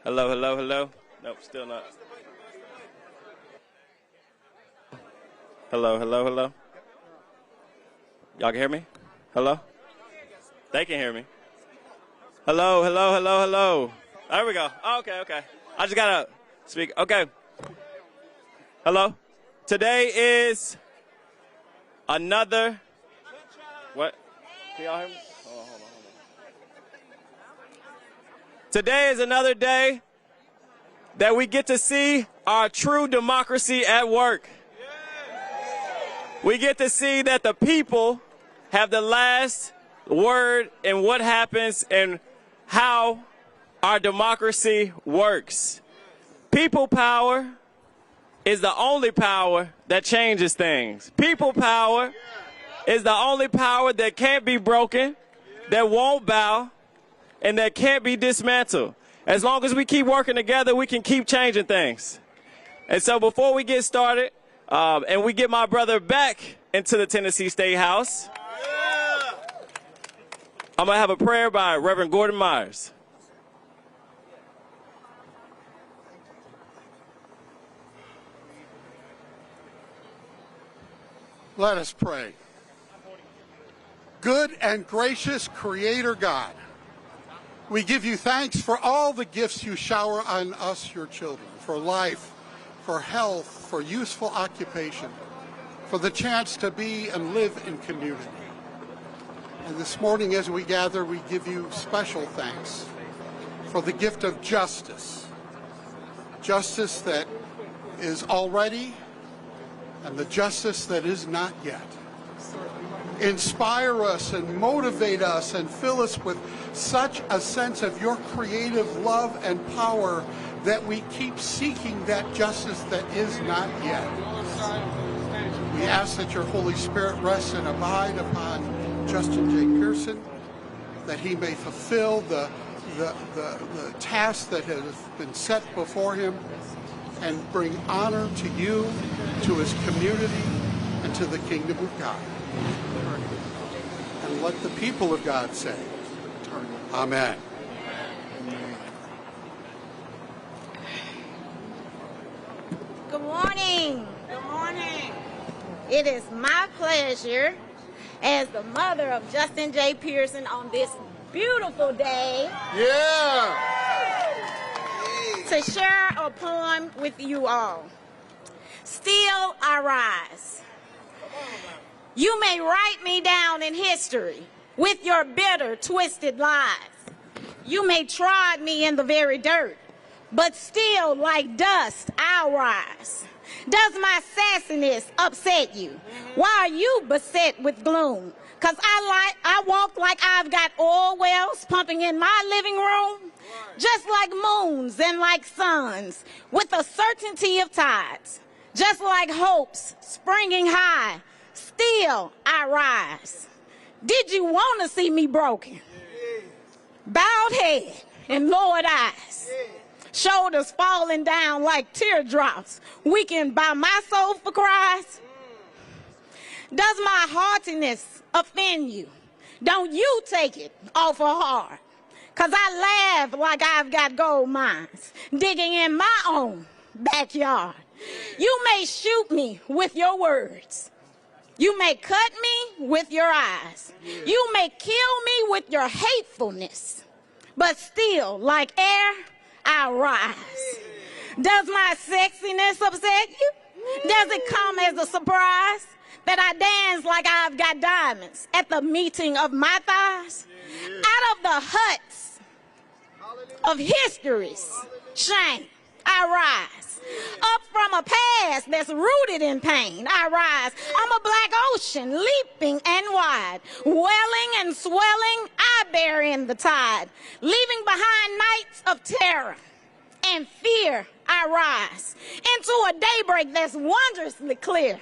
Hello, hello, hello. Nope, still not. Hello, hello, hello. Y'all can hear me? Hello? They can hear me. Hello, hello, hello, hello. There we go. Oh, okay, okay. I just got to speak. Okay. Hello? Today is another... What? Can y'all hear me? Hold on. Today is another day that we get to see our true democracy at work. We get to see that the people have the last word in what happens and how our democracy works. People power is the only power that changes things. People power is the only power that can't be broken, that won't bow, and that can't be dismantled. As long as we keep working together, we can keep changing things. And so before we get started, and we get my brother back into the Tennessee State House, I'm going to have a prayer by Reverend Gordon Myers. Let us pray. Good and gracious Creator God, we give you thanks for all the gifts you shower on us, your children, for life, for health, for useful occupation, for the chance to be and live in community. And this morning as we gather, we give you special thanks for the gift of justice, justice that is already and the justice that is not yet. Inspire us and motivate us and fill us with such a sense of your creative love and power that we keep seeking that justice that is not yet. We ask that your Holy Spirit rest and abide upon Justin J. Pearson, that he may fulfill the task that has been set before him and bring honor to you, to his community, and to the kingdom of God. And let the people of God say, Amen. Good morning. Good morning. It is my pleasure as the mother of Justin J. Pearson on this beautiful day to share a poem with you all. Still I rise. You may write me down in history with your bitter, twisted lies. You may trod me in the very dirt, but still like dust I'll rise. Does my sassiness upset you? Why are you beset with gloom? 'Cause I walk like I've got oil wells pumping in my living room, just like moons and like suns, with a certainty of tides, just like hopes springing high. Still I rise. Did you want to see me broken? Bowed head and lowered eyes, shoulders falling down like teardrops, weakened by my soulful cries. Does my heartiness offend you? Don't you take it awful hard, 'cause I laugh like I've got gold mines digging in my own backyard. You may shoot me with your words. You may cut me with your eyes. You may kill me with your hatefulness, but still, like air, I rise. Does my sexiness upset you? Does it come as a surprise that I dance like I've got diamonds at the meeting of my thighs? Out of the huts of history's shame, I rise. Up from a past that's rooted in pain, I rise. I'm a black ocean, leaping and wide, welling and swelling, I bear in the tide, leaving behind nights of terror and fear. I rise into a daybreak that's wondrously clear.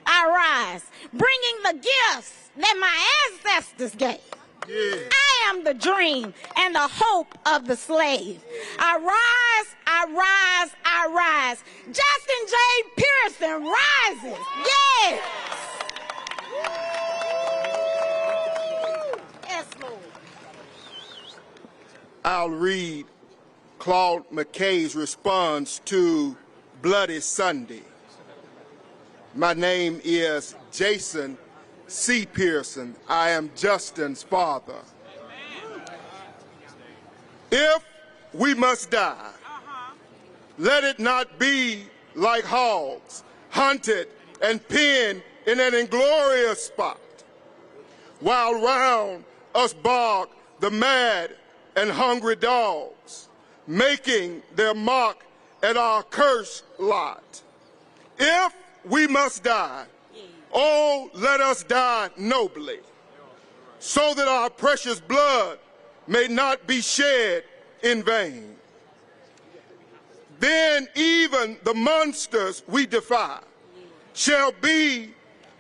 I rise, bringing the gifts that my ancestors gave. I am the dream and the hope of the slave. I rise, I rise, I rise. Justin J. Pearson rises. Yes. Yes, Lord. I'll read Claude McKay's response to Bloody Sunday. My name is Jason C. Pearson. I am Justin's father. If we must die, let it not be like hogs, hunted and pinned in an inglorious spot, while round us bark the mad and hungry dogs, making their mark at our cursed lot. If we must die, oh, let us die nobly, so that our precious blood may not be shed in vain. Then even the monsters we defy shall be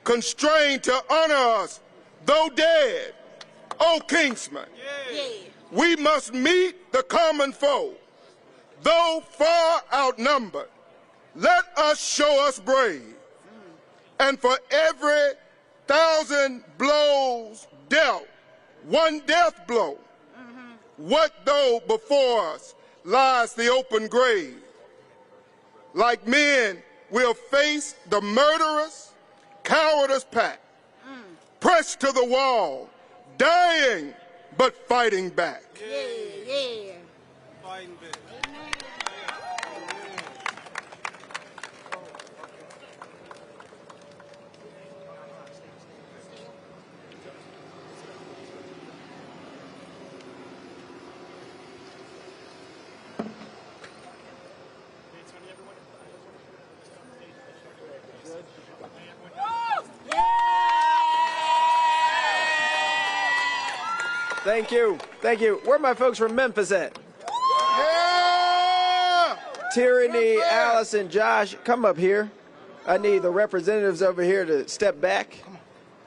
constrained to honor us, though dead, O kinsmen. We must meet the common foe, though far outnumbered. Let us show us brave, and for every 1,000 blows dealt, one death blow. What though before us lies the open grave? Like men, we'll face the murderous, cowardice pack, pressed to the wall, dying but fighting back. Fighting back. Thank you. Thank you. Where are my folks from Memphis at? Yeah! Tyranny, Allison, Josh, come up here. I need the representatives over here to step back.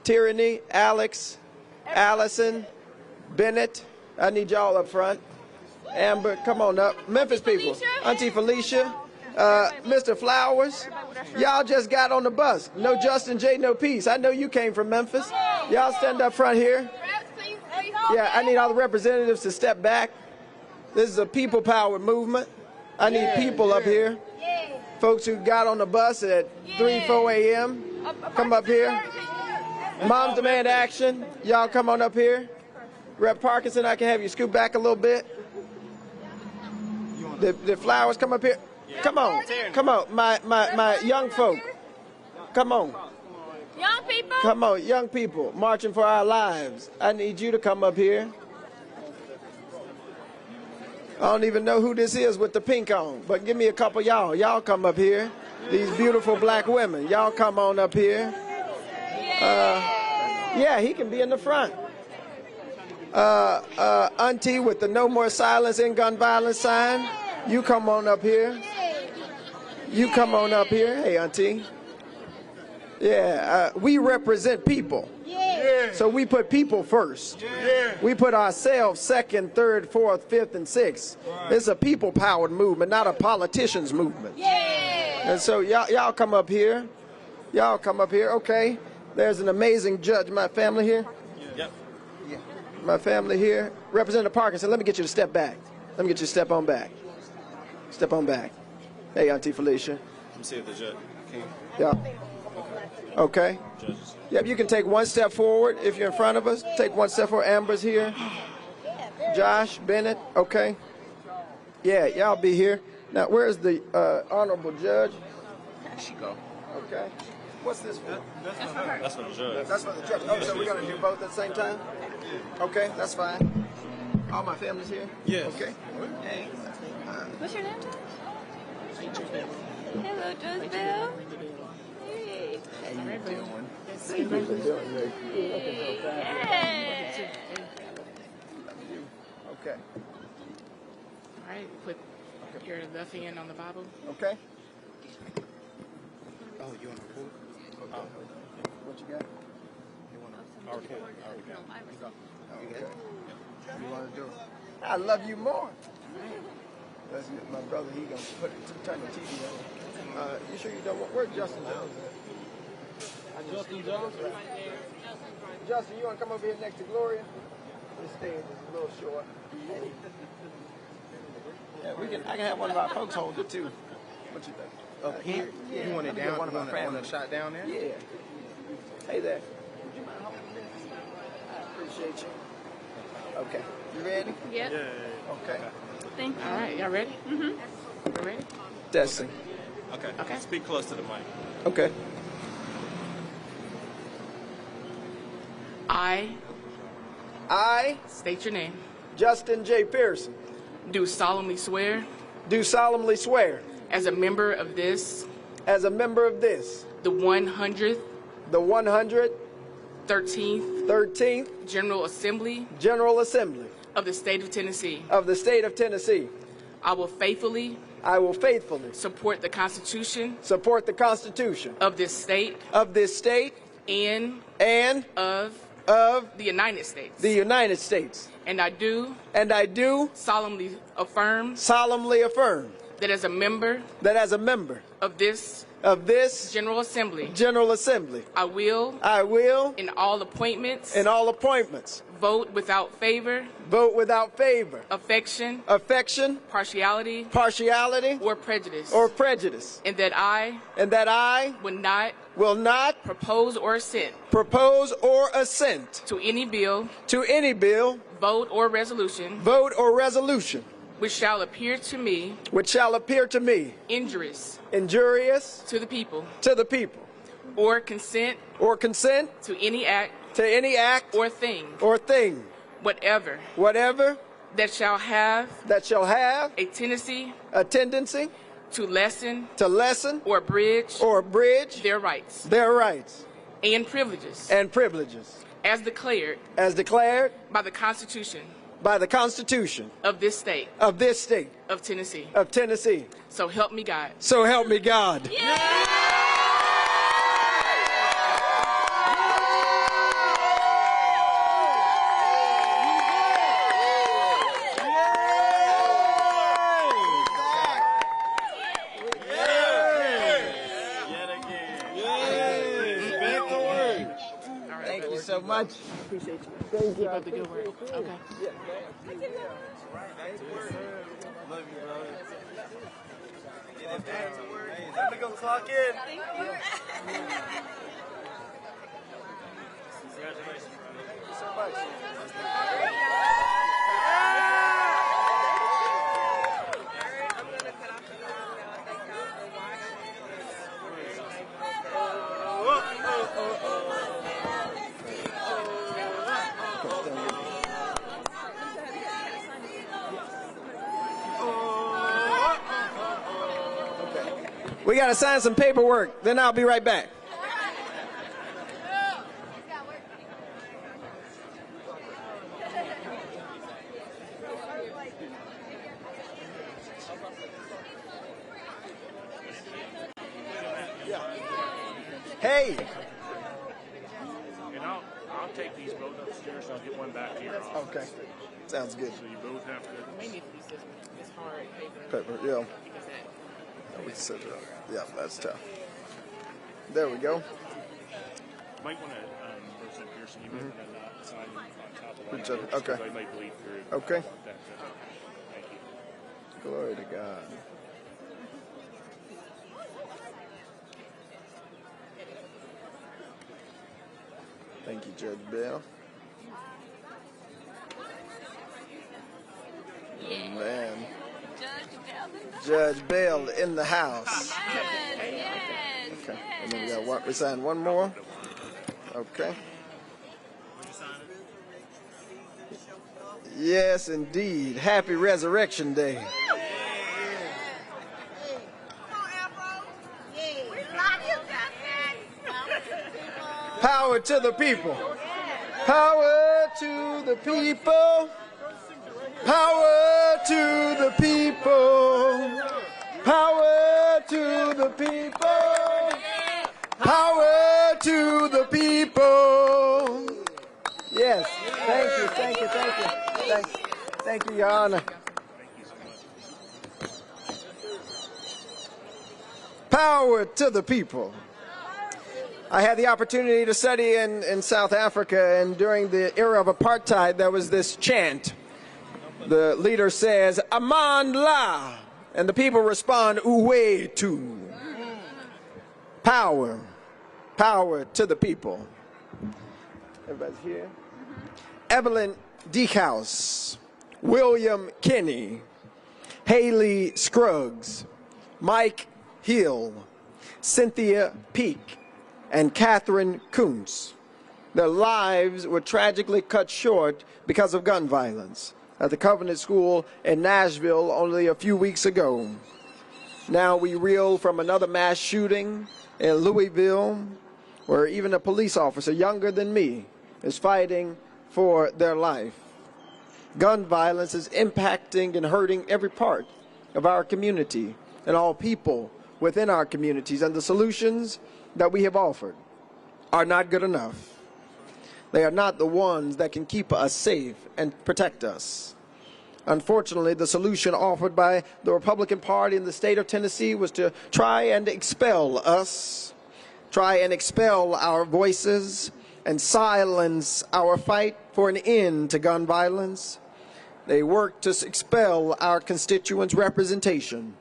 Tyranny, Alex, Allison, Bennett. I need y'all up front. Amber, come on up. Memphis people. Auntie Felicia, Mr. Flowers. Y'all just got on the bus. No Justin J, no peace. I know you came from Memphis. Y'all stand up front here. Yeah, I need all the representatives to step back. This is a people-powered movement. I need people up here. Folks who got on the bus at 3, 4 a.m. Come up here. Moms Demand Action. Y'all come on up here. Rep Parkinson, I can have you scoot back a little bit. The Flowers, come up here. Come on. Come on. My young folk. Come on. Young people? Come on, young people, marching for our lives. I need you to come up here. I don't even know who this is with the pink on, but give me a couple y'all. Y'all come up here. These beautiful black women. Y'all come on up here. Yeah, he can be in the front. Auntie with the No More Silence in Gun Violence sign. You come on up here. You come on up here. Hey, Auntie. Yeah, we represent people. So we put people first. We put ourselves second, third, fourth, fifth, and sixth. It's a people-powered movement, not a politician's movement. And so y'all come up here. Y'all come up here. Okay. There's an amazing judge. My family here? Yep. My family here. Representative Parkinson, let me get you to step back. Let me get you to step on back. Step on back. Hey, Auntie Felicia. Let me see if the judge can. Yeah. Okay. Yep, you can take one step forward if you're in front of us. Take one step forward. Amber's here. Josh, Bennett, okay. Yeah, y'all be here. Now, where's the honorable judge? There she go. Okay. What's this for? That's for the judge. That's for the judge. Oh, so we're going to do both at the same time? Okay, that's fine. All my family's here? Yes. Okay. Hey. What's your name, Judge? Hello, Judge Bill. Hey. How you doing? Okay. All right, put your left hand on the Bible. Okay. Oh, you want to record? Okay. What you got? You want to record? Okay. You want to do it? I love you more. That's my brother. He gonna turn the TV on. You sure you don't want? Where's Justin Jones? Justin Jones? Justin, you want to come over here next to Gloria? This stage is a little short. Yeah, I can have one of our folks hold it too. What you think? Up here? Yeah, You want it down? one of our family shot down there? Yeah. Hey there. Would you mind holding this? I appreciate you. Okay. You ready? Yep. Okay. Thank you. All right, y'all ready? Mm-hmm. You ready? Testing. Okay. Okay. Speak close to the mic. Okay. I, state your name, Justin J. Pearson, do solemnly swear, do solemnly swear, as a member of this, as a member of this, the 113th the 113th General Assembly General Assembly of the State of Tennessee, of the State of Tennessee, I will faithfully support the Constitution of this state and of the United States. the United States. And I do solemnly affirm that as a member of this General Assembly, I will in all appointments vote without favor, affection, partiality, or prejudice, and that I will not propose or assent to any bill, vote or resolution which shall appear to me injurious to the people, or consent to any act or thing whatever that shall have a tendency to lessen or abridge their rights and privileges as declared by the Constitution of this state of Tennessee. So help me God. So help me God. Thank you so much. Appreciate you. Thank you. Keep up the good work. Okay. Love you, brother. Get it back to work. Hey, time to go clock in. Thank you. Congratulations, brother. Thank you so much. We got to sign some paperwork, then I'll be right back. Hey. And I'll take these both upstairs and I'll get one back to your office. Okay. Sounds good. So you both have to. May need to be this hard Paper, yeah. because that. We set it up. Yeah, that's tough. There we go. Might want to, Mr Pearson, you might want to not sign on top of one. Okay. They might bleed through. Okay. Thank you. Glory to God. Thank you, Judge Bell. Oh, man. Judge Bell in the house. Okay. And then we got what? We signed one more. Okay. Yes, indeed. Happy Resurrection Day. Power to the people. Power to the people. Power to the people. Power to the people. Power to the people. Yes. Thank you. Thank you. Thank you. Thank you, Your Honor. Power to the people. I had the opportunity to study in South Africa, and during the era of apartheid, there was this chant. The leader says, Aman La, and the people respond, Uwe Tu. Power. Power to the people. Everybody's here. Evelyn Deekhouse, William Kinney, Haley Scruggs, Mike Hill, Cynthia Peak, and Catherine Kuntz. Their lives were tragically cut short because of gun violence at the Covenant School in Nashville only a few weeks ago. Now we reel from another mass shooting in Louisville, where even a police officer younger than me is fighting for their life. Gun violence is impacting and hurting every part of our community and all people within our communities, and the solutions that we have offered are not good enough. They are not the ones that can keep us safe and protect us. Unfortunately, the solution offered by the Republican Party in the state of Tennessee was to try and expel us, try and expel our voices, and silence our fight for an end to gun violence. They worked to expel our constituents' representation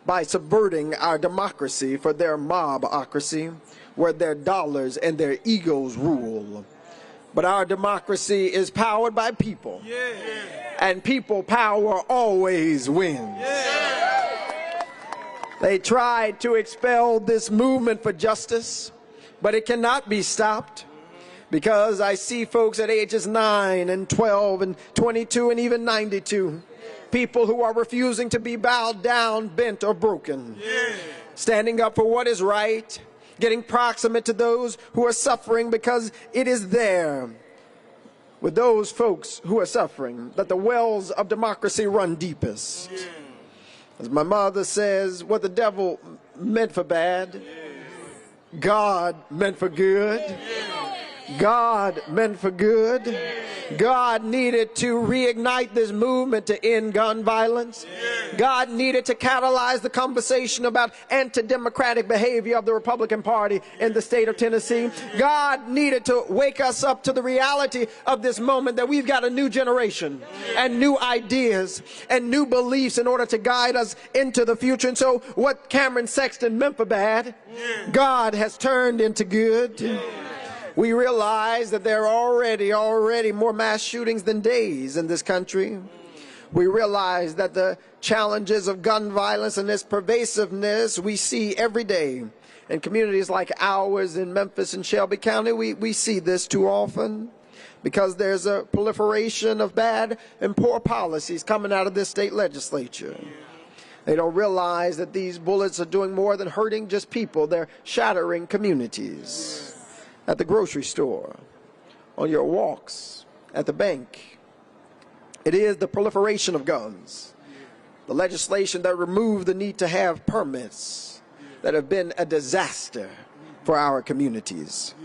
by subverting our democracy for their mobocracy, where their dollars and their egos rule. But our democracy is powered by people, and people power always wins. They tried to expel this movement for justice, but it cannot be stopped, because I see folks at ages 9 and 12 and 22 and even 92, people who are refusing to be bowed down, bent, or broken, standing up for what is right, getting proximate to those who are suffering, because it is there with those folks who are suffering that the wells of democracy run deepest. As my mother says, what the devil meant for bad, God meant for good. God meant for good. God needed to reignite this movement to end gun violence. God needed to catalyze the conversation about anti-democratic behavior of the Republican Party in the state of Tennessee. God needed to wake us up to the reality of this moment, that we've got a new generation and new ideas and new beliefs in order to guide us into the future. And so what Cameron Sexton meant for bad, God has turned into good. We realize that there are already more mass shootings than days in this country. We realize that the challenges of gun violence and its pervasiveness we see every day. In communities like ours in Memphis and Shelby County, we see this too often, because there's a proliferation of bad and poor policies coming out of this state legislature. They don't realize that these bullets are doing more than hurting just people. They're shattering communities. At the grocery store, on your walks, at the bank. It is the proliferation of guns, the legislation that removed the need to have permits, that have been a disaster for our communities.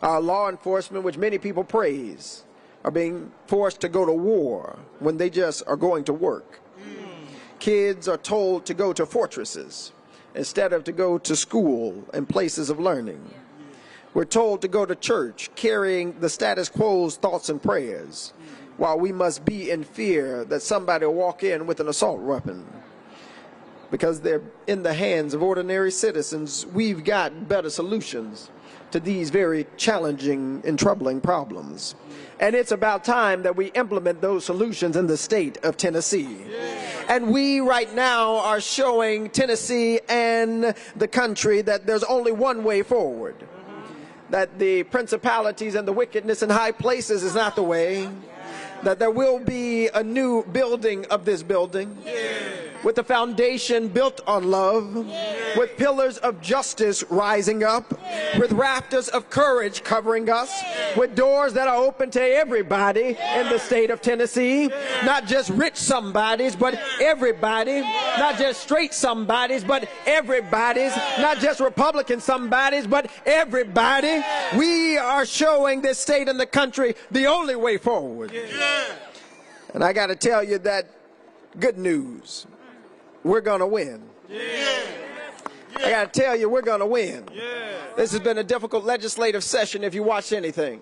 Our law enforcement, which many people praise, are being forced to go to war when they just are going to work. Kids are told to go to fortresses instead of to go to school and places of learning. We're told to go to church carrying the status quo's thoughts and prayers, while we must be in fear that somebody will walk in with an assault weapon. Because they're in the hands of ordinary citizens, we've got better solutions to these very challenging and troubling problems. And it's about time that we implement those solutions in the state of Tennessee. And we right now are showing Tennessee and the country that there's only one way forward. That the principalities and the wickedness in high places is not the way. That there will be a new building of this building, with a foundation built on love, with pillars of justice rising up, with rafters of courage covering us, with doors that are open to everybody in the state of Tennessee, not just rich somebodies, but everybody, not just straight somebodies, but everybody's, not just Republican somebodies, but everybody. We are showing this state and the country the only way forward. And I got to tell you that good news, we're going to win. I got to tell you, we're going to win. This has been a difficult legislative session if you watch anything.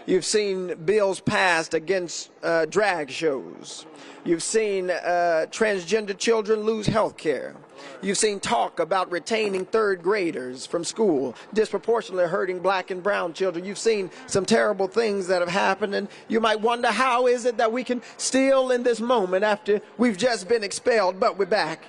You've seen bills passed against drag shows. You've seen transgender children lose health care. You've seen talk about retaining third graders from school, disproportionately hurting black and brown children. You've seen some terrible things that have happened, and you might wonder, how is it that we can still in this moment, after we've just been expelled, but we're back?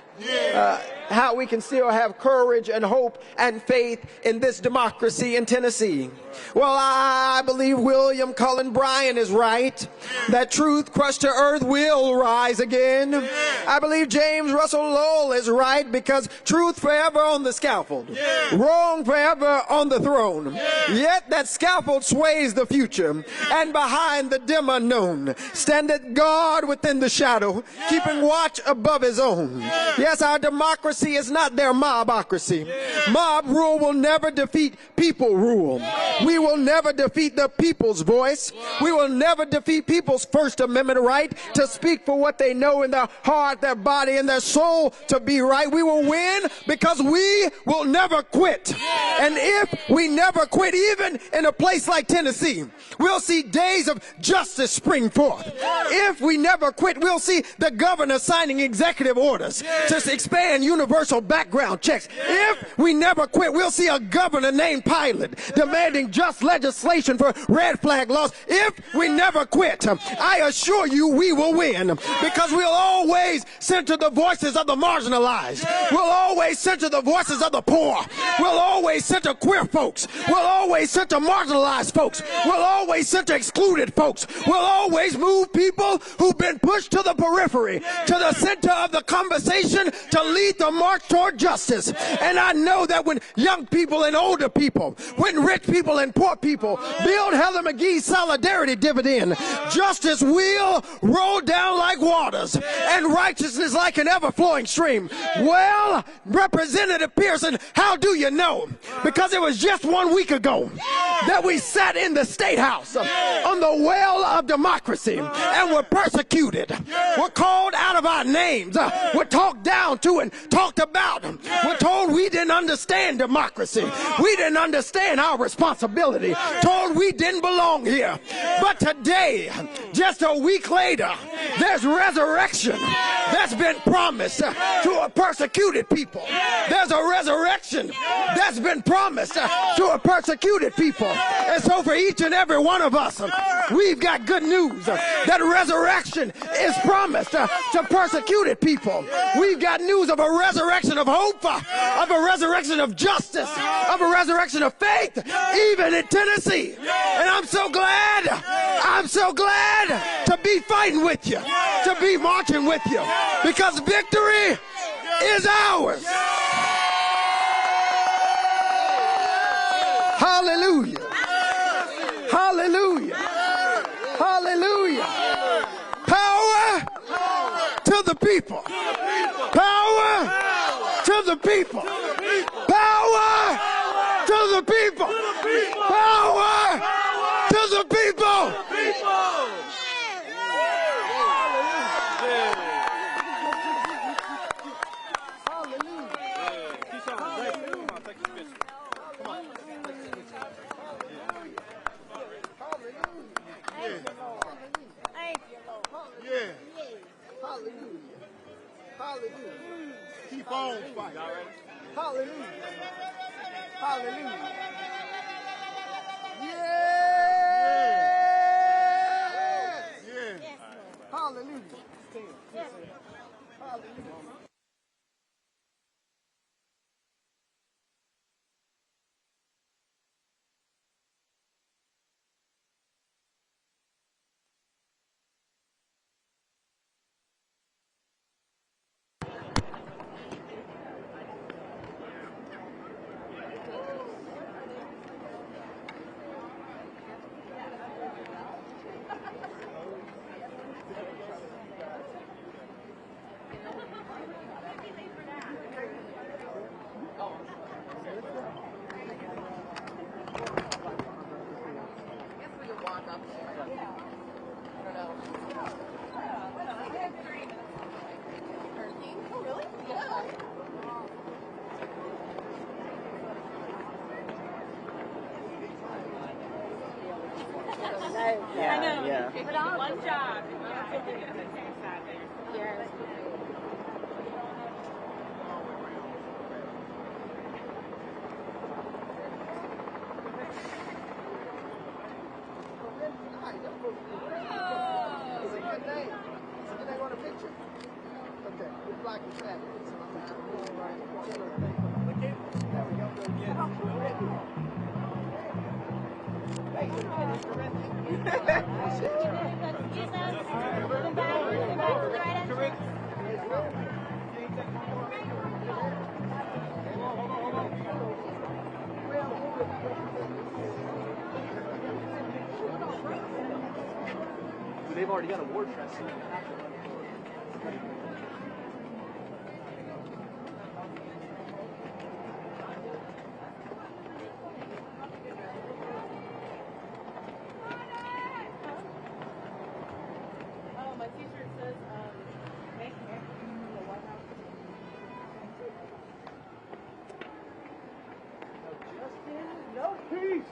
How we can still have courage and hope and faith in this democracy in Tennessee. Well, I believe William Cullen Bryant is right, that truth crushed to earth will rise again. I believe James Russell Lowell is right, because truth forever on the scaffold, wrong forever on the throne. Yet that scaffold sways the future, and behind the dim unknown standeth God within the shadow, keeping watch above his own. Yes, our democracy is not their mobocracy. Mob rule will never defeat people rule. We will never defeat the people's voice. We will never defeat people's First Amendment right to speak for what they know in their heart, their body, and their soul to be right. We will win because we will never quit. And if we never quit, even in a place like Tennessee, we'll see days of justice spring forth. If we never quit, we'll see the governor signing executive orders to expand universal background checks. If we never quit, we'll see a governor named Pilot demanding just legislation for red flag laws. If we never quit, I assure you we will win, because we'll always center the voices of the marginalized. We'll always center the voices of the poor. We'll always center queer folks. We'll always center marginalized folks. We'll always center excluded folks. We'll always move people who've been pushed to the periphery to the center of the conversation to lead the march toward justice. And I know that when young people and older people, when rich people and poor people build Heather McGhee's solidarity dividend, justice will roll down like waters and righteousness like an ever-flowing stream. Well, Representative Pearson, how do you know? Because it was just 1 week ago that we sat in the State House on the well of democracy and were persecuted. We're called out of our names. We're talked down to and talked about. We're told we didn't understand democracy. We didn't understand our responsibility. Told we didn't belong here. But today, just a week later, there's resurrection that's been promised to a persecuted people. There's a resurrection that's been promised to a persecuted people. And so for each and every one of us, we've got good news. That resurrection is promised to persecuted people. We've got news of a resurrection of hope, of a resurrection of justice, of a resurrection of faith, even in Tennessee. And I'm so glad to be fighting with you, to be marching with you, because victory is ours. Hallelujah. Hallelujah. Hallelujah. Power to the people. Power to the people. Power to the people. Power to the people. Hallelujah. Keep on fighting. Hallelujah. Hallelujah. Yeah. Yeah. Hallelujah. Hallelujah. Yeah. But all one job. Yes. It's a good name. It's a good name on a picture. Okay, it's like a trap. They've already got a ward trust. Oh, my t-shirt says, make America the White House. No peace.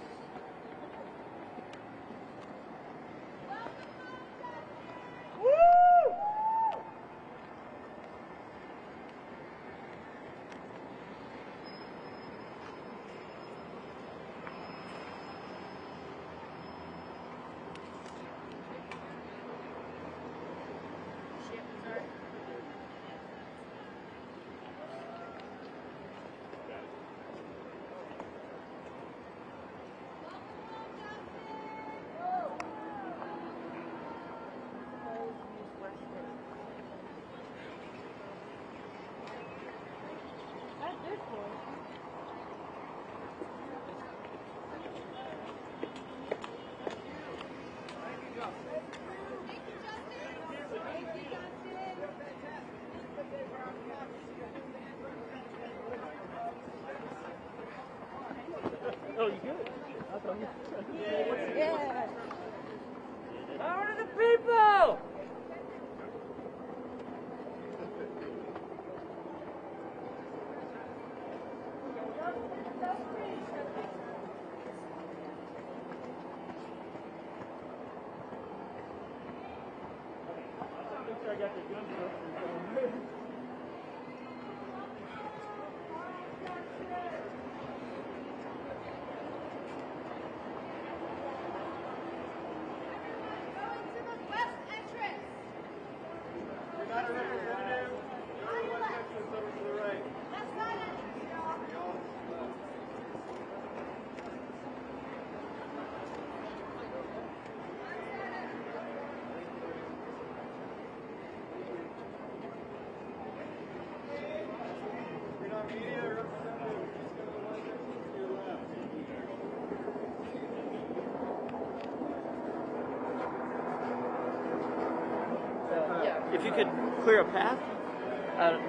Oh, you good? I thought you were. Yeah. Power to the people! I got the gun first. If you could clear a path out of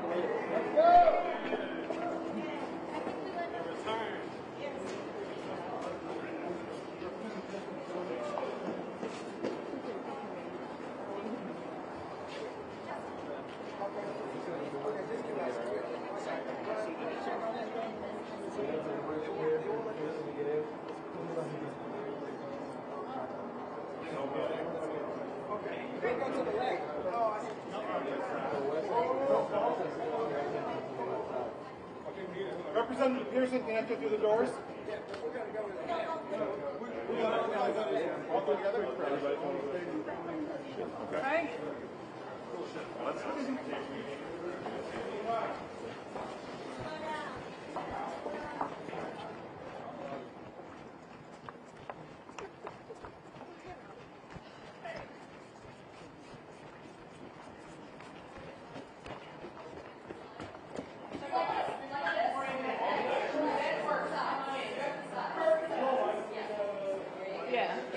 the way. Let's go! Representative Pearson, can I enter through the doors? All go together? Okay.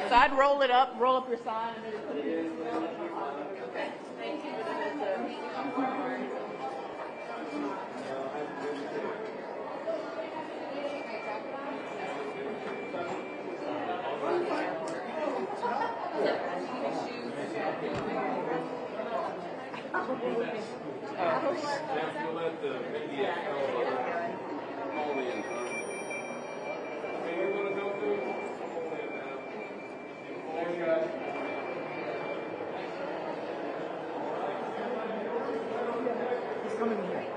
So I'd roll it up, roll up your sign, and then put it in. Okay. Thank you. come in here.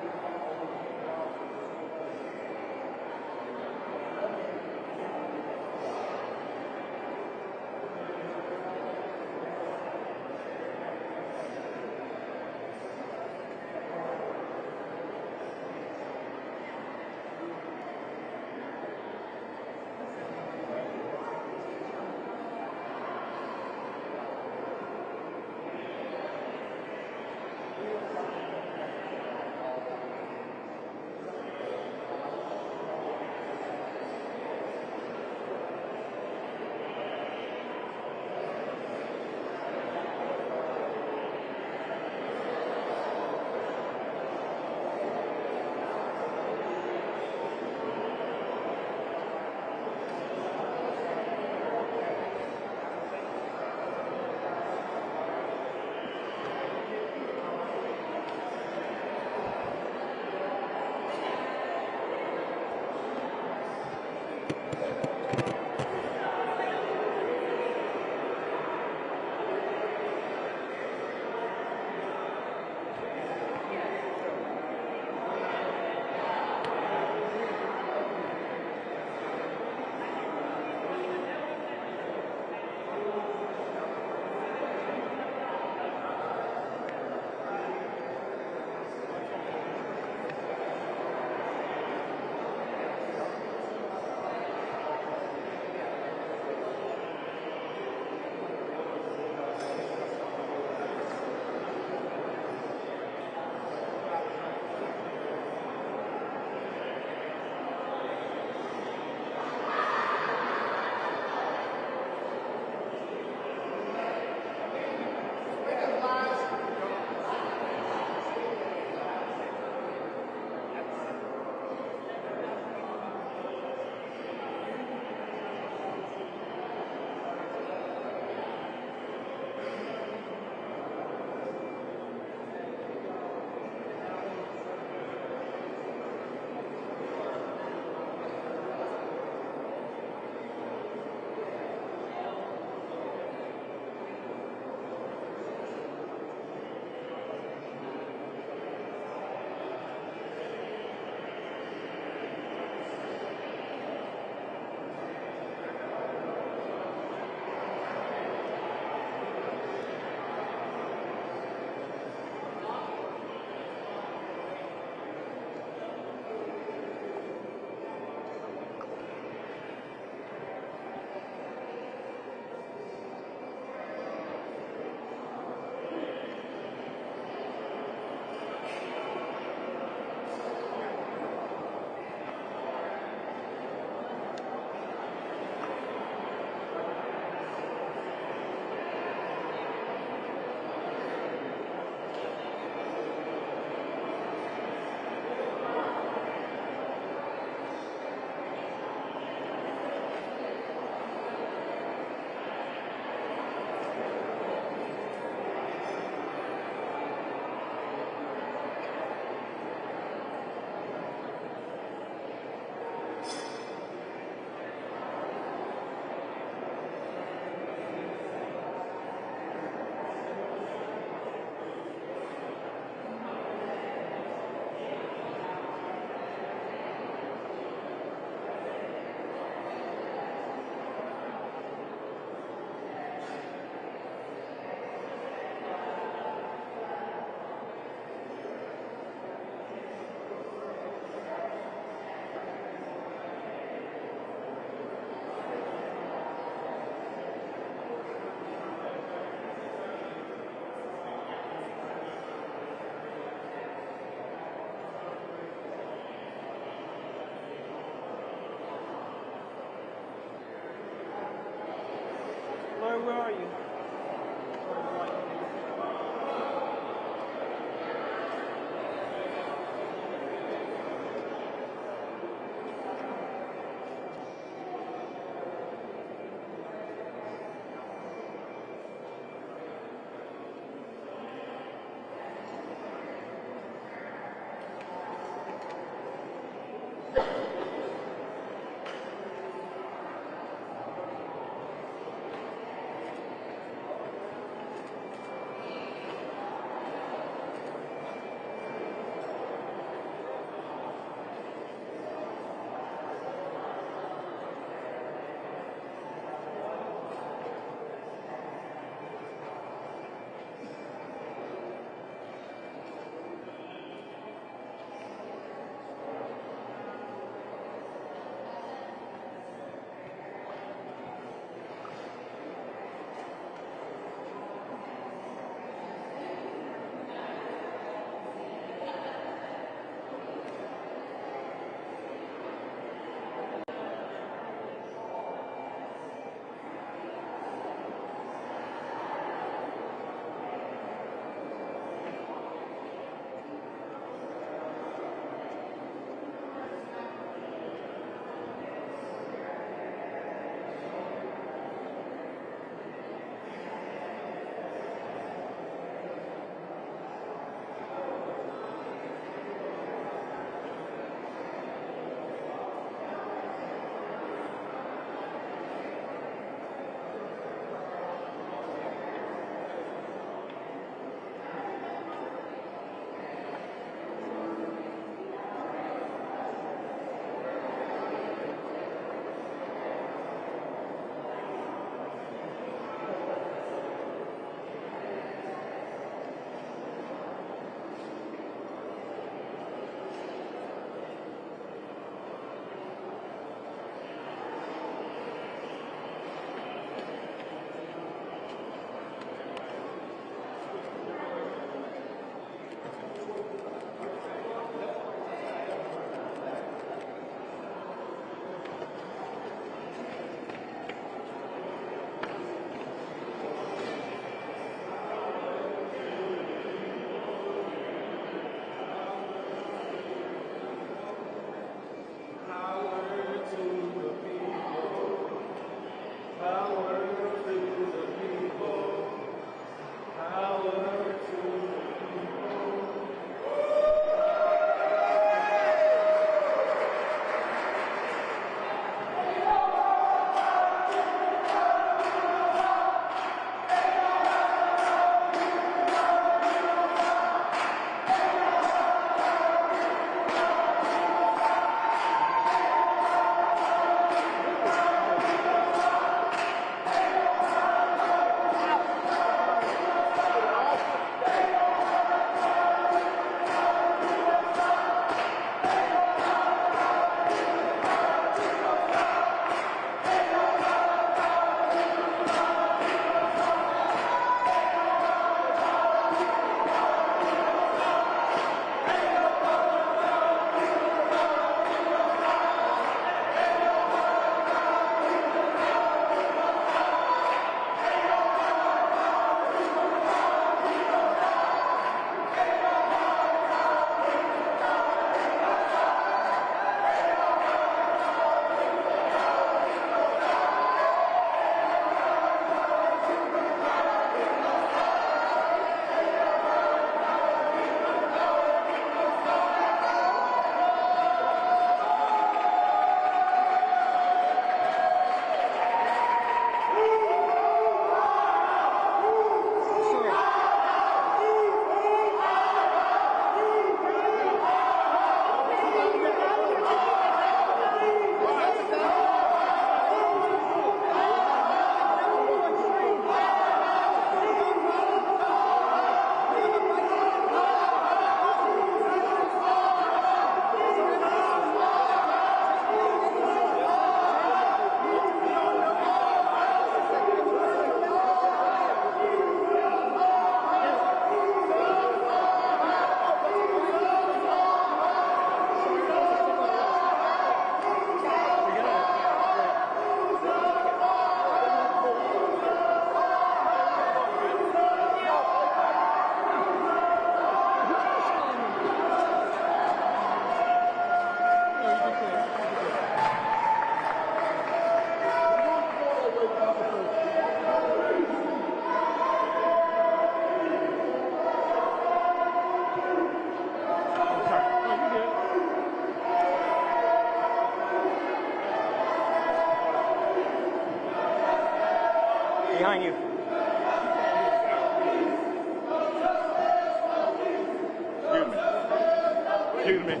Excuse me. It's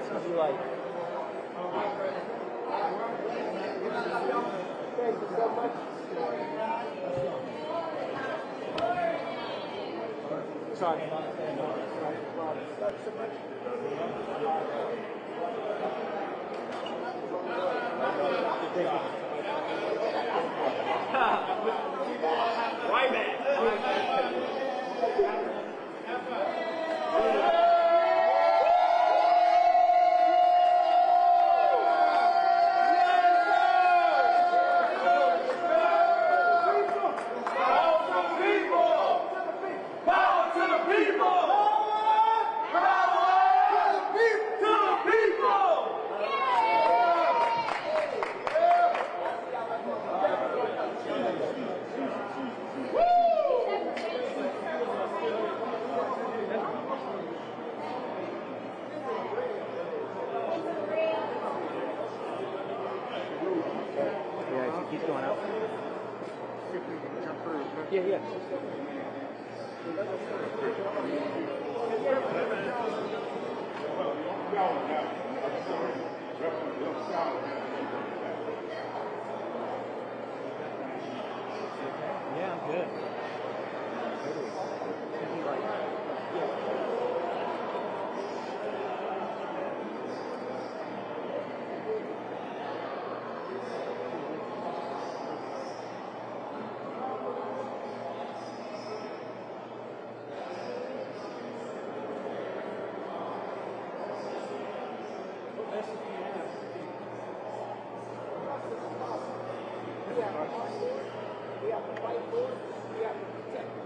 gonna be like. Thank you so much. Sorry. Right back. He's going out. Yeah, yeah. Yeah, I'm good. We have to fight for it. We have to protect it.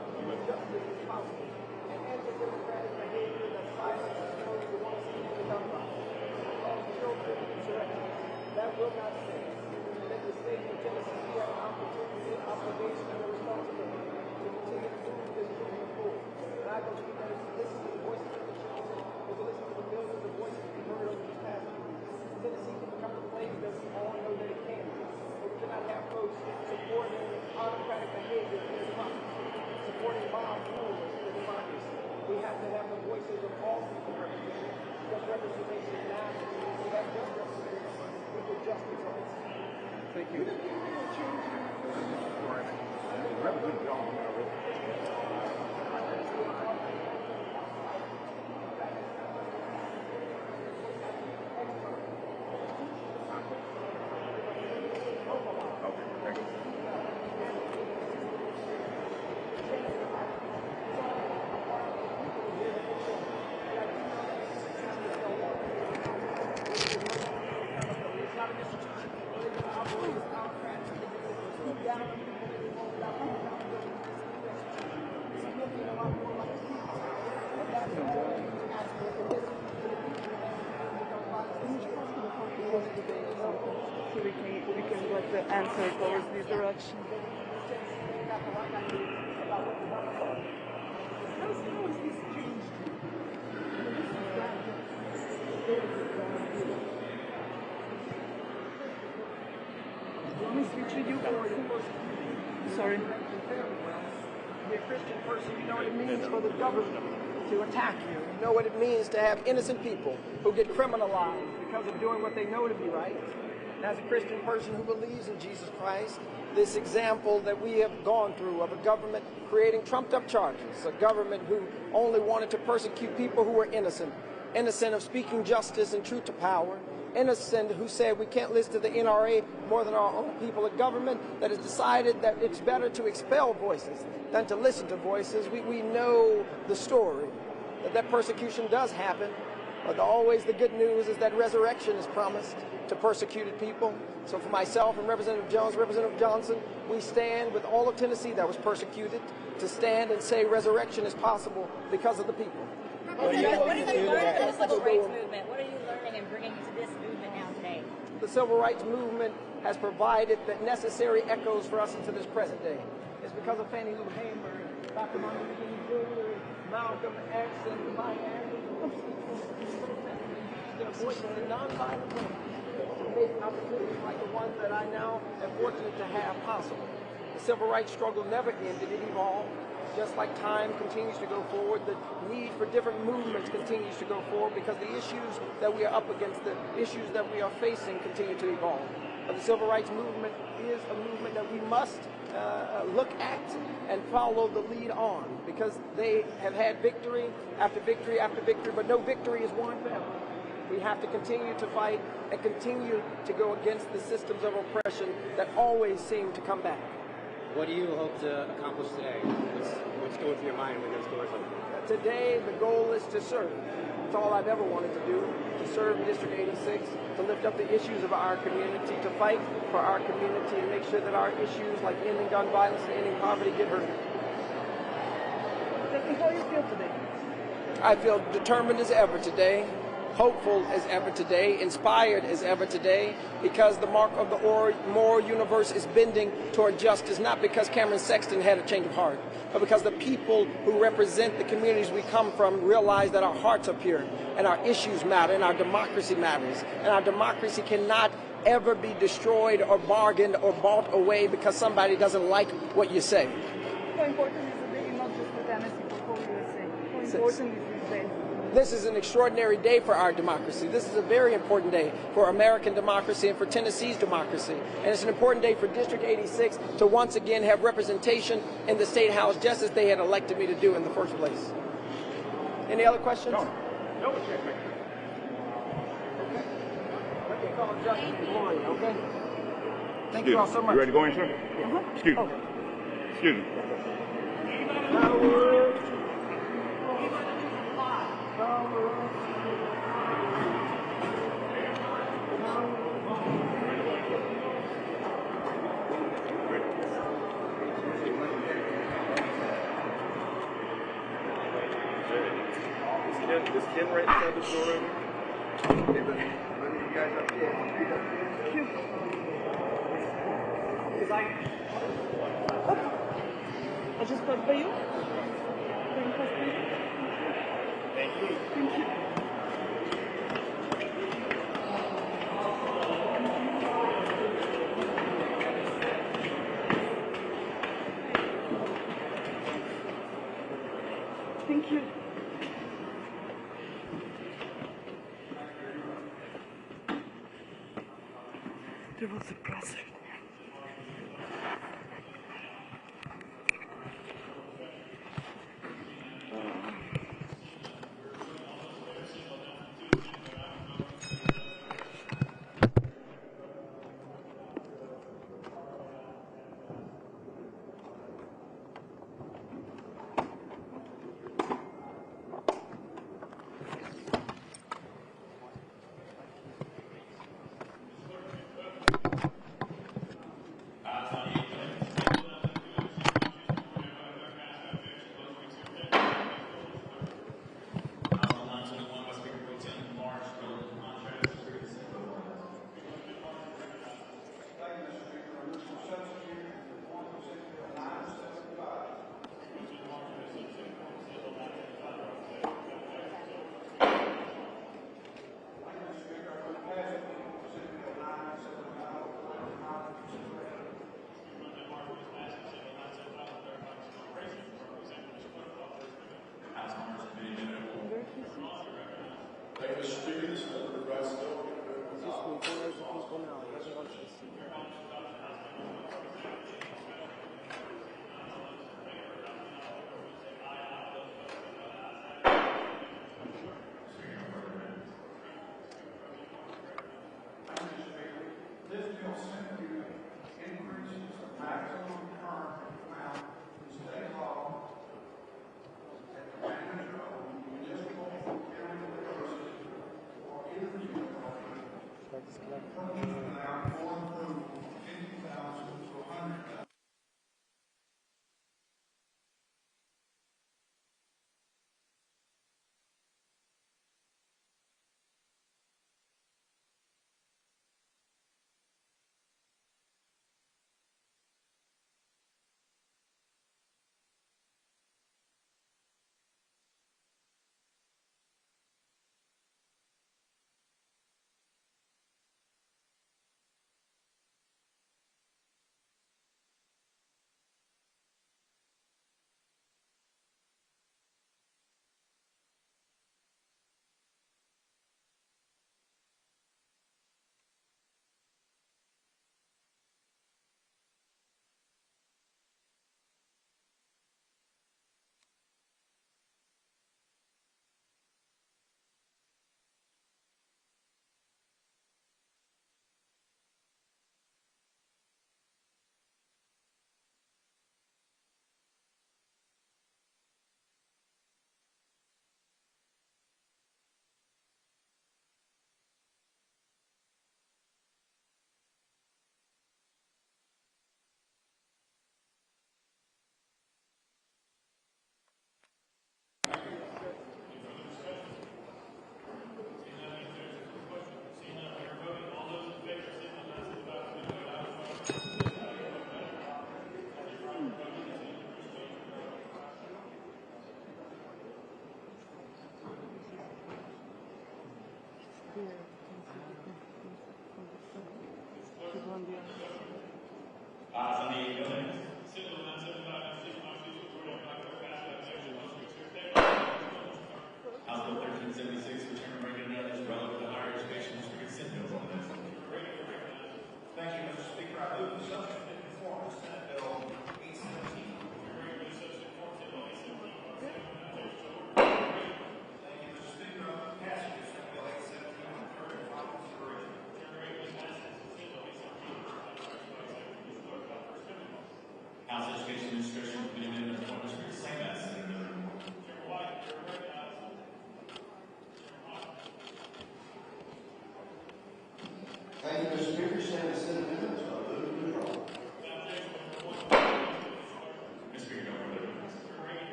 Justice is possible. And anti-democratic behavior that silences those who want to see the number. Children of insurrection. That will not stand. That the state of Tennessee have an opportunity, obligation, and a responsibility to continue to move this movement forward. And I don't speak to listen to the voices of the children, but to listen to the millions of voices we've heard over these past years. Tennessee can become the place that we all know that it can be. But we cannot have folks supporting autocratic behavior in democracy, supporting mob rule in democracy. We have to have the voices of all people represented, because representation matters. We have just representation, we get just results. Thank you. So we can let the answer towards this direction. How is this changed? Let me switch with you. Sorry. Be a Christian person, you know what it means for the government to attack you. You know what it means to have innocent people who get criminalized because of doing what they know to be right. And as a Christian person who believes in Jesus Christ, this example that we have gone through of a government creating trumped-up charges, a government who only wanted to persecute people who were innocent, innocent of speaking justice and truth to power, innocent who said we can't listen to the NRA more than our own people, a government that has decided that it's better to expel voices than to listen to voices. We know the story, that persecution does happen, but always the good news is that resurrection is promised to persecuted people. So for myself and Representative Jones, Representative Johnson, we stand with all of Tennessee that was persecuted to stand and say resurrection is possible because of the people. What are you learning from the civil rights movement? What are you learning and bringing to this movement now today? The civil rights movement has provided the necessary echoes for us into this present day. It's because of Fannie Lou Hamer, Dr. Martin Luther King Jr., Malcolm X, and Maya Angelou. Their voices in nonviolent ways. to make opportunities like the ones that I now am fortunate to have possible. The civil rights struggle never ended, it evolved. Just like time continues to go forward, the need for different movements continues to go forward because the issues that we are up against, the issues that we are facing continue to evolve. But the civil rights movement is a movement that we must look at and follow the lead on because they have had victory after victory after victory, but no victory is won forever. We have to continue to fight and continue to go against the systems of oppression that always seem to come back. What do you hope to accomplish today? What's going through your mind when those doors open? Today, the goal is to serve. That's all I've ever wanted to do, to serve District 86, to lift up the issues of our community, to fight for our community, and make sure that our issues like ending gun violence and ending poverty get heard. Justin, how do you feel today? I feel determined as ever today, hopeful as ever today, inspired as ever today, because the mark of the moral universe is bending toward justice, not because Cameron Sexton had a change of heart, but because the people who represent the communities we come from realize that our hearts are pure, and our issues matter, and our democracy matters, and our democracy cannot ever be destroyed or bargained or bought away because somebody doesn't like what you say. How important is the day, not just for Tennessee, but for USA? How important is this day? This is an extraordinary day for our democracy. This is a very important day for American democracy and for Tennessee's democracy. And it's an important day for District 86 to once again have representation in the State House just as they had elected me to do in the first place. Any other questions? No. Okay. Okay, call Justin and Gloria, okay? Thank you all so much. You ready to go in, sir? Excuse me. Okay. Excuse me. Is Ken right inside the door right here? Let me you guys up there. I just got by you. Thank you. Thank you. Thank you. There was a presser.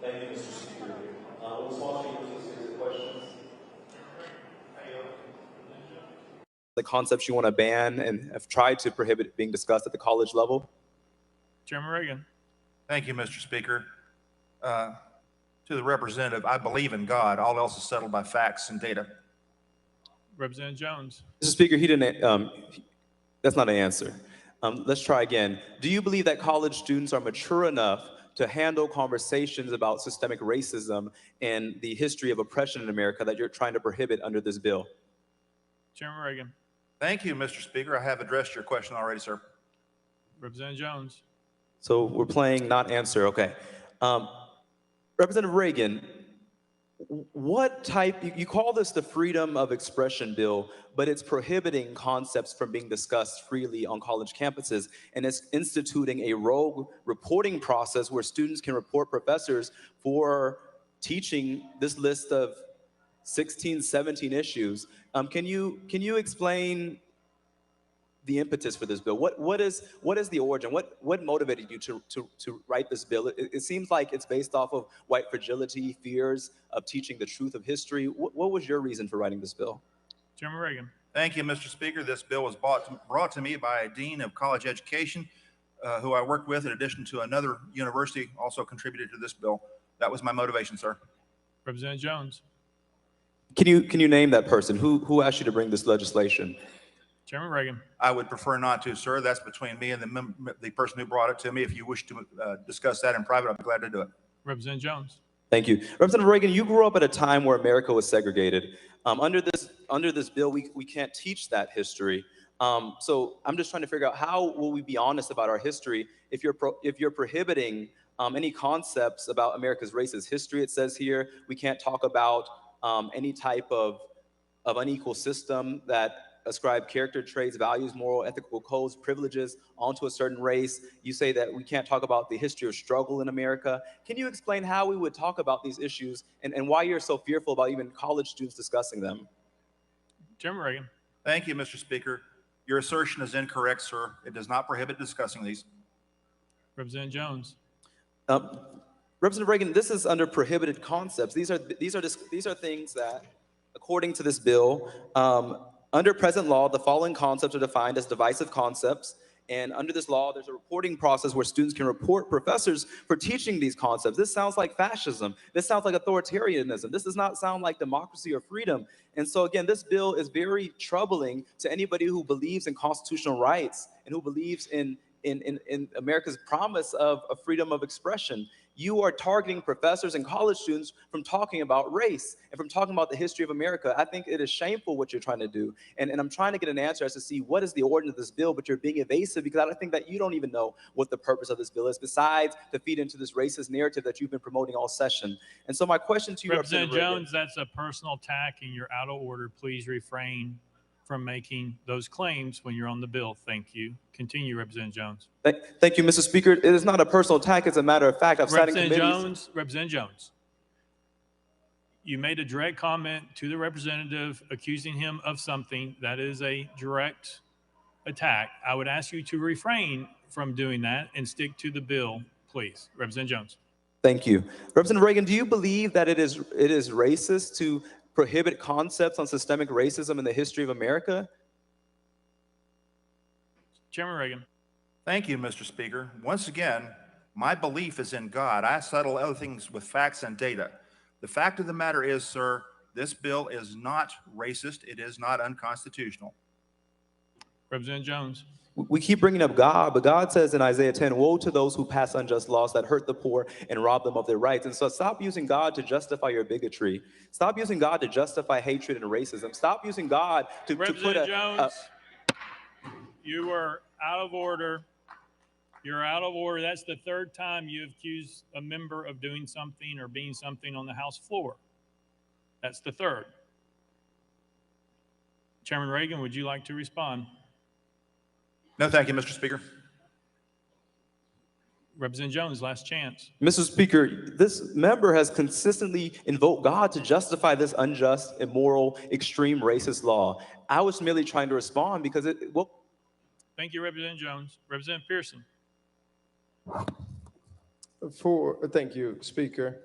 Thank you, Mr. Speaker. Will small chambers answer questions? The concepts you want to ban and have tried to prohibit being discussed at the college level? Chairman Reagan. Thank you, Mr. Speaker. To the representative, I believe in God. All else is settled by facts and data. Representative Jones. Mr. Speaker, he didn't. That's not an answer. Let's try again. Do you believe that college students are mature enough to handle conversations about systemic racism and the history of oppression in America that you're trying to prohibit under this bill? Chairman Reagan. Thank you, Mr. Speaker. I have addressed your question already, sir. Representative Jones. So we're playing not answer. Okay. Representative Reagan, what type, you call this the freedom of expression bill, but it's prohibiting concepts from being discussed freely on college campuses, and it's instituting a rogue reporting process where students can report professors for teaching this list of 16, 17 issues. Can you explain the impetus for this bill? What is the origin? What motivated you to write this bill? It seems like it's based off of white fragility, fears of teaching the truth of history. What was your reason for writing this bill? Chairman Reagan. Thank you, Mr. Speaker. This bill was brought to me by a dean of college education who I worked with in addition to another university also contributed to this bill. That was my motivation, sir. Representative Jones. Can you name that person? Who asked you to bring this legislation? Chairman Reagan. I would prefer not to, sir. That's between me and the person who brought it to me. If you wish to discuss that in private, I'd be glad to do it. Representative Jones. Thank you. Representative Reagan, you grew up at a time where America was segregated. Under this bill, we can't teach that history. So I'm just trying to figure out how will we be honest about our history if you're prohibiting any concepts about America's racist history. It says here we can't talk about any type of unequal system that ascribe character traits, values, moral, ethical codes, privileges onto a certain race. You say that we can't talk about the history of struggle in America. Can you explain how we would talk about these issues and why you're so fearful about even college students discussing them? Chairman Reagan. Thank you, Mr. Speaker. Your assertion is incorrect, sir. It does not prohibit discussing these. Representative Jones. Representative Reagan, this is under prohibited concepts. These are things that, according to this bill, under present law, the following concepts are defined as divisive concepts. And under this law, there's a reporting process where students can report professors for teaching these concepts. This sounds like fascism. This sounds like authoritarianism. This does not sound like democracy or freedom. And so again, this bill is very troubling to anybody who believes in constitutional rights and who believes in America's promise of freedom of expression. You are targeting professors and college students from talking about race and from talking about the history of America. I think it is shameful what you're trying to do. And I'm trying to get an answer as to see what is the origin of this bill, but you're being evasive because I think that you don't even know what the purpose of this bill is, besides to feed into this racist narrative that you've been promoting all session. And so my question to you, Representative Jones, that's a personal attack and you're out of order. Please refrain from making those claims when you're on the bill. Thank you. Continue, Representative Jones. Thank you, Mr. Speaker. It is not a personal attack. It's a matter of fact. Representative Jones, you made a direct comment to the representative accusing him of something. That is a direct attack. I would ask you to refrain from doing that and stick to the bill, please. Representative Jones. Thank you. Representative Reagan, do you believe that it is racist to prohibit concepts on systemic racism in the history of America? Chairman Reagan. Thank you, Mr. Speaker. Once again, my belief is in God. I settle other things with facts and data. The fact of the matter is, sir, this bill is not racist. It is not unconstitutional. Representative Jones. We keep bringing up God, but God says in Isaiah 10, woe to those who pass unjust laws that hurt the poor and rob them of their rights. And so stop using God to justify your bigotry. Stop using God to justify hatred and racism. Stop using God to put Jones, you are out of order. You're out of order. That's the third time you have accused a member of doing something or being something on the House floor. That's the third. Chairman Reagan, would you like to respond? No, thank you, Mr. Speaker. Representative Jones, last chance. Mr. Speaker, this member has consistently invoked God to justify this unjust, immoral, extreme racist law. I was merely trying to respond because Thank you, Representative Jones. Representative Pearson. Thank you, Speaker.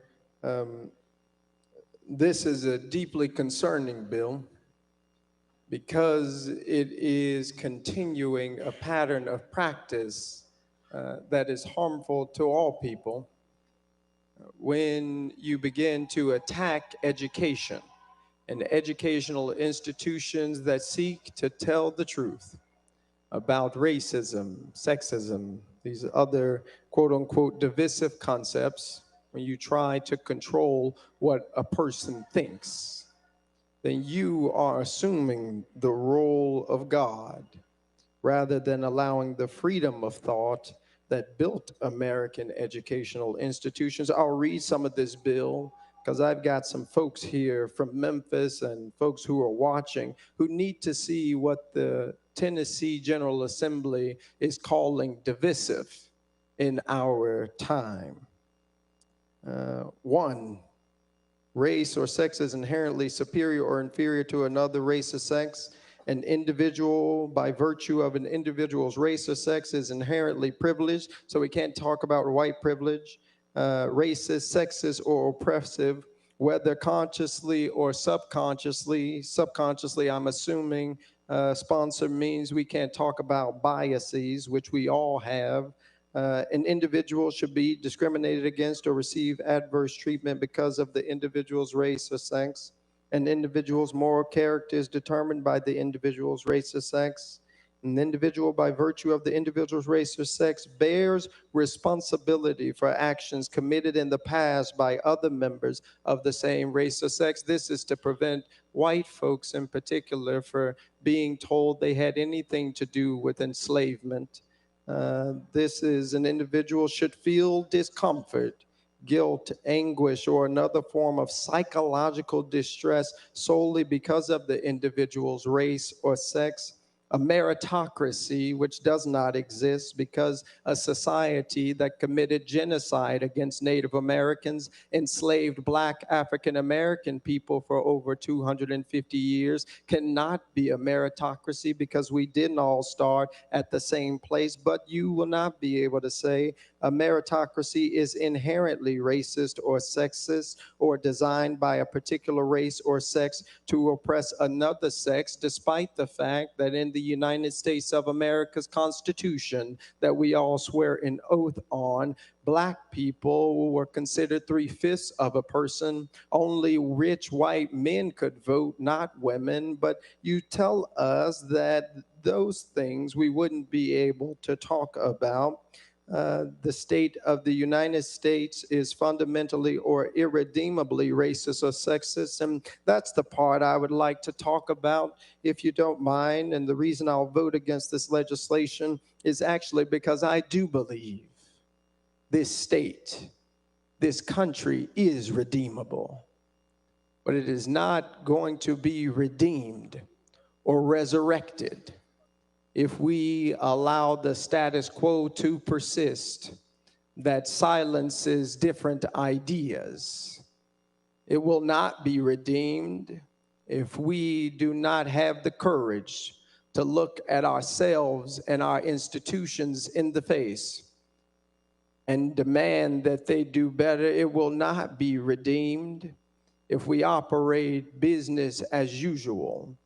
This is a deeply concerning bill because it is continuing a pattern of practice that is harmful to all people when you begin to attack education and educational institutions that seek to tell the truth about racism, sexism, these other quote-unquote divisive concepts. When you try to control what a person thinks, then you are assuming the role of God rather than allowing the freedom of thought that built American educational institutions. I'll read some of this bill because I've got some folks here from Memphis and folks who are watching who need to see what the Tennessee General Assembly is calling divisive in our time. 1, race or sex is inherently superior or inferior to another race or sex. An individual, by virtue of an individual's race or sex, is inherently privileged, so we can't talk about white privilege. Racist, sexist, or oppressive, whether consciously or subconsciously. Subconsciously, I'm assuming sponsor means we can't talk about biases, which we all have. An individual should be discriminated against or receive adverse treatment because of the individual's race or sex. An individual's moral character is determined by the individual's race or sex. An individual, by virtue of the individual's race or sex, bears responsibility for actions committed in the past by other members of the same race or sex. This is to prevent white folks in particular for being told they had anything to do with enslavement. This is an individual should feel discomfort, guilt, anguish, or another form of psychological distress solely because of the individual's race or sex. A meritocracy which does not exist because a society that committed genocide against Native Americans, enslaved Black African American people for over 250 years cannot be a meritocracy because we didn't all start at the same place. But you will not be able to say a meritocracy is inherently racist or sexist or designed by a particular race or sex to oppress another sex, despite the fact that in the United States of America's Constitution that we all swear an oath on, Black people were considered 3/5 of a person. Only rich white men could vote, not women. But you tell us that those things we wouldn't be able to talk about. The state of the United States is fundamentally or irredeemably racist or sexist, and that's the part I would like to talk about, if you don't mind. And the reason I'll vote against this legislation is actually because I do believe this state, this country is redeemable, but it is not going to be redeemed or resurrected if we allow the status quo to persist that silences different ideas. It will not be redeemed if we do not have the courage to look at ourselves and our institutions in the face and demand that they do better. It will not be redeemed if we operate business as usual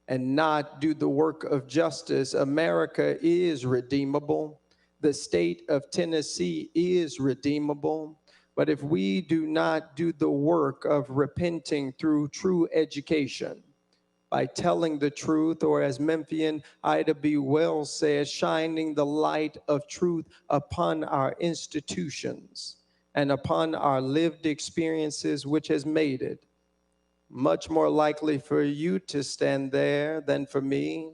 and not do the work of justice. America is redeemable. The state of Tennessee is redeemable. But if we do not do the work of repenting through true education, by telling the truth, or as Memphian Ida B. Wells says, shining the light of truth upon our institutions and upon our lived experiences, which has made it much more likely for you to stand there than for me.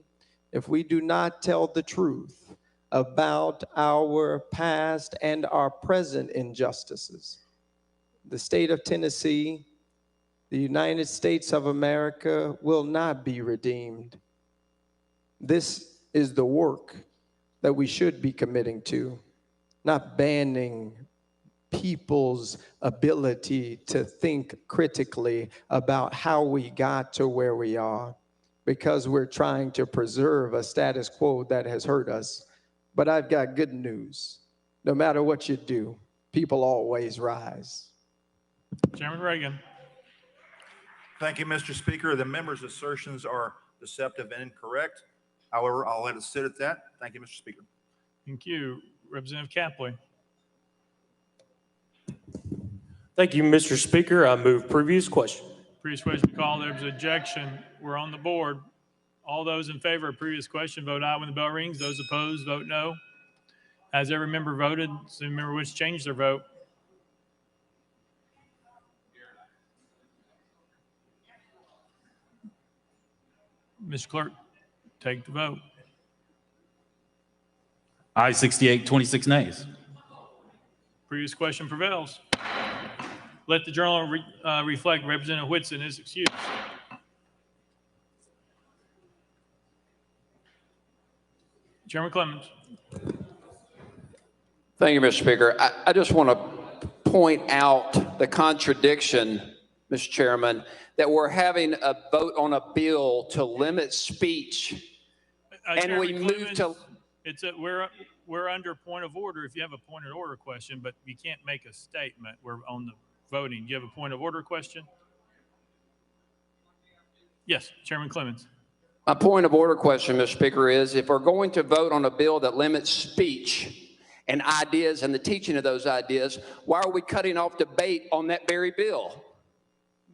If we do not tell the truth about our past and our present injustices, the state of Tennessee, the United States of America will not be redeemed. This is the work that we should be committing to, not banning people's ability to think critically about how we got to where we are because we're trying to preserve a status quo that has hurt us. But I've got good news. No matter what you do, people always rise. Chairman Reagan. Thank you, Mr. Speaker. The member's assertions are deceptive and incorrect. However, I'll let it sit at that. Thank you, Mr. Speaker. Thank you. Representative Capley. Thank you, Mr. Speaker. I move previous question. Previous question called. There's objection. We're on the board. All those in favor of previous question vote aye when the bell rings. Those opposed vote no. Has every member voted? Does any member wish to change their vote? Mr. Clerk, take the vote. Aye 68, 26 nays. Previous question prevails. Let the journal reflect Representative Whitson is excused. Chairman Clemens. Thank you, Mr. Speaker. I just want to point out the contradiction, Mr. Chairman, that we're having a vote on a bill to limit speech, and Chairman we move Clemens, to. We're under point of order if you have a point of order question, but you can't make a statement. We're on the voting. Do you have a point of order question? Yes, Chairman Clemens. My point of order question, Mr. Speaker, is if we're going to vote on a bill that limits speech and ideas and the teaching of those ideas, why are we cutting off debate on that very bill?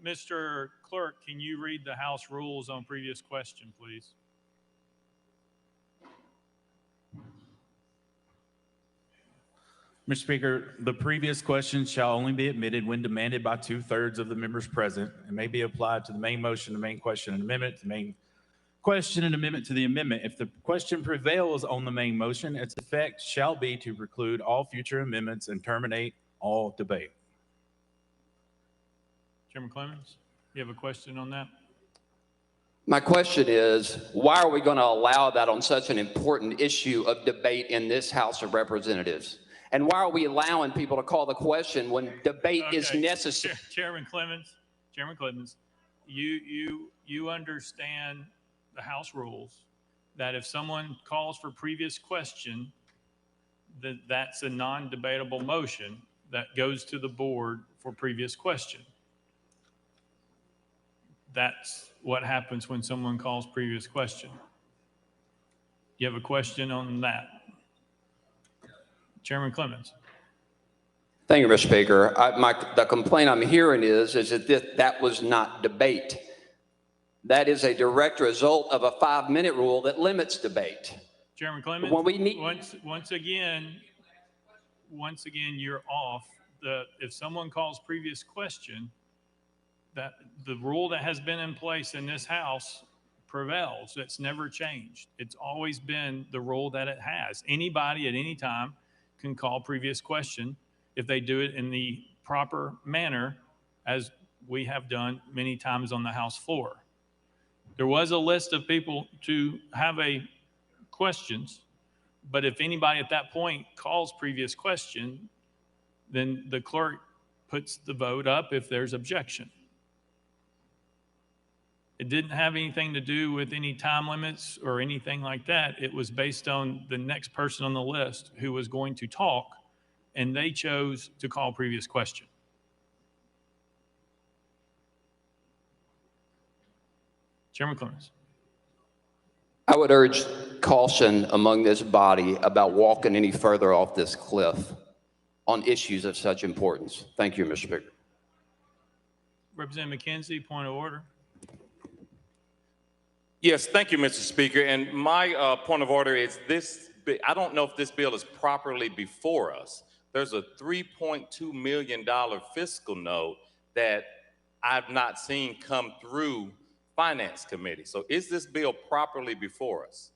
Mr. Clerk, can you read the House rules on previous question, please? Mr. Speaker, the previous question shall only be admitted when demanded by 2/3 of the members present and may be applied to the main motion, the main question and amendment, the main question and amendment to the amendment. If the question prevails on the main motion, its effect shall be to preclude all future amendments and terminate all debate. Chairman Clemens, you have a question on that? My question is, why are we going to allow that on such an important issue of debate in this House of Representatives? And why are we allowing people to call the question when debate is necessary? Chairman Clemens, you understand the House rules that if someone calls for previous question, that's a non-debatable motion that goes to the board for previous question. That's what happens when someone calls previous question. You have a question on that? Chairman Clemens. Thank you, Mr. Speaker. The complaint I'm hearing is that that was not debate. That is a direct result of a 5-minute rule that limits debate. Chairman Clemens, when we need once again, you're off. If someone calls previous question, that the rule that has been in place in this House prevails. It's never changed. It's always been the rule that it has. Anybody at any time can call previous question if they do it in the proper manner, as we have done many times on the House floor. There was a list of people to have questions, but if anybody at that point calls previous question, then the clerk puts the vote up if there's objection. It didn't have anything to do with any time limits or anything like that. It was based on the next person on the list who was going to talk, and they chose to call previous question. Chairman Clemens. I would urge caution among this body about walking any further off this cliff on issues of such importance. Thank you, Mr. Speaker. Representative McKenzie, point of order. Yes, thank you, Mr. Speaker. And my point of order is this. I don't know if this bill is properly before us. There's a $3.2 million fiscal note that I've not seen come through Finance Committee. So is this bill properly before us?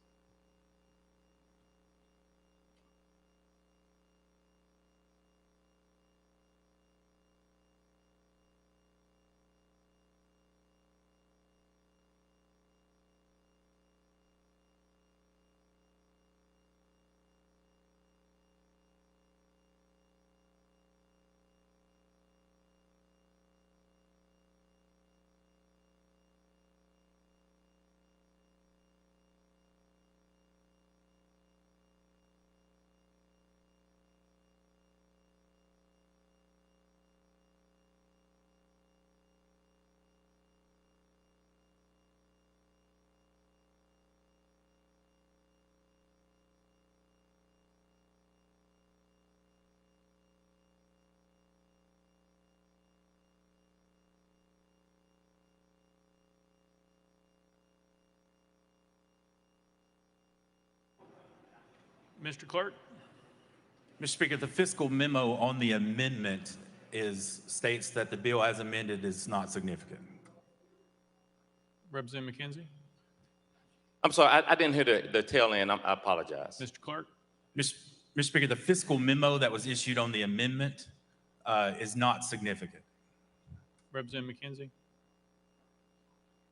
Mr. Clerk? Mr. Speaker, the fiscal memo on the amendment states that the bill as amended is not significant. Representative McKenzie? I'm sorry, I didn't hear the tail end. I apologize. Mr. Clerk? Mr. Speaker, the fiscal memo that was issued on the amendment is not significant. Representative McKenzie?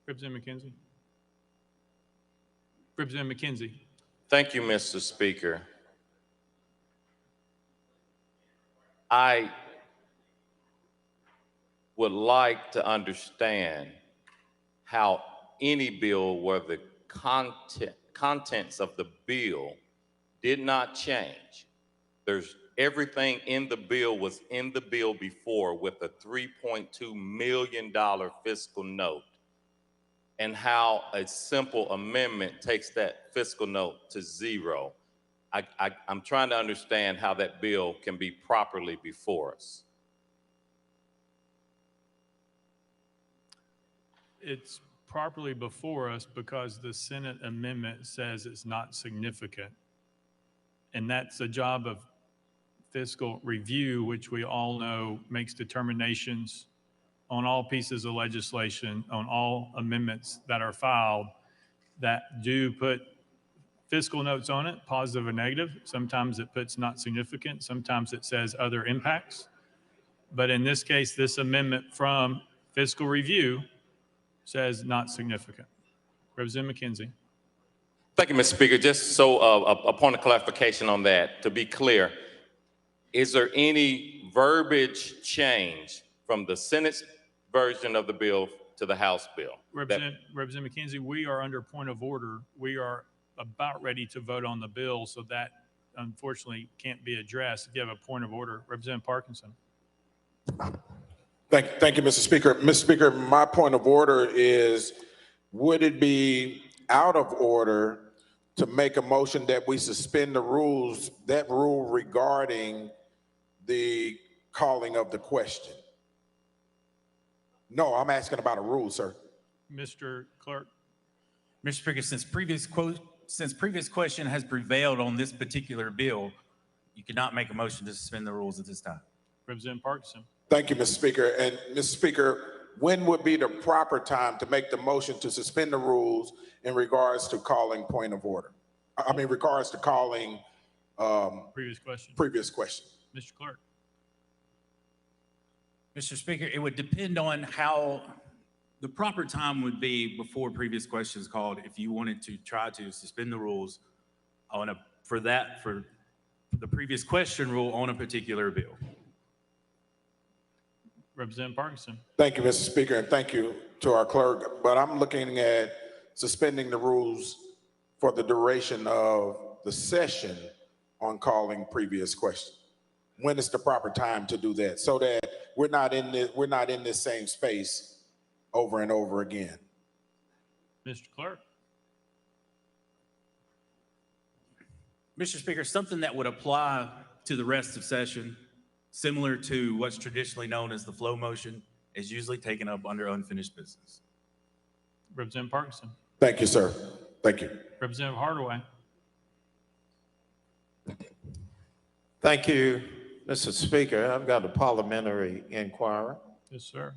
Representative McKenzie? Representative McKenzie? Thank you, Mr. Speaker. I would like to understand how any bill where the contents of the bill did not change. There's everything in the bill was in the bill before with a $3.2 million fiscal note, and how a simple amendment takes that fiscal note to zero. I'm trying to understand how that bill can be properly before us. It's properly before us because the Senate amendment says it's not significant. And that's a job of fiscal review, which we all know makes determinations on all pieces of legislation, on all amendments that are filed that do put fiscal notes on it, positive or negative. Sometimes it puts not significant, sometimes it says other impacts. But in this case, this amendment from fiscal review says not significant. Representative McKenzie. Thank you, Mr. Speaker. Just so a point of clarification on that, to be clear, is there any verbiage change from the Senate's version of the bill to the House bill? Representative McKenzie, we are under point of order. We are about ready to vote on the bill, so that unfortunately can't be addressed. If you have a point of order, Representative Parkinson. Thank you, Mr. Speaker. Mr. Speaker, my point of order is, would it be out of order to make a motion that we suspend the rules, that rule regarding the calling of the question? No, I'm asking about a rule, sir. Mr. Clerk. Mr. Speaker, since previous question has prevailed on this particular bill, you cannot make a motion to suspend the rules at this time. Representative Parkinson. Thank you, Mr. Speaker. And Mr. Speaker, when would be the proper time to make the motion to suspend the rules in regards to calling point of order? I mean, regards to calling previous question. Previous question. Mr. Clerk. Mr. Speaker, it would depend on how the proper time would be before previous questions called if you wanted to try to suspend the rules for the previous question rule on a particular bill. Representative Parkinson. Thank you, Mr. Speaker, and thank you to our clerk. But I'm looking at suspending the rules for the duration of the session on calling previous questions. When is the proper time to do that, so that we're not in this same space over and over again? Mr. Clerk. Mr. Speaker, something that would apply to the rest of session, similar to what's traditionally known as the flow motion, is usually taken up under unfinished business. Representative Parkinson. Thank you, sir. Thank you. Representative Hardaway. Thank you, Mr. Speaker. I've got a parliamentary inquiry. Yes, sir.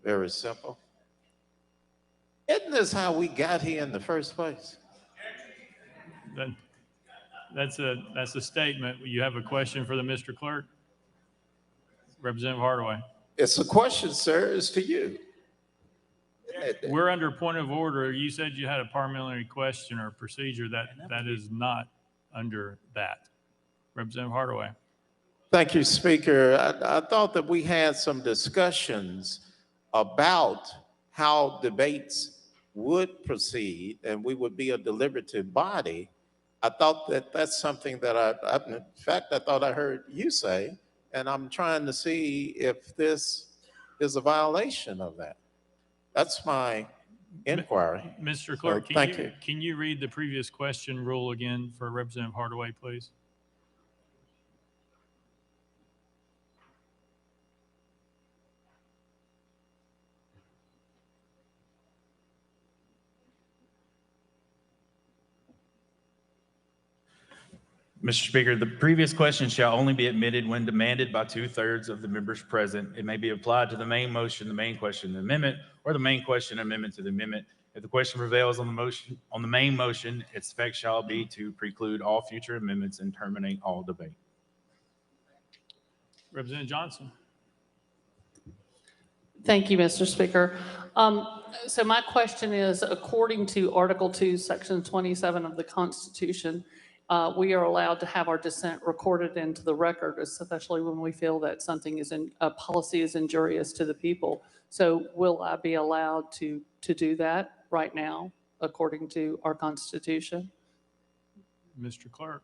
Very simple. Isn't this how we got here in the first place? That's a statement. You have a question for the Mr. Clerk? Representative Hardaway. It's a question, sir. It's to you. We're under point of order. You said you had a parliamentary question or procedure. That is not under that. Representative Hardaway. Thank you, Speaker. I thought that we had some discussions about how debates would proceed and we would be a deliberative body. I thought that that's something that in fact, I thought I heard you say, and I'm trying to see if this is a violation of that. That's my inquiry. Mr. Clerk, so, can you read the previous question rule again for Representative Hardaway, please? Mr. Speaker, the previous question shall only be admitted when demanded by 2/3 of the members present. It may be applied to the main motion, the main question, the amendment, or the main question, amendment to the amendment. If the question prevails on the motion, on the main motion, its effect shall be to preclude all future amendments and terminate all debate. Representative Johnson. Thank you, Mr. Speaker. So my question is, according to Article 2, Section 27 of the Constitution, we are allowed to have our dissent recorded into the record, especially when we feel that something is a policy is injurious to the people. So will I be allowed to do that right now, according to our Constitution? Mr. Clerk.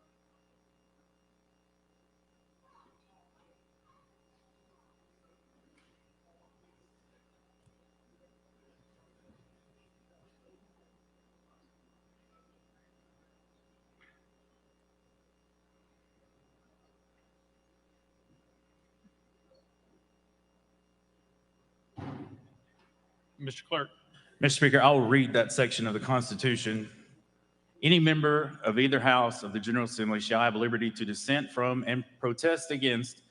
Mr. Clerk. Mr. Speaker, I'll read that section of the Constitution. Any member of either house of the General Assembly shall have liberty to dissent from and protest against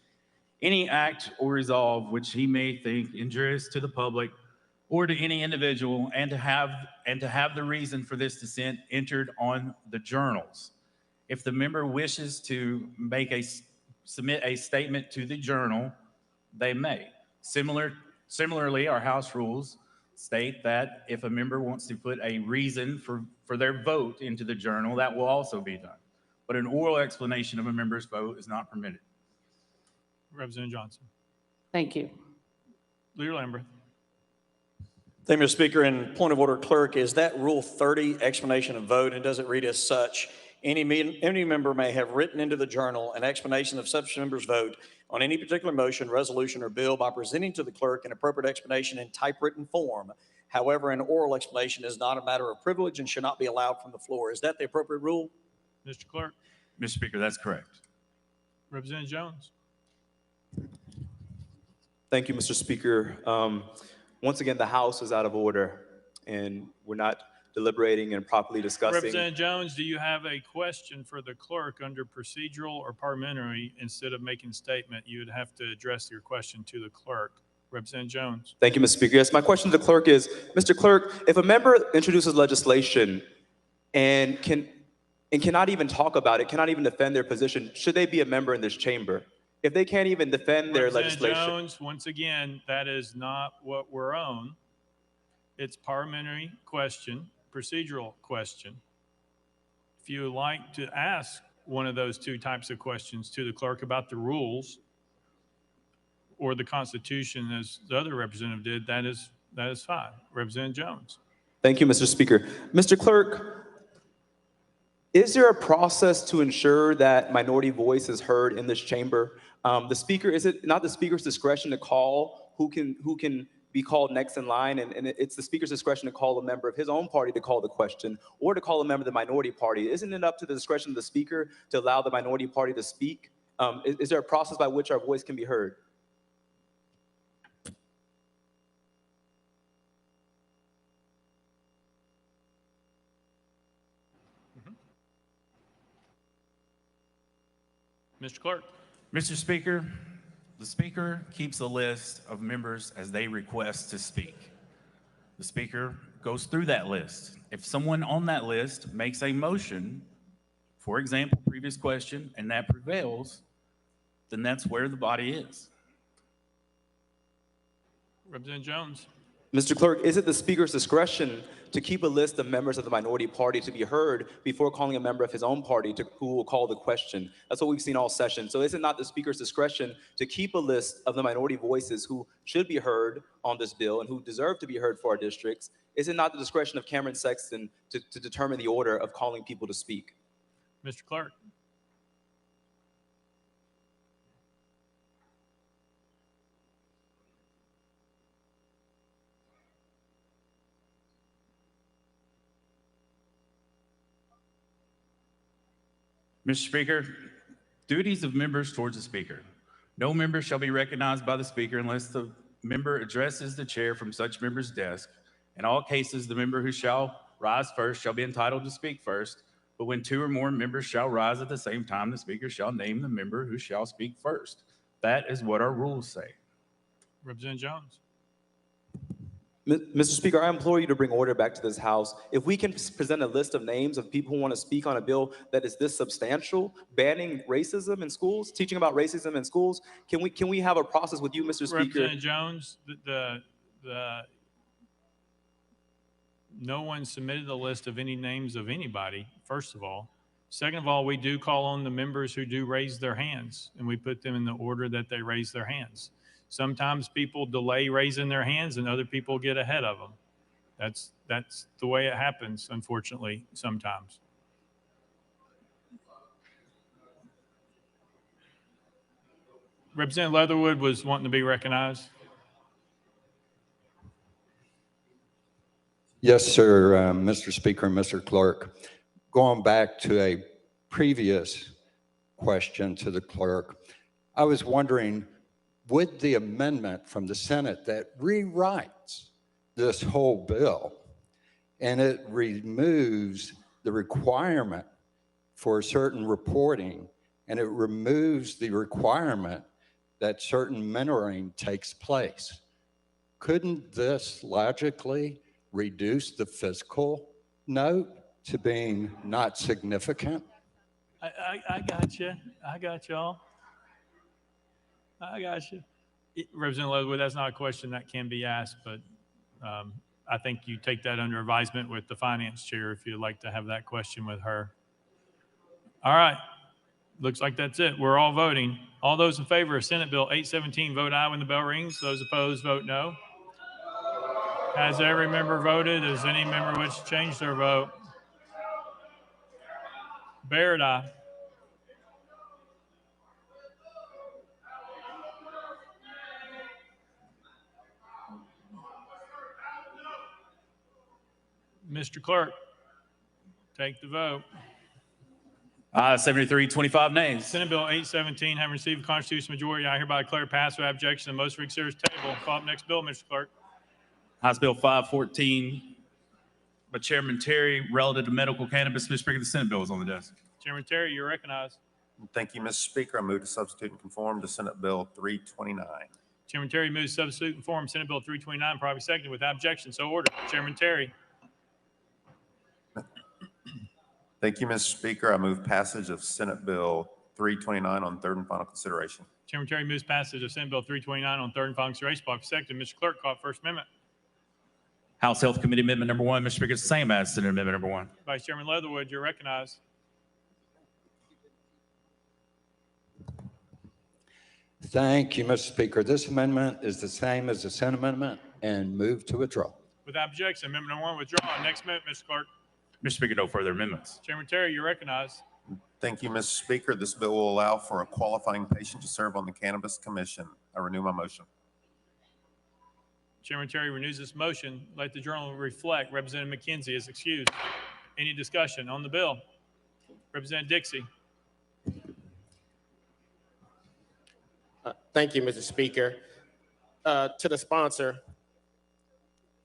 any act or resolve which he may think injurious to the public or to any individual, and to have the reason for this dissent entered on the journals. If the member wishes to submit a statement to the journal, they may. Similarly, our House rules state that if a member wants to put a reason for their vote into the journal, that will also be done. But an oral explanation of a member's vote is not permitted. Representative Johnson. Thank you. Leader Lambert. Thank you, Mr. Speaker. And point of order, Clerk, is that Rule 30 explanation of vote, and does it read as such? Any member may have written into the journal an explanation of such member's vote on any particular motion, resolution, or bill by presenting to the clerk an appropriate explanation in typewritten form. However, an oral explanation is not a matter of privilege and should not be allowed from the floor. Is that the appropriate rule? Mr. Clerk. Mr. Speaker, that's correct. Representative Jones. Thank you, Mr. Speaker. Once again, the House is out of order, and we're not deliberating and properly discussing. Representative Jones, do you have a question for the clerk under procedural or parliamentary? Instead of making a statement, you would have to address your question to the clerk. Representative Jones. Thank you, Mr. Speaker. Yes, my question to the clerk is, Mr. Clerk, if a member introduces legislation and cannot even talk about it, cannot even defend their position, should they be a member in this chamber? If they can't even defend their legislation. Jones, once again, that is not what we're on. It's parliamentary question, procedural question. If you would like to ask one of those two types of questions to the clerk about the rules or the Constitution, as the other representative did, that is fine. Representative Jones. Thank you, Mr. Speaker. Mr. Clerk, is there a process to ensure that minority voice is heard in this chamber? Is it not the Speaker's discretion to call who can be called next in line, and it's the Speaker's discretion to call a member of his own party to call the question, or to call a member of the minority party? Isn't it up to the discretion of the Speaker to allow the minority party to speak? Is there a process by which our voice can be heard? Mr. Clerk. Mr. Speaker, the Speaker keeps a list of members as they request to speak. The Speaker goes through that list. If someone on that list makes a motion, for example, previous question, and that prevails, then that's where the body is. Representative Jones. Mr. Clerk, is it the Speaker's discretion to keep a list of members of the minority party to be heard before calling a member of his own party who will call the question? That's what we've seen all session. So is it not the Speaker's discretion to keep a list of the minority voices who should be heard on this bill and who deserve to be heard for our districts? Is it not the discretion of Cameron Sexton to determine the order of calling people to speak? Mr. Clerk. Mr. Speaker, duties of members towards the Speaker. No member shall be recognized by the Speaker unless the member addresses the chair from such member's desk. In all cases, the member who shall rise first shall be entitled to speak first, But when two or more members shall rise at the same time, the speaker shall name the member who shall speak first. That is what our rules say. Representative Jones. Mr. Speaker, I implore you to bring order back to this House. If we can present a list of names of people who want to speak on a bill that is this substantial, banning racism in schools, teaching about racism in schools, can we have a process with you, Mr. Speaker? Representative Jones, no one submitted a list of any names of anybody, first of all. Second of all, we do call on the members who do raise their hands, and we put them in the order that they raise their hands. Sometimes people delay raising their hands and other people get ahead of them. That's the way it happens, unfortunately, sometimes. Representative Leatherwood was wanting to be recognized. Yes, sir, Mr. Speaker and Mr. Clerk. Going back to a previous question to the clerk, I was wondering, would the amendment from the Senate that rewrites this whole bill and it removes the requirement for certain reporting and it removes the requirement that certain mentoring takes place, couldn't this logically reduce the fiscal note to being not significant? I got you. I got y'all. I got you. Representative Leatherwood, that's not a question that can be asked, but I think you take that under advisement with the finance chair if you'd like to have that question with her. All right. Looks like that's it. We're all voting. All those in favor of Senate Bill 817, vote aye when the bell rings. Those opposed, vote no. Has every member voted? Does any member wish to change their vote? Barrett, aye. Mr. Clerk, take the vote. 73, 25 nays. Senate Bill 817, having received a constitutional majority, I hereby declare pass without objection. The most read series table. Call up next bill, Mr. Clerk. House Bill 514 by Chairman Terry, relative to medical cannabis. Mr. Speaker, the Senate bill is on the desk. Chairman Terry, you're recognized. Thank you, Mr. Speaker. I move to substitute and conform to Senate Bill 329. Chairman Terry moves to substitute and conform Senate Bill 329, probably seconded without objection. So ordered. Chairman Terry. Thank you, Mr. Speaker. I move passage of Senate Bill 329 on third and final consideration. Chairman Terry moves passage of Senate Bill 329 on third and final consideration. Probably seconded. Mr. Clerk, call First Amendment. House Health Committee Amendment number 1, Mr. Speaker, it's the same as Senate Amendment number 1. Vice Chairman Leatherwood, you're recognized. Thank you, Mr. Speaker. This amendment is the same as the Senate amendment and move to withdraw. Without objection, amendment number 1 withdrawn. Next amendment, Mr. Clerk. Mr. Speaker, no further amendments. Chairman Terry, you're recognized. Thank you, Mr. Speaker. This bill will allow for a qualifying patient to serve on the Cannabis Commission. I renew my motion. Chairman Terry renews this motion. Let the journal reflect Representative McKenzie is excused. Any discussion on the bill? Representative Dixie. Thank you, Mr. Speaker. To the sponsor,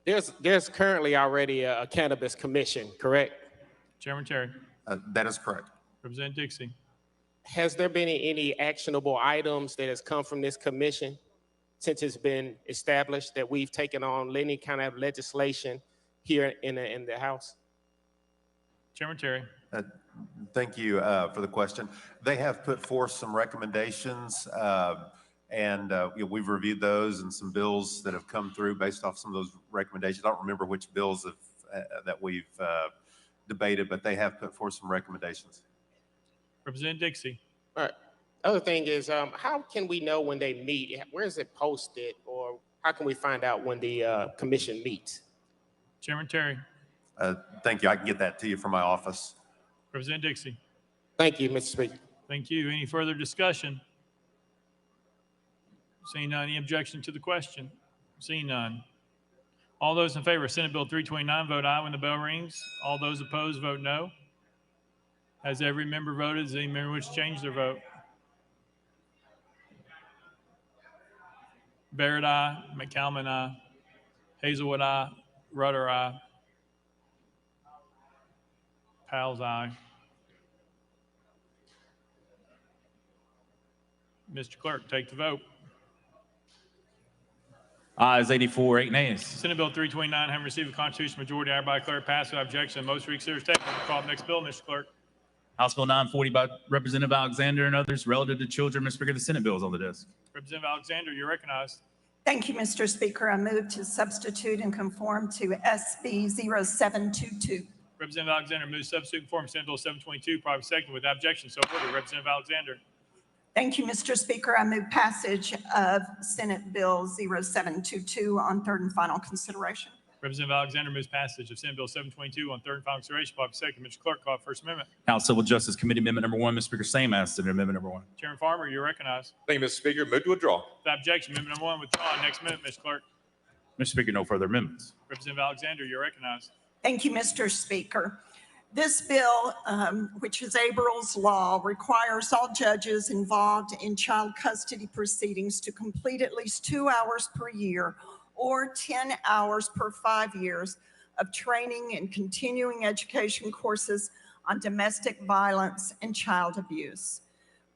there's currently already a cannabis commission, correct? Chairman Terry. That is correct. Representative Dixie. Has there been any actionable items that has come from this commission since it's been established that we've taken on any kind of legislation here in the House? Chairman Terry. Thank you for the question. They have put forth some recommendations, and we've reviewed those and some bills that have come through based off some of those recommendations. I don't remember which bills that we've debated, but they have put forth some recommendations. Representative Dixie. All right. Other thing is, how can we know when they meet? Where is it posted, or how can we find out when the commission meets? Chairman Terry. Thank you. I can get that to you from my office. Representative Dixie. Thank you, Mr. Speaker. Thank you. Any further discussion? Seeing none, any objection to the question? Seeing none. All those in favor of Senate Bill 329, vote aye when the bell rings. All those opposed, vote no. Has every member voted? Does any member wish to change their vote? Barrett, aye. McCalman, aye. Hazelwood, aye. Rudder, aye. Powell's, aye. Mr. Clerk, take the vote. Ayes 84, 8 nays. Senate Bill 329, having received a constitutional majority, I hereby declare passed without objection. Most reconsidered table. Call the next bill, Mr. Clerk. House Bill 940 by Representative Alexander and others relative to children. Mr. Speaker, the Senate bill is on the desk. Representative Alexander, you're recognized. Thank you, Mr. Speaker. I move to substitute and conform to SB 0722. Representative Alexander moves substitute and conform Senate Bill 722, probably second without objection. So ordered. Representative Alexander. Thank you, Mr. Speaker. I move passage of Senate Bill 0722 on third and final consideration. Representative Alexander moves passage of Senate Bill 722 on third and final consideration. Probably second. Mr. Clerk, call First Amendment. House Civil Justice Committee Amendment number 1. Mr. Speaker, same as to Amendment number 1. Chairman Farmer, you're recognized. Thank you, Mr. Speaker. Move to withdraw. Without objection, amendment number 1 withdrawn. Next amendment, Mr. Clerk. Mr. Speaker, no further amendments. Representative Alexander, you're recognized. Thank you, Mr. Speaker. This bill, which is Abrams law, requires all judges involved in child custody proceedings to complete at least 2 hours per year or 10 hours per 5 years of training and continuing education courses on domestic violence and child abuse.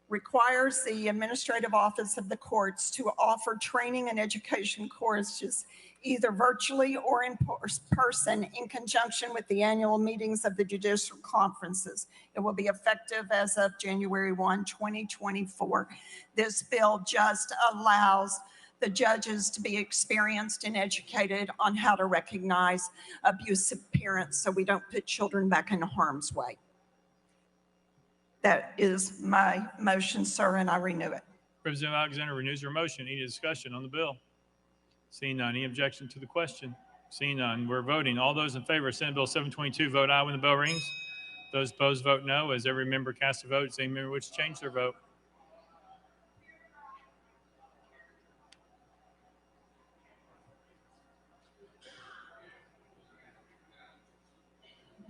Requires the Administrative Office of the Courts to offer training and education courses either virtually or in person in conjunction with the annual meetings of the judicial conferences. It will be effective as of January 1, 2024. This bill just allows the judges to be experienced and educated on how to recognize abusive parents so we don't put children back in harm's way. That is my motion, sir, and I renew it. Representative Alexander renews your motion. Any discussion on the bill? Seeing none. Any objection to the question? Seeing none. We're voting. All those in favor of Senate Bill 722 vote aye when the bell rings. Those opposed vote no. As every member casts a vote, does any member wish to change their vote?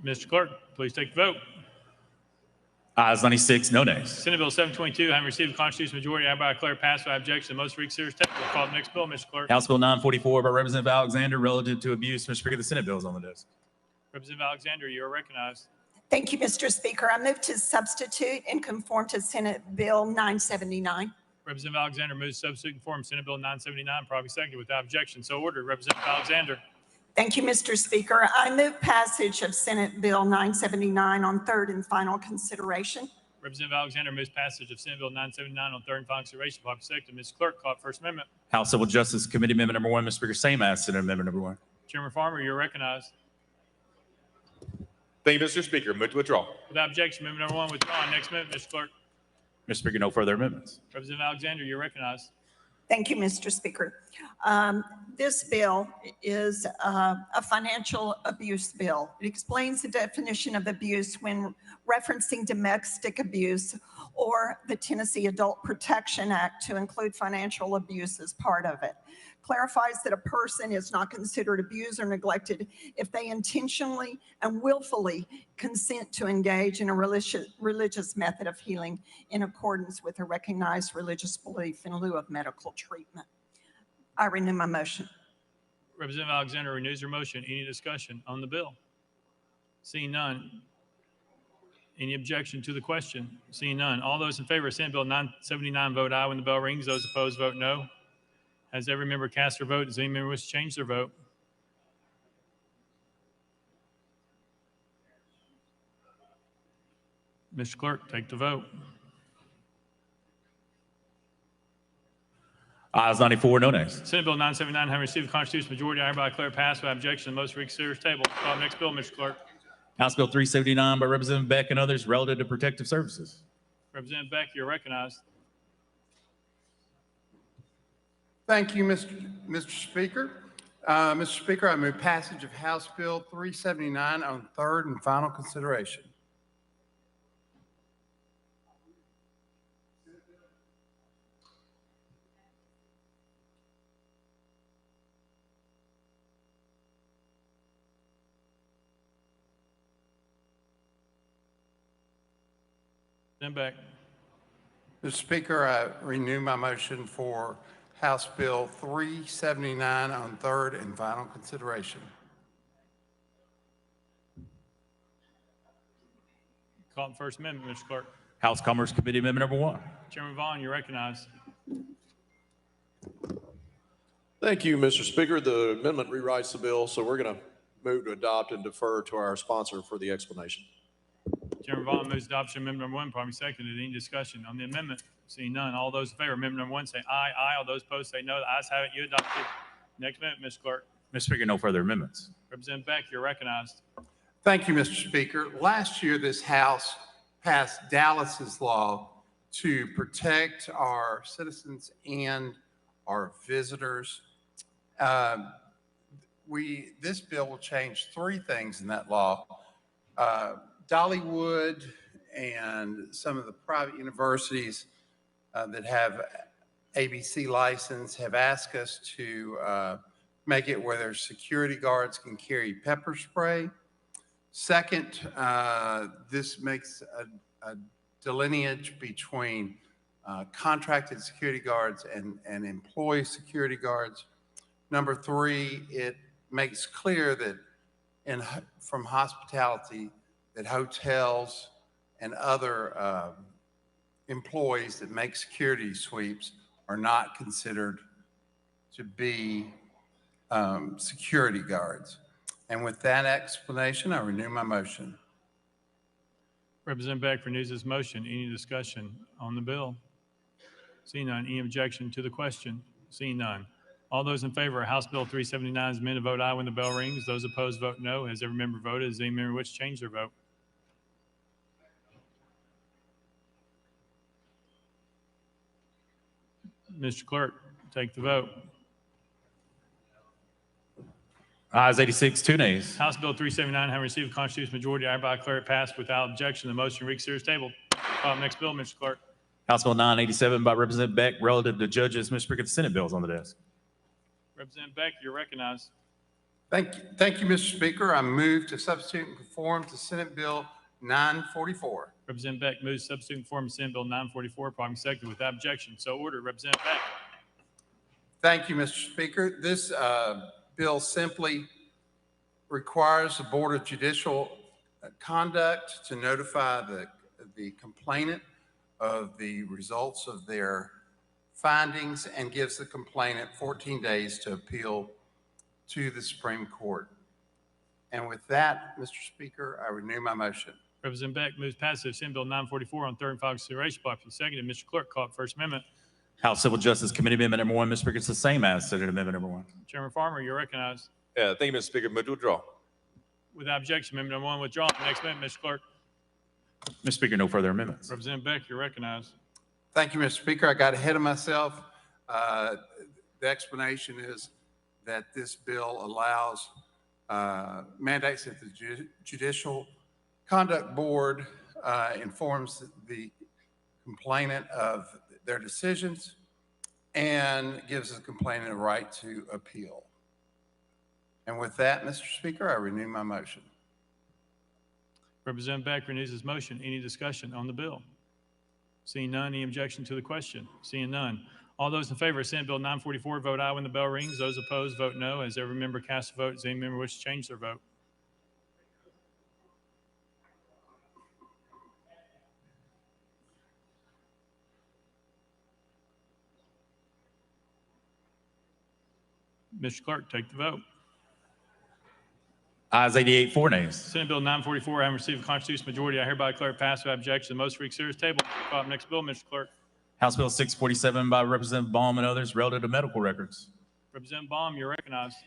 Mr. Clerk, please take the vote. Ayes 96, no nays. Senate Bill 722, having received a constitutional majority, I hereby declare passed without objection. Most reconsidered table. Call the next bill, Mr. Clerk. House Bill 944 by Representative Alexander relative to abuse. Mr. Speaker, the Senate bill is on the desk. Representative Alexander, you are recognized. Thank you, Mr. Speaker. I move to substitute and conform to Senate Bill 979. Representative Alexander moves substitute and conform Senate Bill 979, probably seconded without objection. So ordered. Representative Alexander. Thank you, Mr. Speaker. I move passage of Senate Bill 979 on third and final consideration. Representative Alexander moves passage of Senate Bill 979 on third and final consideration. Probably seconded. Ms. Clerk, call First Amendment. House Civil Justice Committee Amendment number 1. Mr. Speaker, same as to Amendment number 1. Chairman Farmer, you're recognized. Thank you, Mr. Speaker. Move to withdraw. Without objection, amendment number 1 withdrawn. Next amendment, Mr. Clerk. Mr. Speaker, no further amendments. Representative Alexander, you're recognized. Thank you, Mr. Speaker. This bill is a financial abuse bill. It explains the definition of abuse when referencing domestic abuse or the Tennessee Adult Protection Act to include financial abuse as part of it. Clarifies that a person is not considered abused or neglected if they intentionally and willfully consent to engage in a religious method of healing in accordance with a recognized religious belief in lieu of medical treatment. I renew my motion. Representative Alexander renews your motion. Any discussion on the bill? Seeing none. Any objection to the question? Seeing none. All those in favor of Senate Bill 979 vote aye when the bell rings. Those opposed vote no. Has every member cast their vote? Does any member wish to change their vote? Mr. Clerk, take the vote. Ayes 94, no nays. Senate Bill 979 having received a constitutional majority, I hereby declare passed without objection. The most reconsidered table. Call the next bill, Mr. Clerk. House Bill 379 by Representative Beck and others relative to protective services. Representative Beck, you're recognized. Thank you, Mr. Speaker. Mr. Speaker, I move passage of House Bill 379 on third and final consideration. Stand back. Mr. Speaker, I renew my motion for House Bill 379 on third and final consideration. Call the First Amendment, Mr. Clerk. House Commerce Committee Amendment number 1. Chairman Vaughn, you're recognized. Thank you, Mr. Speaker. The amendment rewrites the bill, so we're going to move to adopt and defer to our sponsor for the explanation. Chairman Vaughn moves adoption of amendment number 1, probably seconded. Any discussion on the amendment? Seeing none. All those in favor of amendment number 1 say aye. Aye. All those opposed say no. The ayes have it. You adopted. Next amendment, Mr. Clerk. Mr. Speaker, no further amendments. Representative Beck, you're recognized. Thank you, Mr. Speaker. Last year, this House passed Dallas's law to protect our citizens and our visitors. This bill will change 3 things in that law. Dollywood and some of the private universities that have ABC license have asked us to make it where their security guards can carry pepper spray. Second, this makes a delineage between contracted security guards and employee security guards. Number 3, it makes clear that from hospitality, that hotels and other employees that make security sweeps are not considered to be security guards. And with that explanation, I renew my motion. Representative Beck renews his motion. Any discussion on the bill? Seeing none. Any objection to the question? Seeing none. All those in favor of House Bill 379 is amended, vote aye when the bell rings. Those opposed, vote no. Has every member voted? Has any member wish to change their vote? Mr. Clerk, take the vote. Ayes 86, 2 nays. House Bill 379, having received a constitutional majority, I hereby declare it passed without objection. The motion to reconsider is tabled. Next bill, Mr. Clerk. House Bill 987 by Representative Beck relative to judges. Mr. Speaker, the Senate bill is on the desk. Representative Beck, you're recognized. Thank you, Mr. Speaker. I move to substitute and conform to Senate Bill 944. Representative Beck moves substitute and conform to Senate Bill 944, probably seconded without objection. So ordered. Representative Beck. Thank you, Mr. Speaker. This bill simply requires the Board of Judicial Conduct to notify the complainant of the results of their findings and gives the complainant 14 days to appeal to the Supreme Court. And with that, Mr. Speaker, I renew my motion. Representative Beck moves passage of Senate Bill 944 on third and final consideration. Properly seconded. Mr. Clerk, call it first amendment. House Civil Justice Committee Amendment number 1. Mr. Speaker, it's the same as Senate Amendment number 1. Chairman Farmer, you're recognized. Thank you, Mr. Speaker. Move to withdraw. Without objection, amendment number 1 withdrawn. Next amendment, Mr. Clerk. Mr. Speaker, no further amendments. Representative Beck, you're recognized. Thank you, Mr. Speaker. I got ahead of myself. The explanation is that this bill allows mandates that the Judicial Conduct Board informs the complainant of their decisions and gives the complainant a right to appeal. And with that, Mr. Speaker, I renew my motion. Representative Beck renews his motion. Any discussion on the bill? Seeing none, any objection to the question? Seeing none. All those in favor of Senate Bill 944, vote aye when the bell rings. Those opposed, vote no. As every member casts a vote, does any member wish to change their vote? Mr. Clerk, take the vote. Ayes 88, 4 nays. Senate Bill 944, having received a constitutional majority, I hereby declare it passed without objection. The most reconsider is tabled. Call up next bill, Mr. Clerk. House Bill 647 by Representative Baum and others relative to medical records. Representative Baum, you're recognized.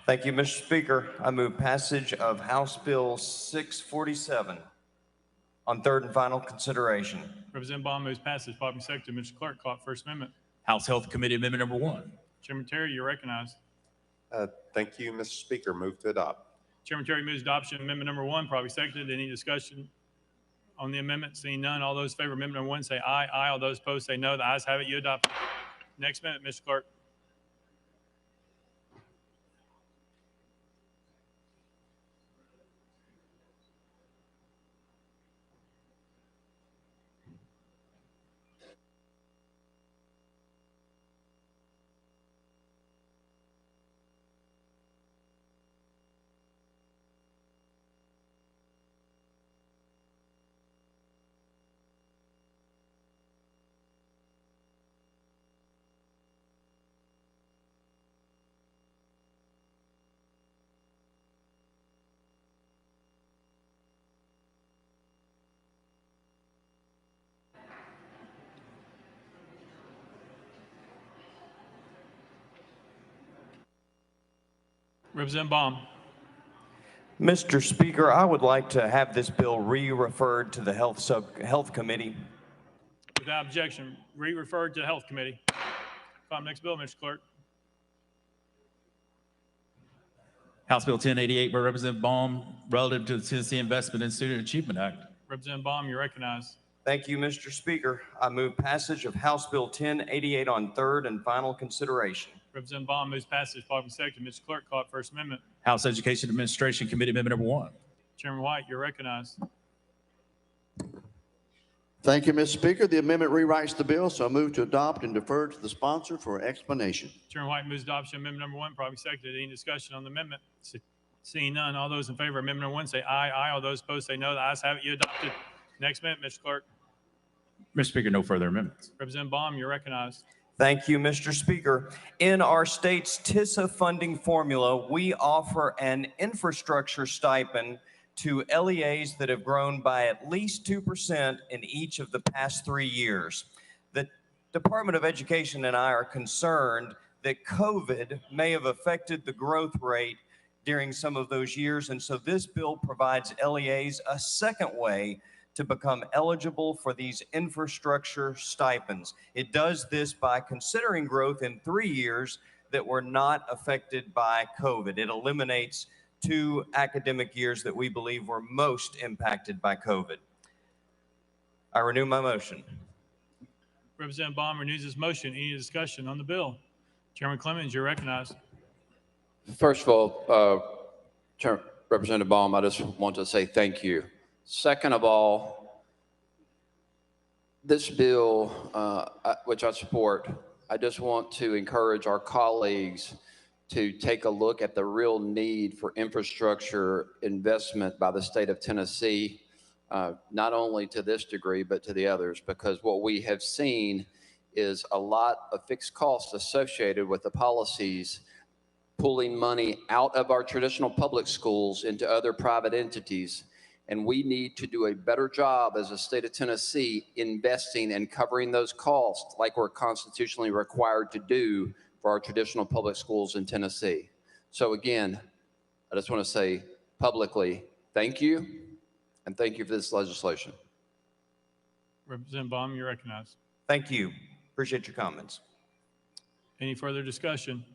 Thank you, Mr. Speaker. I move passage of House Bill 647 on third and final consideration. Representative Baum moves passage. Properly seconded. Mr. Clerk, call it first amendment. House Health Committee Amendment number 1. Chairman Terry, you're recognized. Thank you, Mr. Speaker. Move to adopt. Chairman Terry moves adoption of amendment number 1. Probably seconded. Any discussion on the amendment? Seeing none, all those in favor of amendment number 1 say aye. Aye. All those opposed say no. The ayes have it. You adopt it. Next amendment, Mr. Clerk. Representative Baum. Mr. Speaker, I would like to have this bill re-referred to the Health Committee. Without objection, re-referred to the Health Committee. Call next bill, Mr. Clerk. House Bill 1088 by Representative Baum, relative to the Tennessee Investment and Student Achievement Act. Representative Baum, you're recognized. Thank you, Mr. Speaker. I move passage of House Bill 1088 on third and final consideration. Representative Baum moves passage, following second. Mr. Clerk, call it First Amendment. House Education Administration Committee Amendment number 1. Chairman White, you're recognized. Thank you, Mr. Speaker. The amendment rewrites the bill, so I move to adopt and defer to the sponsor for explanation. Chairman White moves adoption of amendment number 1, probably seconded. Any discussion on the amendment? Seeing none, all those in favor of amendment number 1 say aye. Aye. All those opposed say no. The ayes have it. You adopted. Next amendment, Mr. Clerk. Mr. Speaker, no further amendments. Representative Baum, you're recognized. Thank you, Mr. Speaker. In our state's TISA funding formula, we offer an infrastructure stipend to LEAs that have grown by at least 2% in each of the past 3 years. The Department of Education and I are concerned that COVID may have affected the growth rate during some of those years, and so this bill provides LEAs a second way to become eligible for these infrastructure stipends. It does this by considering growth in 3 years that were not affected by COVID. It eliminates 2 academic years that we believe were most impacted by COVID. I renew my motion. Representative Baum renews his motion. Any discussion on the bill? Chairman Clemens, you're recognized. First of all, Representative Baum, I just want to say thank you. Second of all, this bill, which I support, I just want to encourage our colleagues to take a look at the real need for infrastructure investment by the state of Tennessee, not only to this degree, but to the others, because what we have seen is a lot of fixed costs associated with the policies pulling money out of our traditional public schools into other private entities. And we need to do a better job as a state of Tennessee investing and covering those costs like we're constitutionally required to do for our traditional public schools in Tennessee. So again, I just want to say publicly, thank you, and thank you for this legislation. Representative Baum, you're recognized. Thank you. Appreciate your comments. Any further discussion?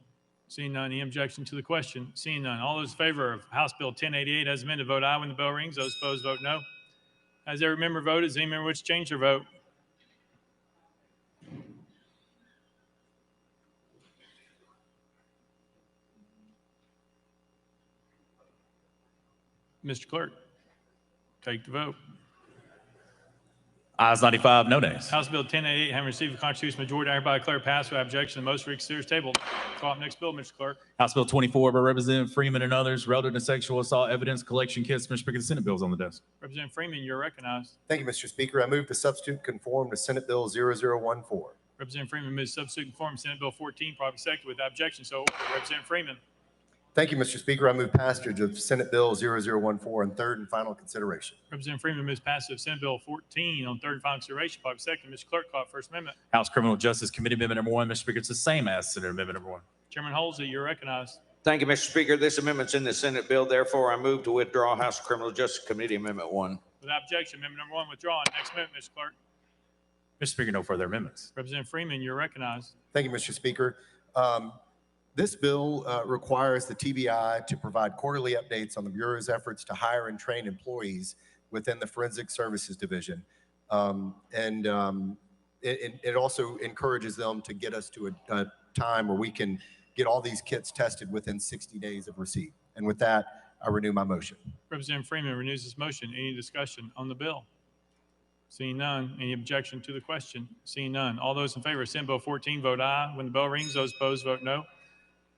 Seeing none, any objection to the question? Seeing none, all those in favor of House Bill 1088 as amended, vote aye when the bell rings. Those opposed, vote no. Has every member voted? Does any member wish to change their vote? Mr. Clerk, take the vote. Ayes 95, no nays. House Bill 1088, having received a constitutional majority, I hereby declare passed without objection. The motion reconsidered is tabled. Call up next bill, Mr. Clerk. House Bill 24 by Representative Freeman and others, relative to sexual assault evidence collection kits. Mr. Speaker, the Senate bill is on the desk. Representative Freeman, you're recognized. Thank you, Mr. Speaker. I move to substitute conform to Senate Bill 0014. Representative Freeman moves substitute conform to Senate Bill 14, properly seconded without objection. So ordered. Representative Freeman. Thank you, Mr. Speaker. I move passage of Senate Bill 0014 on third and final consideration. Representative Freeman moves passage of Senate Bill 14 on third and final consideration. Properly seconded. Mr. Clerk, call it First Amendment. House Criminal Justice Committee Amendment number 1. Mr. Speaker, it's the same as Senate Amendment number 1. Chairman Holsey, you're recognized. Thank you, Mr. Speaker. This amendment's in the Senate bill. Therefore, I move to withdraw House Criminal Justice Committee Amendment 1. Without objection, amendment number 1 withdrawn. Next amendment, Mr. Clerk. Mr. Speaker, no further amendments. Representative Freeman, you're recognized. Thank you, Mr. Speaker. This bill requires the TBI to provide quarterly updates on the Bureau's efforts to hire and train employees within the Forensic Services Division. It also encourages them to get us to a time where we can get all these kits tested within 60 days of receipt. And with that, I renew my motion. Representative Freeman renews his motion. Any discussion on the bill? Seeing none. Any objection to the question? Seeing none. All those in favor of Senate Bill 14, vote aye. When the bell rings, those opposed, vote no.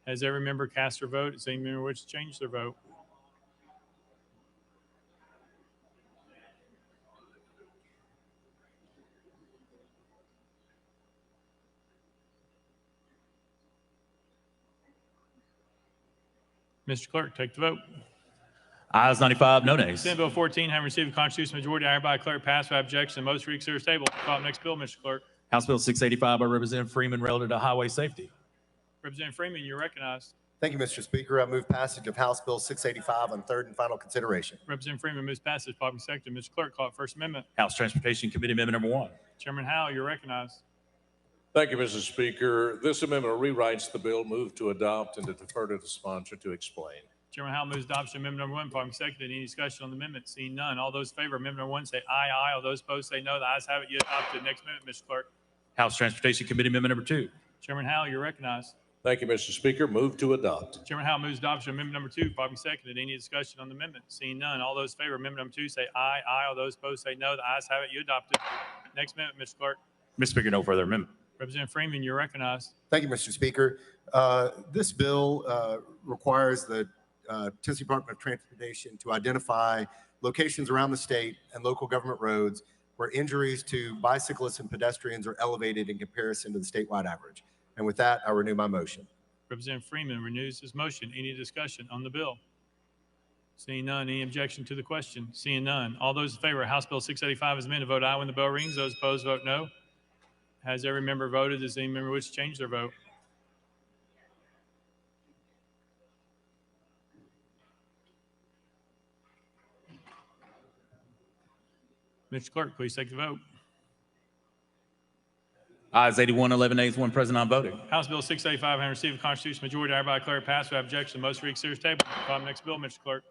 Has every member cast their vote? Does any member wish to change their vote? Mr. Clerk, take the vote. Ayes 95, no nays. Senate Bill 14, having received a constitutional majority, I hereby declare passed without objection. The motion reconsidered is tabled. Call up next bill, Mr. Clerk. House Bill 685 by Representative Freeman, relative to highway safety. Representative Freeman, you're recognized. Thank you, Mr. Speaker. I move passage of House Bill 685 on third and final consideration. Representative Freeman moves passage. Properly seconded. Mr. Clerk, call it First Amendment. House Transportation Committee Amendment number 1. Chairman Howell, you're recognized. Thank you, Mr. Speaker. This amendment rewrites the bill. Move to adopt and to defer to the sponsor to explain. Chairman Howell moves adoption of amendment number 1. Properly seconded. Any discussion on the amendment? Seeing none. All those in favor of amendment number 1 say aye, aye. All those opposed say no. The ayes have it. You adopted. Next amendment, Mr. Clerk. House Transportation Committee Amendment number 2. Chairman Howell, you're recognized. Thank you, Mr. Speaker. Move to adopt. Chairman Howell moves adoption of amendment number 2. Properly seconded. Any discussion on the amendment? Seeing none. All those in favor of amendment number 2 say aye, aye. All those opposed say no. The ayes have it. You adopted. Next amendment, Mr. Clerk. Mr. Speaker, no further amendment. Representative Freeman, you're recognized. Thank you, Mr. Speaker. This bill requires the Tennessee Department of Transportation to identify locations around the state and local government roads where injuries to bicyclists and pedestrians are elevated in comparison to the statewide average. And with that, I renew my motion. Representative Freeman renews his motion. Any discussion on the bill? Seeing none. Any objection to the question? Seeing none. All those in favor of House Bill 685 as amended, vote aye when the bell rings. Those opposed, vote no. Has every member voted? Does any member wish to change their vote? Mr. Clerk, please take the vote. Ayes 81, 11 nays, 1 present, non voting. House Bill 685 having received a constitutional majority, I hereby declare it passed without objection. Most read serious table. Call the next bill, Mr. Clerk.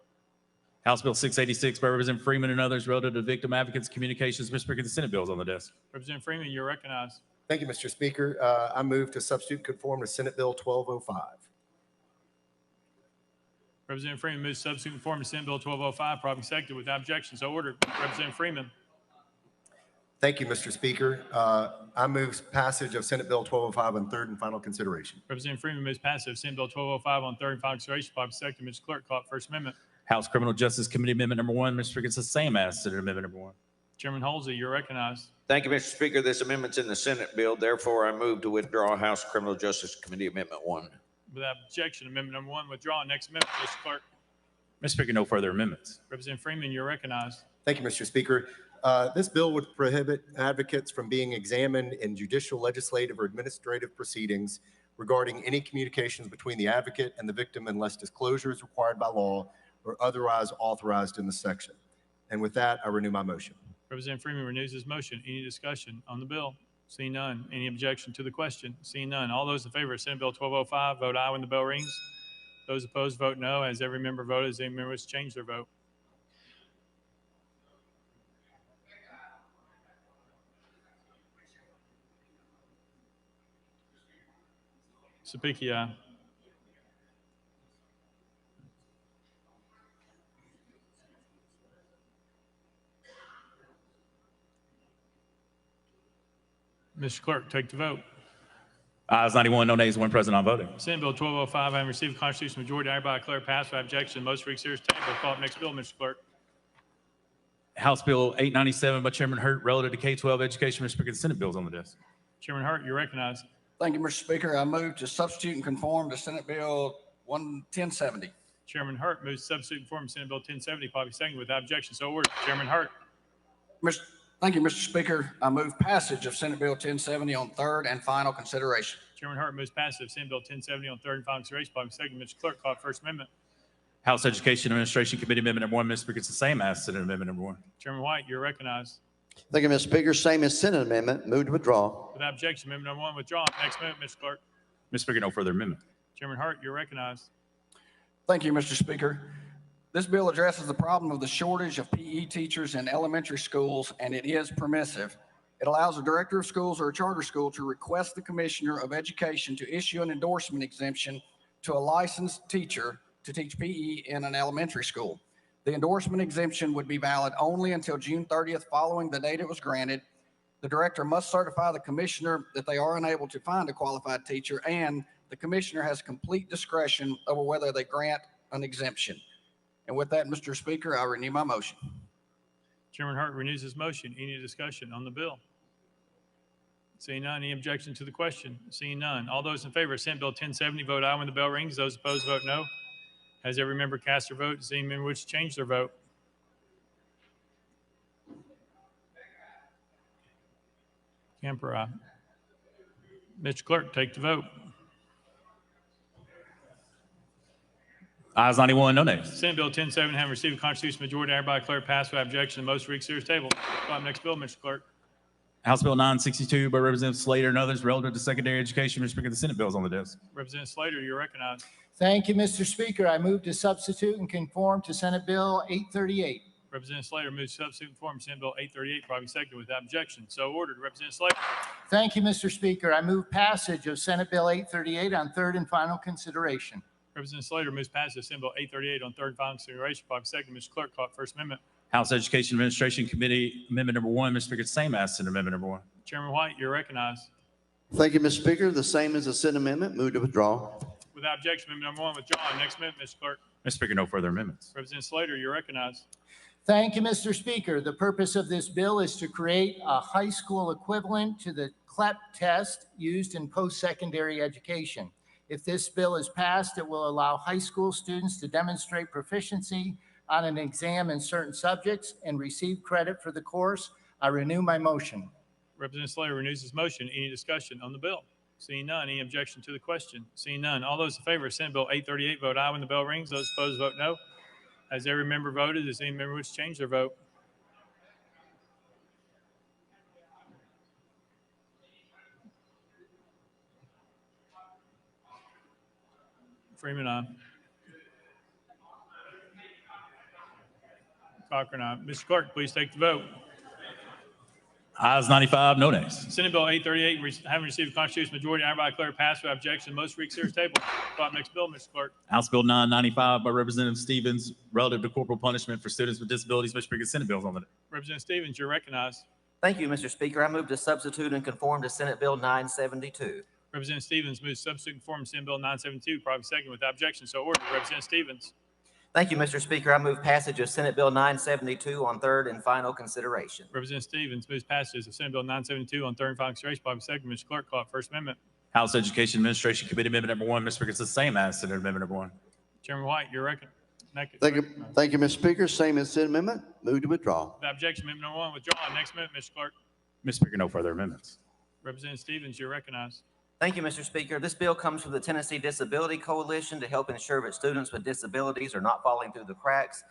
House Bill 686 by Representative Freeman and others relative to victim advocates communications. Mr. Speaker, the Senate bill is on the desk. Representative Freeman, you're recognized. Thank you, Mr. Speaker. I move to substitute conform to Senate Bill 1205. Representative Freeman moves substitute conform to Senate Bill 1205. Properly seconded without objection. So ordered. Representative Freeman. Thank you, Mr. Speaker. I move passage of Senate Bill 1205 on third and final consideration. Representative Freeman moves passage of Senate Bill 1205 on third and final consideration. Properly seconded. Mr. Clerk, call it First Amendment. House Criminal Justice Committee Amendment number 1. Mr. Speaker, it's the same as Senate Amendment number 1. Chairman Halsey, you're recognized. Thank you, Mr. Speaker. This amendment's in the Senate bill. Therefore, I move to withdraw House Criminal Justice Committee Amendment 1. Without objection, amendment number 1 withdrawn. Next amendment, Mr. Clerk. Mr. Speaker, no further amendments. Representative Freeman, you're recognized. Thank you, Mr. Speaker. This bill would prohibit advocates from being examined in judicial, legislative, or administrative proceedings regarding any communications between the advocate and the victim unless disclosure is required by law or otherwise authorized in the section. And with that, I renew my motion. Representative Freeman renews his motion. Any discussion on the bill? Seeing none. Any objection to the question? Seeing none. All those in favor of Senate Bill 1205, vote aye when the bell rings. Those opposed, vote no. Has every member voted? Has any member wish to change their vote? Sapiki, aye. Mr. Clerk, take the vote. Ayes 91, no nays, 1 present, non voting. Senate Bill 1205, having received a constitutional majority, I hereby declare passed without objection. Most read serious table. Call it next bill, Mr. Clerk. House Bill 897 by Chairman Hurt relative to K-12 education. Mr. Speaker, the Senate bill is on the desk. Chairman Hurt, you're recognized. Thank you, Mr. Speaker. I move to substitute and conform to Senate Bill 1070. Chairman Hurt moves to substitute and conform to Senate Bill 1070, probably second without objection. So ordered. Chairman Hurt. Thank you, Mr. Speaker. I move passage of Senate Bill 1070 on third and final consideration. Chairman Hurt moves passage of Senate Bill 1070 on third and final consideration, probably second. Mr. Clerk, call it First Amendment. House Education Administration Committee Amendment number 1. Mr. Speaker, it's the same as Senate Amendment number 1. Chairman White, you're recognized. Thank you, Mr. Speaker. Same as Senate amendment. Move to withdraw. Without objection, amendment number 1 withdrawn. Next amendment, Mr. Clerk. Mr. Speaker, no further amendment. Chairman Hurt, you're recognized. Thank you, Mr. Speaker. This bill addresses the problem of the shortage of PE teachers in elementary schools, and it is permissive. It allows a director of schools or a charter school to request the Commissioner of Education to issue an endorsement exemption to a licensed teacher to teach PE in an elementary school. The endorsement exemption would be valid only until June 30th following the date it was granted. The director must certify the Commissioner that they are unable to find a qualified teacher, and the Commissioner has complete discretion over whether they grant an exemption. And with that, Mr. Speaker, I renew my motion. Chairman Hurt renews his motion. Any discussion on the bill? Seeing none, any objection to the question? Seeing none. All those in favor of Senate Bill 1070, vote aye when the bell rings. Those opposed, vote no. Has every member cast their vote? Does any member wish to change their vote? Camper, aye. Mr. Clerk, take the vote. Ayes 91, no nays. Senate Bill 1070 having received a constitutional majority, I hereby declare passed without objection. The most read series table. Call up next bill, Mr. Clerk. House Bill 962 by Representative Slater and others relative to secondary education. Mr. Speaker, the Senate bill is on the desk. Representative Slater, you're recognized. Thank you, Mr. Speaker. I move to substitute and conform to Senate Bill 838. Representative Slater moves to substitute and conform Senate Bill 838, probably seconded without objection. So ordered. Representative Slater. Thank you, Mr. Speaker. I move passage of Senate Bill 838 on third and final consideration. Representative Slater moves passage of Senate Bill 838 on third and final consideration, probably seconded. Mr. Clerk, call it First Amendment. House Education Administration Committee Amendment number 1. Mr. Speaker, same as Senate Amendment number 1. Chairman White, you're recognized. Thank you, Mr. Speaker. The same as the Senate amendment. Move to withdraw. Without objection, amendment number 1 withdrawn. Next amendment, Mr. Clerk. Mr. Speaker, no further amendments. Representative Slater, you're recognized. Thank you, Mr. Speaker. The purpose of this bill is to create a high school equivalent to the CLEP test used in post-secondary education. If this bill is passed, it will allow high school students to demonstrate proficiency on an exam in certain subjects and receive credit for the course. I renew my motion. Representative Slater renews his motion. Any discussion on the bill? Seeing none. Any objection to the question? Seeing none. All those in favor of Senate Bill 838 vote aye when the bell rings. Those opposed vote no. Has every member voted? Does any member wish to change their vote? Freeman, aye. Cochran, aye. Mr. Clerk, please take the vote. Ayes 95, no nays. Senate Bill 838, having received a constitutional majority, I hereby declare passed without objection. Most read series table. Call up next bill, Mr. Clerk. House Bill 995 by Representative Stevens relative to corporal punishment for students with disabilities. Mr. Speaker, Senate bill is on the desk. Representative Stevens, you're recognized. Thank you, Mr. Speaker. I move to substitute and conform to Senate Bill 972. Representative Stevens moves substitute and conform to Senate Bill 972, probably second without objection. So ordered. Representative Stevens. Thank you, Mr. Speaker. I move passage of Senate Bill 972 on third and final consideration. Representative Stevens moves passage of Senate Bill 972 on third and final consideration, probably second. Mr. Clerk, call it First Amendment. House Education Administration Committee Amendment number 1. Mr. Speaker, it's the same as Senate Amendment number 1. Chairman White, you're recognized. Thank you, Mr. Speaker. Same as Senate amendment. Move to withdraw. Without objection, amendment number 1 withdrawn. Next amendment, Mr. Clerk. Mr. Speaker, no further amendments. Representative Stevens, you're recognized. Thank you, Mr. Speaker. This bill comes from the Tennessee Disability Coalition to help ensure that students with disabilities are not falling through the cracks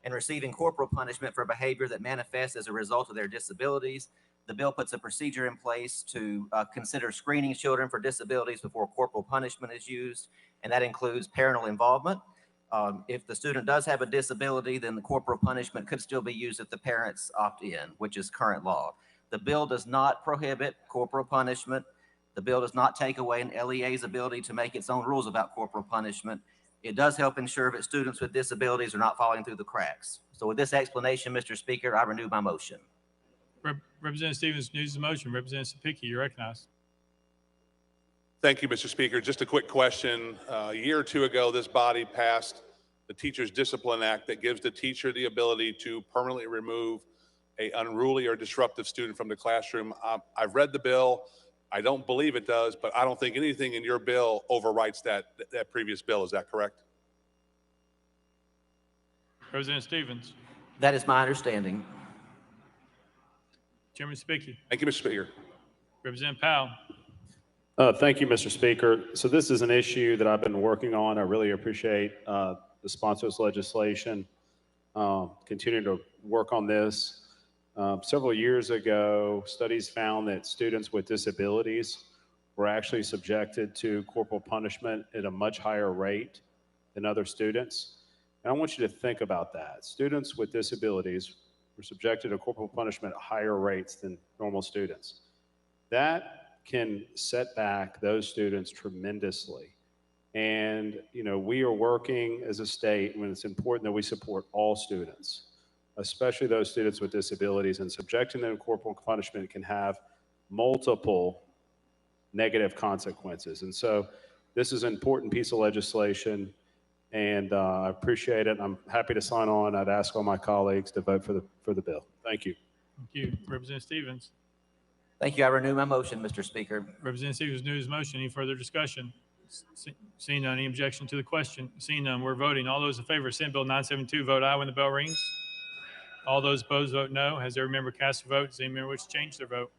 and receiving corporal punishment for behavior that manifests as a result of their disabilities. The bill puts a procedure in place to consider screening children for disabilities before corporal punishment is used, and that includes parental involvement. If the student does have a disability, then the corporal punishment could still be used if the parents opt in, which is current law. The bill does not prohibit corporal punishment. The bill does not take away an LEA's ability to make its own rules about corporal punishment. It does help ensure that students with disabilities are not falling through the cracks. So with this explanation, Mr. Speaker, I renew my motion. Representative Stevens renews the motion. Representative Sapicki, you're recognized. Thank you, Mr. Speaker. Just a quick question. A year or two ago, this body passed the Teachers Discipline Act that gives the teacher the ability to permanently remove an unruly or disruptive student from the classroom. I've read the bill. I don't believe it does, but I don't think anything in your bill overwrites that previous bill. Is that correct? Representative Stevens. That is my understanding. Chairman Sapicki. Thank you, Mr. Speaker. Representative Powell. Thank you, Mr. Speaker. So this is an issue that I've been working on. I really appreciate the sponsors legislation, continuing to work on this. Several years ago, studies found that students with disabilities were actually subjected to corporal punishment at a much higher rate than other students. And I want you to think about that. Students with disabilities were subjected to corporal punishment at higher rates than normal students. That can set back those students tremendously. And, you know, we are working as a state when it's important that we support all students, especially those students with disabilities, and subjecting them to corporal punishment can have multiple negative consequences. And so this is an important piece of legislation, and I appreciate it. I'm happy to sign on. I'd ask all my colleagues to vote for the bill. Thank you. Thank you. Representative Stevens. Thank you. I renew my motion, Mr. Speaker. Representative Stevens renews his motion. Any further discussion? Seeing none, any objection to the question? Seeing none, we're voting. All those in favor of Senate Bill 972 vote aye when the bell rings. All those opposed vote no. Has every member cast a vote? Does any member wish to change their vote?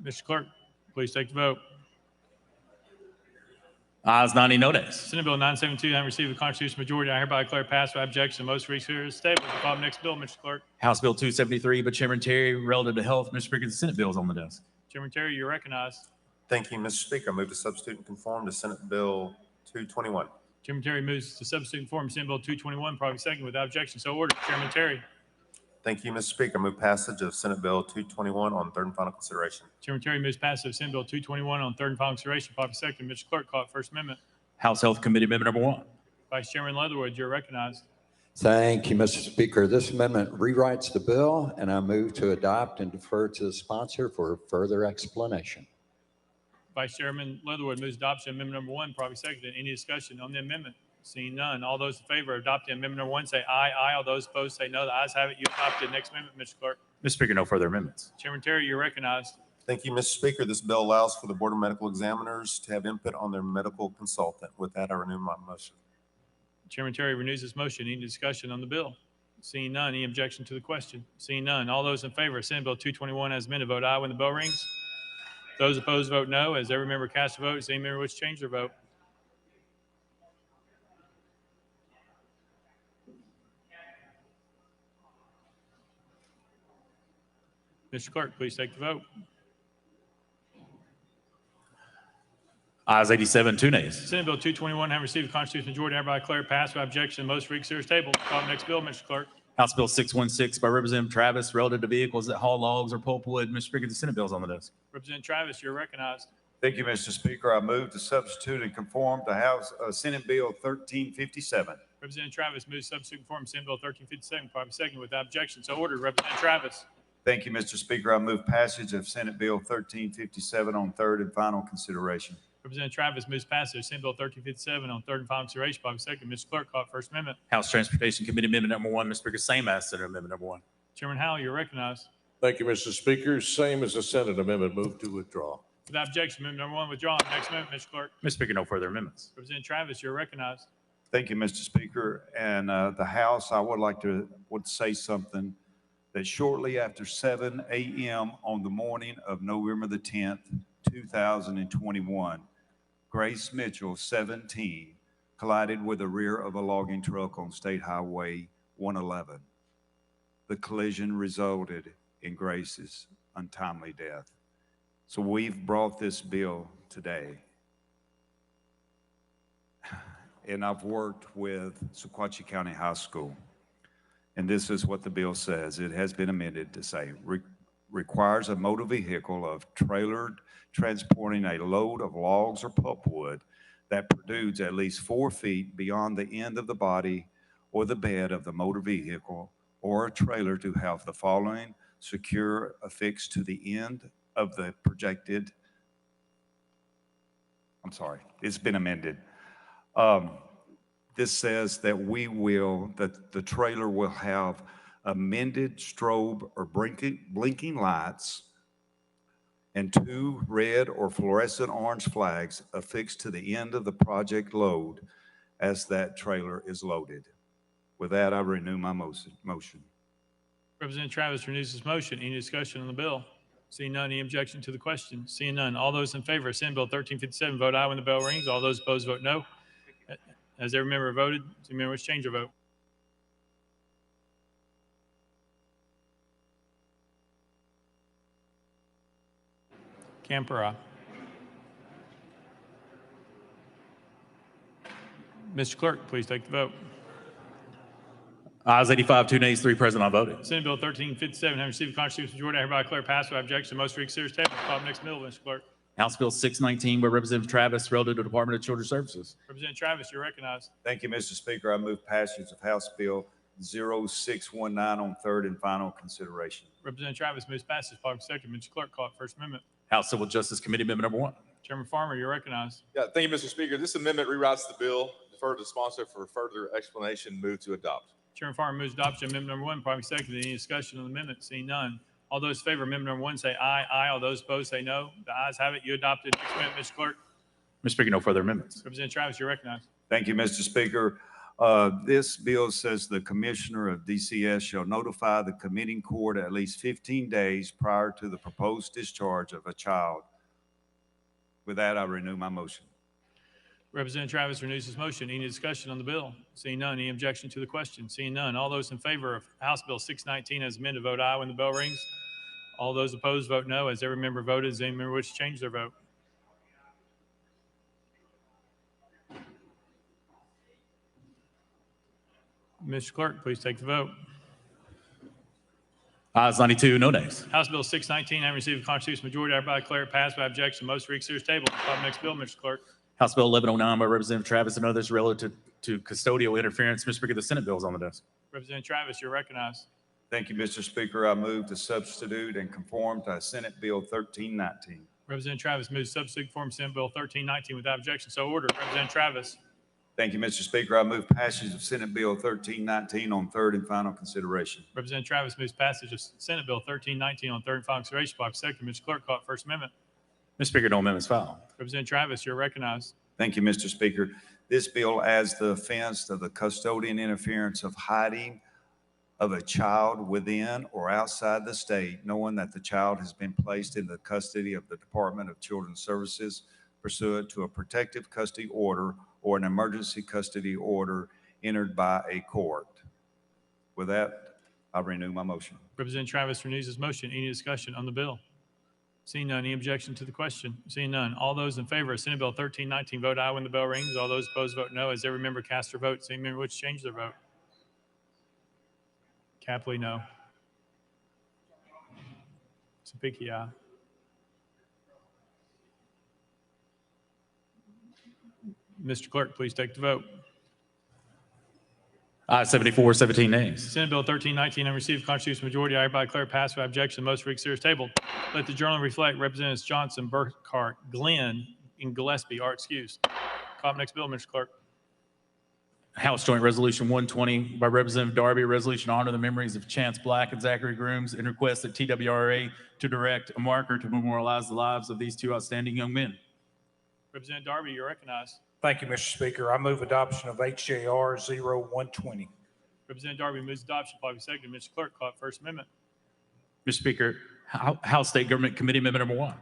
Mr. Clerk, please take the vote. Ayes 90, no nays. Senate Bill 972 having received a constitutional majority, I hereby declare passed without objection. Most reconsidered is tabled. Call the next bill, Mr. Clerk. House Bill 273, but Chairman Terry, relative to health. Mr. Speaker, the Senate bill is on the desk. Chairman Terry, you're recognized. Thank you, Mr. Speaker. I move to substitute and conform to Senate Bill 221. Chairman Terry moves to substitute and form Senate Bill 221, probably second without objection. So ordered. Chairman Terry. Thank you, Mr. Speaker. I move passage of Senate Bill 221 on third and final consideration. Chairman Terry moves passage of Senate Bill 221 on third and final consideration, probably second. Mr. Clerk, call it First Amendment. House Health Committee Amendment number 1. Vice Chairman Leatherwood, you're recognized. Thank you, Mr. Speaker. This amendment rewrites the bill, and I move to adopt and defer to the sponsor for further explanation. Vice Chairman Leatherwood moves adoption of amendment number 1, probably seconded. Any discussion on the amendment? Seeing none. All those in favor of adopting amendment number 1 say aye. Aye. All those opposed say no. The ayes have it. You adopted. Next amendment, Mr. Clerk. Mr. Speaker, no further amendments. Chairman Terry, you're recognized. Thank you, Mr. Speaker. This bill allows for the Board of Medical Examiners to have input on their medical consultant. With that, I renew my motion. Chairman Terry renews his motion. Any discussion on the bill? Seeing none. Any objection to the question? Seeing none. All those in favor of Senate Bill 221 as amended vote aye when the bell rings. Those opposed vote no. As every member casts a vote, does any member wish to change their vote? Mr. Clerk, please take the vote. Ayes 87, 2 nays. Senate Bill 221 having received a constitutional majority, I hereby declare passed without objection. Most reconsidered is tabled. Call the next bill, Mr. Clerk. House Bill 616 by Representative Travis, relative to vehicles that haul logs or pulpwood. Mr. Speaker, the Senate bill is on the desk. Representative Travis, you're recognized. Thank you, Mr. Speaker. I move to substitute and conform to House Senate Bill 1357. Representative Travis moves substitute and form Senate Bill 1357, probably second without objection. So ordered. Representative Travis. Thank you, Mr. Speaker. I move passage of Senate Bill 1357 on third and final consideration. Representative Travis moves passage of Senate Bill 1357 on third and final consideration, probably second. Mr. Clerk, call it First Amendment. House Transportation Committee Amendment number 1. Mr. Speaker, same as Senate Amendment number 1. Chairman Howell, you're recognized. Thank you, Mr. Speaker. Same as the Senate amendment. Move to withdraw. Without objection, amendment number 1 withdrawn. Next amendment, Mr. Clerk. Mr. Speaker, no further amendments. Representative Travis, you're recognized. Thank you, Mr. Speaker. And the House, I would say something that shortly after 7 a.m. on the morning of November the 10th, 2021, Grace Mitchell, 17, collided with the rear of a logging truck on State Highway 111. The collision resulted in Grace's untimely death. So we've brought this bill today. And I've worked with Sequatchie County High School. And this is what the bill says. It has been amended to say, requires a motor vehicle of trailered transporting a load of logs or pulpwood that protrudes at least 4 feet beyond the end of the body or the bed of the motor vehicle or a trailer to have the following secure affixed to the end of the projected. I'm sorry, it's been amended. This says that the trailer will have amended strobe or blinking lights and 2 red or fluorescent orange flags affixed to the end of the project load as that trailer is loaded. With that, I renew my motion. Representative Travis renews his motion. Any discussion on the bill? Seeing none, any objection to the question? Seeing none, all those in favor of Senate Bill 1357 vote aye when the bell rings. All those opposed vote no. Has every member voted? Does any member wish to change their vote? Camper, aye. Mr. Clerk, please take the vote. Ayes 85, 2 nays, 3 present, not voting. Senate Bill 1357 having received a constitutional majority, I hereby declare passed without objection. Most reconsidered is tabled. Call the next bill, Mr. Clerk. House Bill 619 by Representative Travis, relative to the Department of Children's Services. Representative Travis, you're recognized. Thank you, Mr. Speaker. I move passage of House Bill 0619 on third and final consideration. Representative Travis moves passage. Probably second. Mr. Clerk, call it First Amendment. House Civil Justice Committee Amendment number 1. Chairman Farmer, you're recognized. Yeah, thank you, Mr. Speaker. This amendment rewrites the bill. Defer to the sponsor for further explanation. Move to adopt. Chairman Farmer moves adoption of amendment number 1. Probably second. Any discussion on the amendment? Seeing none. All those in favor of amendment number 1 say aye. Aye. All those opposed say no. The ayes have it. You adopted. Next amendment, Mr. Clerk. Mr. Speaker, no further amendments. Representative Travis, you're recognized. Thank you, Mr. Speaker. This bill says the commissioner of DCS shall notify the committing court at least 15 days prior to the proposed discharge of a child. With that, I renew my motion. Representative Travis renews his motion. Any discussion on the bill? Seeing none. Any objection to the question? Seeing none. All those in favor of House Bill 619 as amended, vote aye when the bell rings. All those opposed, vote no. As every member voted, does any member wish to change their vote? Mr. Clerk, please take the vote. Ayes 92, no nays. House Bill 619, having received a constitutional majority, I hereby declare it passed by objection. Most reconsider is tabled. Call the next bill, Mr. Clerk. House Bill 1109 by Representative Travis and others relative to custodial interference. Mr. Speaker, the Senate bill is on the desk. Representative Travis, you're recognized. Thank you, Mr. Speaker. I move to substitute and conform to Senate Bill 1319. Representative Travis moves to substitute form Senate Bill 1319 without objection. So ordered. Representative Travis. Thank you, Mr. Speaker. I move passage of Senate Bill 1319 on third and final consideration. Representative Travis moves passage of Senate Bill 1319 on third and final consideration. Block second. Mr. Clerk, call it First Amendment. Mr. Speaker, no amendments filed. Representative Travis, you're recognized. Thank you, Mr. Speaker. This bill adds the offense of the custodian interference of hiding of a child within or outside the state, knowing that the child has been placed in the custody of the Department of Children's Services pursuant to a protective custody order or an emergency custody order entered by a court. With that, I renew my motion. Representative Travis renews his motion. Any discussion on the bill? Seeing none. Any objection to the question? Seeing none. All those in favor of Senate Bill 1319, vote aye when the bell rings. All those opposed, vote no. As every member casts their vote, same member which change their vote. Capley, no. Sapiki, aye. Mr. Clerk, please take the vote. Ayes 74, 17 nays. Senate Bill 1319 and received constitutional majority. I hereby declare passed by objection. Most reconsider is tabled. Let the journal reflect Representatives Johnson, Burkhart, Glenn, and Gillespie are excused. Call up next bill, Mr. Clerk. House Joint Resolution 120 by Representative Darby, a resolution to honor the memories of Chance Black and Zachary Grooms and request that TWRA to direct a marker to memorialize the lives of these two outstanding young men. Representative Darby, you're recognized. Thank you, Mr. Speaker. I move adoption of HJR 0120. Representative Darby moves adoption. Probably second. Mr. Clerk, call it First Amendment. Mr. Speaker, House State Government Committee Amendment number 1.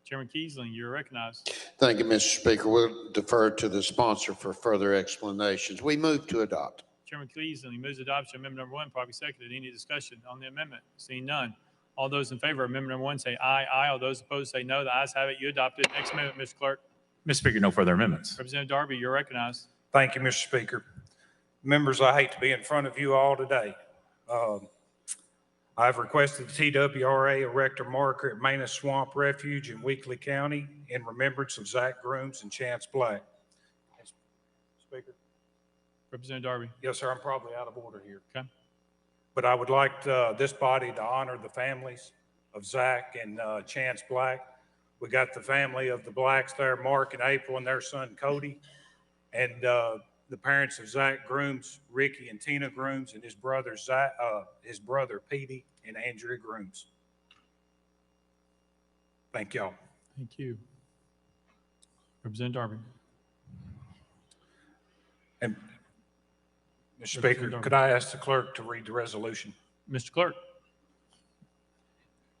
Chairman Kiesling, you're recognized. Thank you, Mr. Speaker. We'll defer to the sponsor for further explanations. We move to adopt. Chairman Kiesling moves adoption. Amendment number 1, probably seconded. Any discussion on the amendment? Seeing none. All those in favor of amendment number 1 say aye. Aye. All those opposed say no. The ayes have it. You adopted. Next amendment, Mr. Clerk. Mr. Speaker, no further amendments. Representative Darby, you're recognized. Thank you, Mr. Speaker. Members, I hate to be in front of you all today. I've requested the TWRA erect a marker at Manus Swamp Refuge in Weakley County in remembrance of Zach Grooms and Chance Black. Speaker. Representative Darby. Yes, sir. I'm probably out of order here. Okay. But I would like this body to honor the families of Zach and Chance Black. We got the family of the Blacks there, Mark and April, and their son Cody, and the parents of Zach Grooms, Ricky and Tina Grooms, and his brother Petey and Andrea Grooms. Thank y'all. Thank you. Representative Darby. And Mr. Speaker, could I ask the clerk to read the resolution? Mr. Clerk.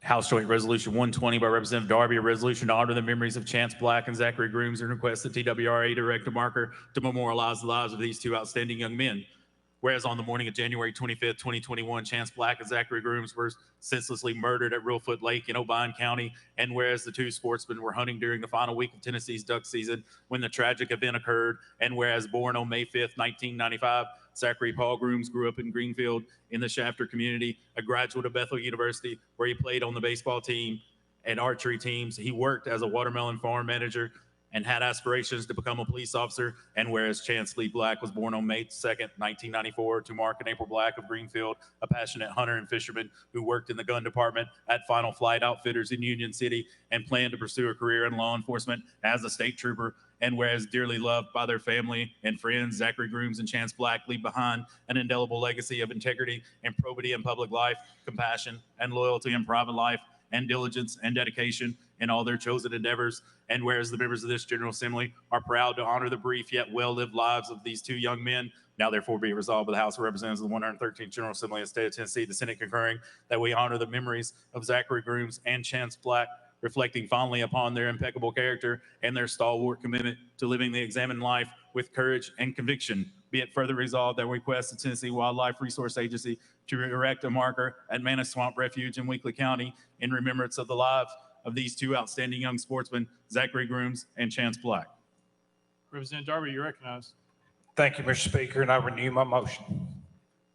House Joint Resolution 120 by Representative Darby, a resolution to honor the memories of Chance Black and Zachary Grooms and request that TWRA direct a marker to memorialize the lives of these two outstanding young men. Whereas on the morning of January 25th, 2021, Chance Black and Zachary Grooms were senselessly murdered at Reelfoot Lake in Obion County, and whereas the two sportsmen were hunting during the final week of Tennessee's duck season when the tragic event occurred, and whereas born on May 5th, 1995, Zachary Paul Grooms grew up in Greenfield in the Shafter community, a graduate of Bethel University, where he played on the baseball team and archery teams. He worked as a watermelon farm manager and had aspirations to become a police officer. And whereas Chance Lee Black was born on May 2nd, 1994, to Mark and April Black of Greenfield, a passionate hunter and fisherman who worked in the gun department at Final Flight Outfitters in Union City and planned to pursue a career in law enforcement as a state trooper. And whereas dearly loved by their family and friends, Zachary Grooms and Chance Black leave behind an indelible legacy of integrity and probity in public life, compassion and loyalty in private life, and diligence and dedication in all their chosen endeavors. And whereas the members of this General Assembly are proud to honor the brief yet well-lived lives of these two young men, now therefore be it resolved by the House of Representatives of the 113th General Assembly of the State of Tennessee, the Senate concurring, that we honor the memories of Zachary Grooms and Chance Black, reflecting fondly upon their impeccable character and their stalwart commitment to living the examined life with courage and conviction. Be it further resolved that we request the Tennessee Wildlife Resource Agency to erect a marker at Manna Swamp Refuge in Weakley County in remembrance of the lives of these two outstanding young sportsmen, Zachary Grooms and Chance Black. Representative Darby, you recognize. Thank you, Mr. Speaker, and I renew my motion.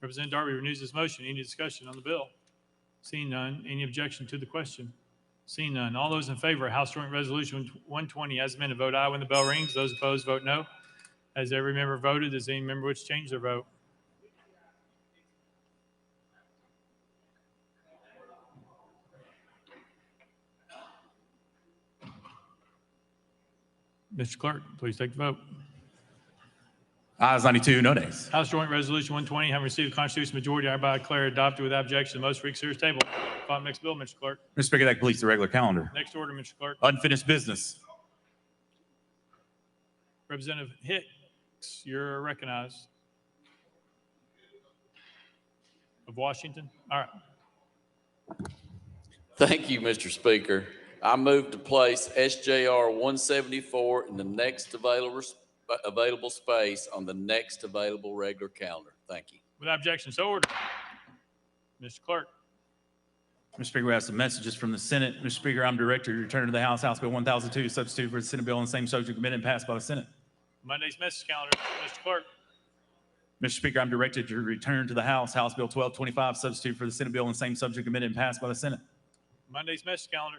Representative Darby renews his motion. Any discussion on the bill? Seeing none. Any objection to the question? Seeing none. All those in favor of House Joint Resolution 120 as amended, vote aye when the bell rings. Those opposed, vote no. Has every member voted? Does any member wish to change their vote? Mr. Clerk, please take the vote. Ayes 92, no nays. House Joint Resolution 120, having received a constitutional majority, I hereby declare adopted without objection. The most for series table. Call the next bill, Mr. Clerk. Mr. Speaker, that completes the regular calendar. Next order, Mr. Clerk. Unfinished business. Representative Hicks, you're recognized. Of Washington. All right. Thank you, Mr. Speaker. I move to place SJR 174 in the next available space on the next available regular calendar. Thank you. Without objection, so ordered. Mr. Clerk. Mr. Speaker, we have some messages from the Senate. Mr. Speaker, I'm directed to return to the House Bill 1002, substitute for the Senate bill on the same subject committee and passed by the Senate. Monday's message calendar, Mr. Clerk. Mr. Speaker, I'm directed to return to the House Bill 1225, substitute for the Senate bill on the same subject committee and passed by the Senate. Monday's message calendar.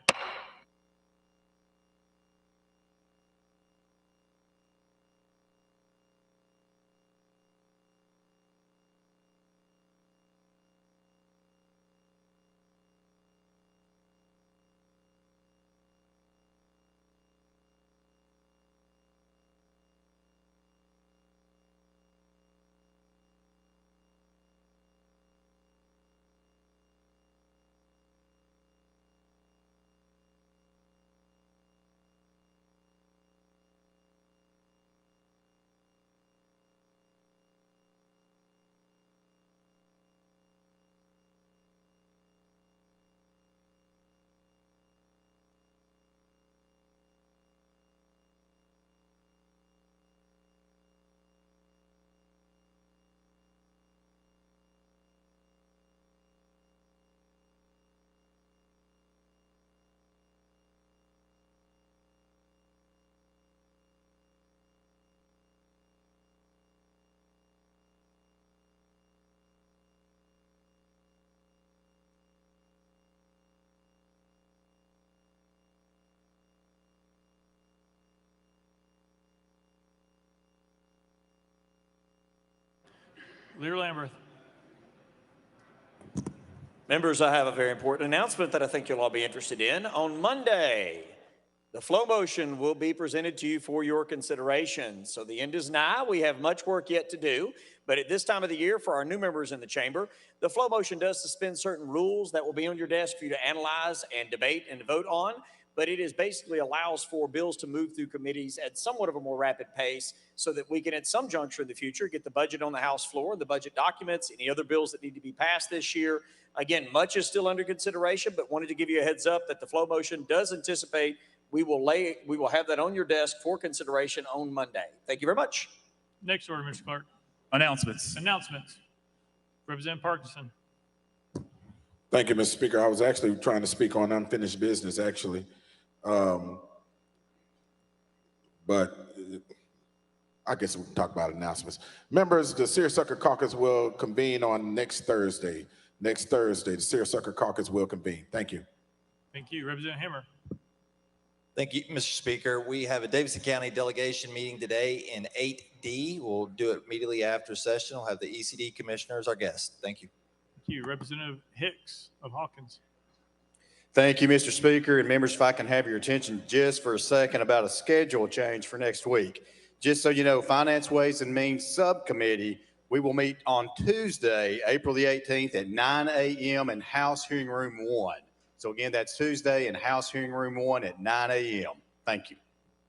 Leader Lamberth. Members, I have a very important announcement that I think you'll all be interested in. On Monday, the flow motion will be presented to you for your consideration. So the end is nigh. We have much work yet to do. But at this time of the year, for our new members in the chamber, the flow motion does suspend certain rules that will be on your desk for you to analyze and debate and vote on. But it is basically allows for bills to move through committees at somewhat of a more rapid pace so that we can, at some juncture in the future, get the budget on the House floor, the budget documents, any other bills that need to be passed this year. Again, much is still under consideration, but wanted to give you a heads up that the flow motion does anticipate we will have that on your desk for consideration on Monday. Thank you very much. Next order, Mr. Clerk. Announcements. Announcements. Representative Parkinson. Thank you, Mr. Speaker. I was actually trying to speak on unfinished business, actually. But I guess we can talk about announcements. Members, the Seersucker Caucus will convene on next Thursday. Next Thursday, the Seersucker Caucus will convene. Thank you. Thank you. Representative Hammer. Thank you, Mr. Speaker. We have a Davidson County delegation meeting today in 8D. We'll do it immediately after session. We'll have the ECD commissioner as our guest. Thank you. Thank you. Representative Hicks of Hawkins. Thank you, Mr. Speaker. And members, if I can have your attention just for a second about a schedule change for next week. Just so you know, Finance, Ways and Means Subcommittee, we will meet on Tuesday, April the 18th at 9 a.m. in House Hearing Room 1. So again, that's Tuesday in House Hearing Room 1 at 9 a.m. Thank you.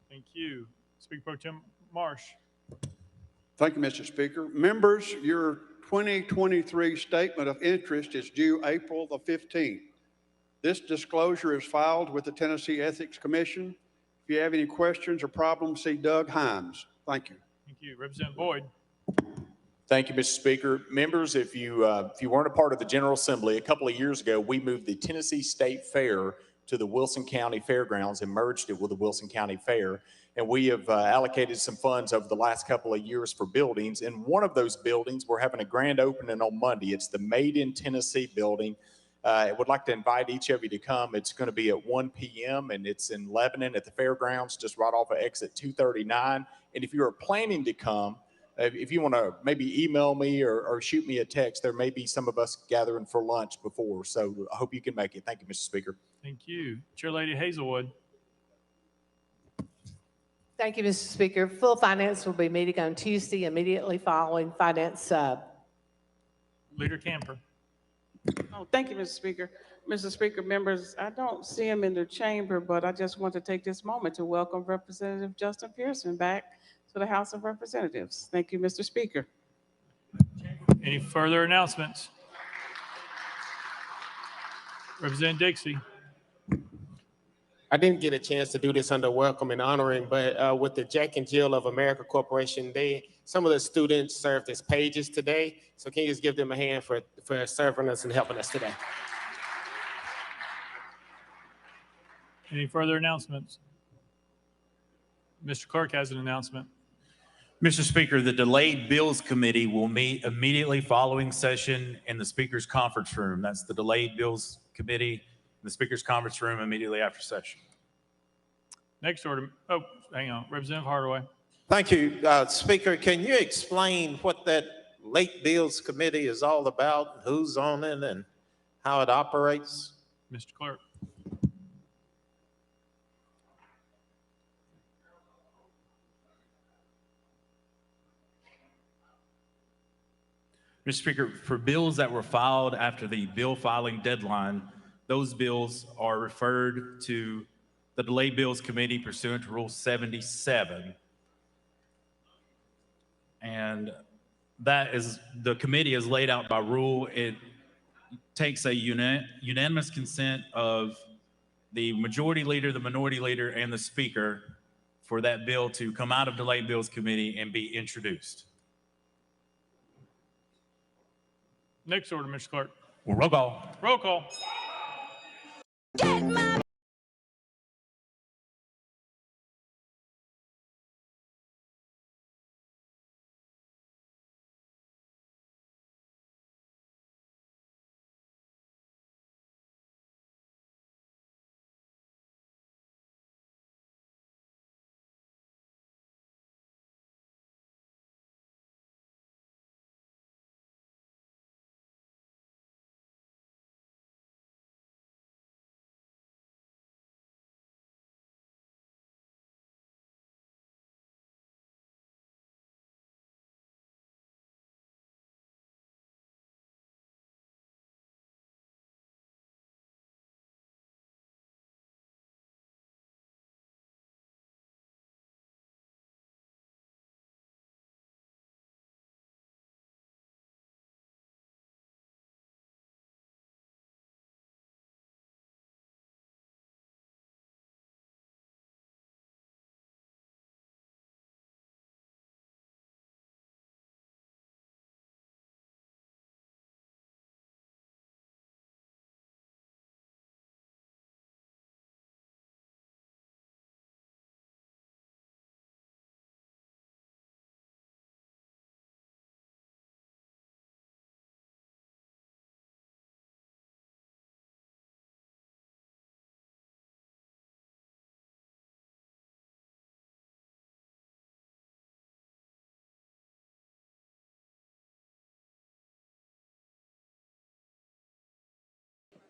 Thank you. Speaker Pro Tem Marsh. Thank you, Mr. Speaker. Members, your 2023 statement of interest is due April the 15th. This disclosure is filed with the Tennessee Ethics Commission. If you have any questions or problems, see Doug Himes. Thank you. Thank you. Representative Boyd. Thank you, Mr. Speaker. Members, if you weren't a part of the General Assembly, a couple of years ago, we moved the Tennessee State Fair to the Wilson County Fairgrounds and merged it with the Wilson County Fair. And we have allocated some funds over the last couple of years for buildings. And one of those buildings, we're having a grand opening on Monday. It's the Made in Tennessee building. I would like to invite each of you to come. It's going to be at 1 p.m. and it's in Lebanon at the fairgrounds, just right off of exit 239. And if you are planning to come, if you want to maybe email me or shoot me a text, there may be some of us gathering for lunch before. So I hope you can make it. Thank you, Mr. Speaker. Thank you. Chair Lady Hazelwood. Thank you, Mr. Speaker. Full Finance will be meeting on Tuesday immediately following Finance Sub. Leader Camper. Oh, thank you, Mr. Speaker. Mr. Speaker, members, I don't see him in the chamber, but I just want to take this moment to welcome Representative Justin Pearson back to the House of Representatives. Thank you, Mr. Speaker. Any further announcements? Representative Dixie. I didn't get a chance to do this under welcome and honoring, but with the Jack and Jill of America Corporation, some of the students served as pages today. So can you just give them a hand for serving us and helping us today? Any further announcements? Mr. Clerk has an announcement. Mr. Speaker, the Delayed Bills Committee will meet immediately following session in the Speaker's conference room. That's the Delayed Bills Committee in the Speaker's conference room immediately after session. Next order. Oh, hang on. Representative Hardaway. Thank you, Speaker. Can you explain what that Late Bills Committee is all about, who's on it, and how it operates? Mr. Clerk. Mr. Speaker, for bills that were filed after the bill filing deadline, those bills are referred to the Delayed Bills Committee pursuant to Rule 77. And that is, the committee is laid out by rule. It takes a unanimous consent of the majority leader, the minority leader, and the speaker for that bill to come out of Delayed Bills Committee and be introduced. Next order, Mr. Clerk. Well, roll call. Roll call.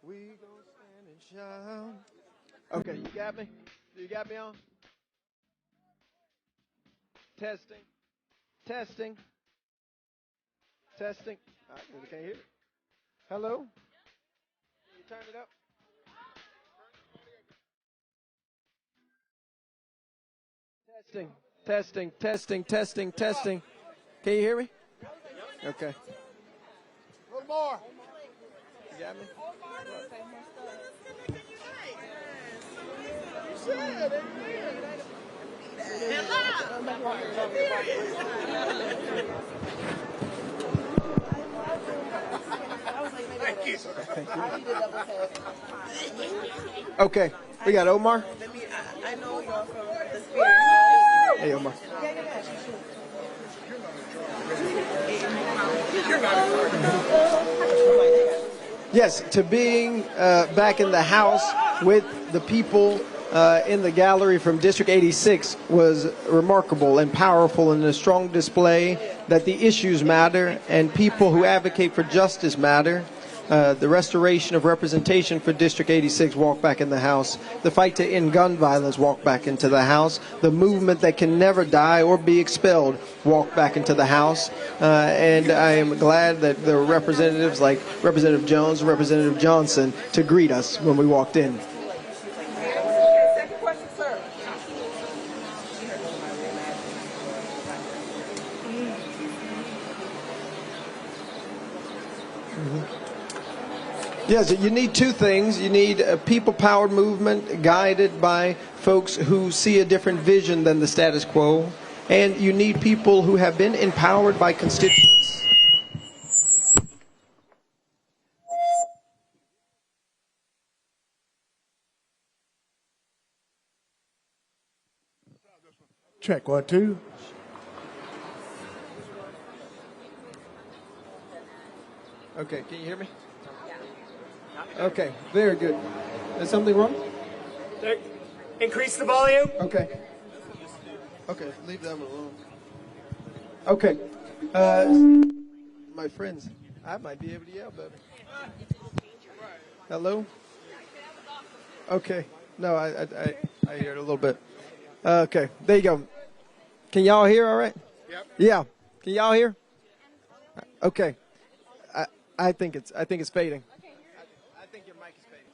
We gonna stand and shine. Okay, you got me? You got me on? Testing. Testing. Testing. I can't hear it. Hello? You turn it up? Testing, testing, testing, testing, testing. Can you hear me? Okay. A little more. You got me? Thank you. Okay, we got Omar. I know y'all from the Spirit. Hey, Omar. Yes, to being back in the House with the people in the gallery from District 86 was remarkable and powerful, and a strong display that the issues matter and people who advocate for justice matter. The restoration of representation for District 86 walked back in the House. The fight to end gun violence walked back into the House. The movement that can never die or be expelled walked back into the House. And I am glad that there were representatives like Representative Jones and Representative Johnson to greet us when we walked in. Second question, sir. Yes, you need two things. You need a people-powered movement guided by folks who see a different vision than the status quo. And you need people who have been empowered by constituents. Check 1, 2. Okay, can you hear me? Okay, very good. Is something wrong? Increase the volume. Okay. Okay, leave them alone. Okay. My friends, I might be able to yell better. Hello? Okay. No, I hear it a little bit. Okay, there you go. Can y'all hear all right? Yep. Yeah. Can y'all hear? Okay. I think it's fading. I think your mic is fading.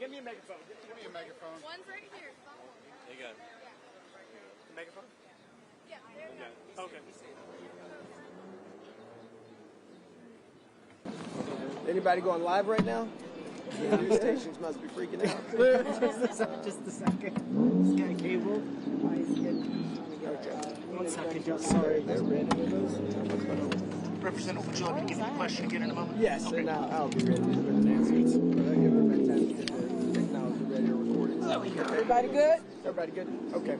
Give me a megaphone. Give me a megaphone. One's right here. There you go. Megaphone? Yeah. Okay. Anybody going live right now? The news stations must be freaking out. Just a second. Sky cable. One second, just sorry. They're ready. Representative, would you like to give me the question again in a moment? Yes, and I'll be ready with an answer. But I give them that time to get the technology ready or recording. Everybody good? Everybody good? Okay.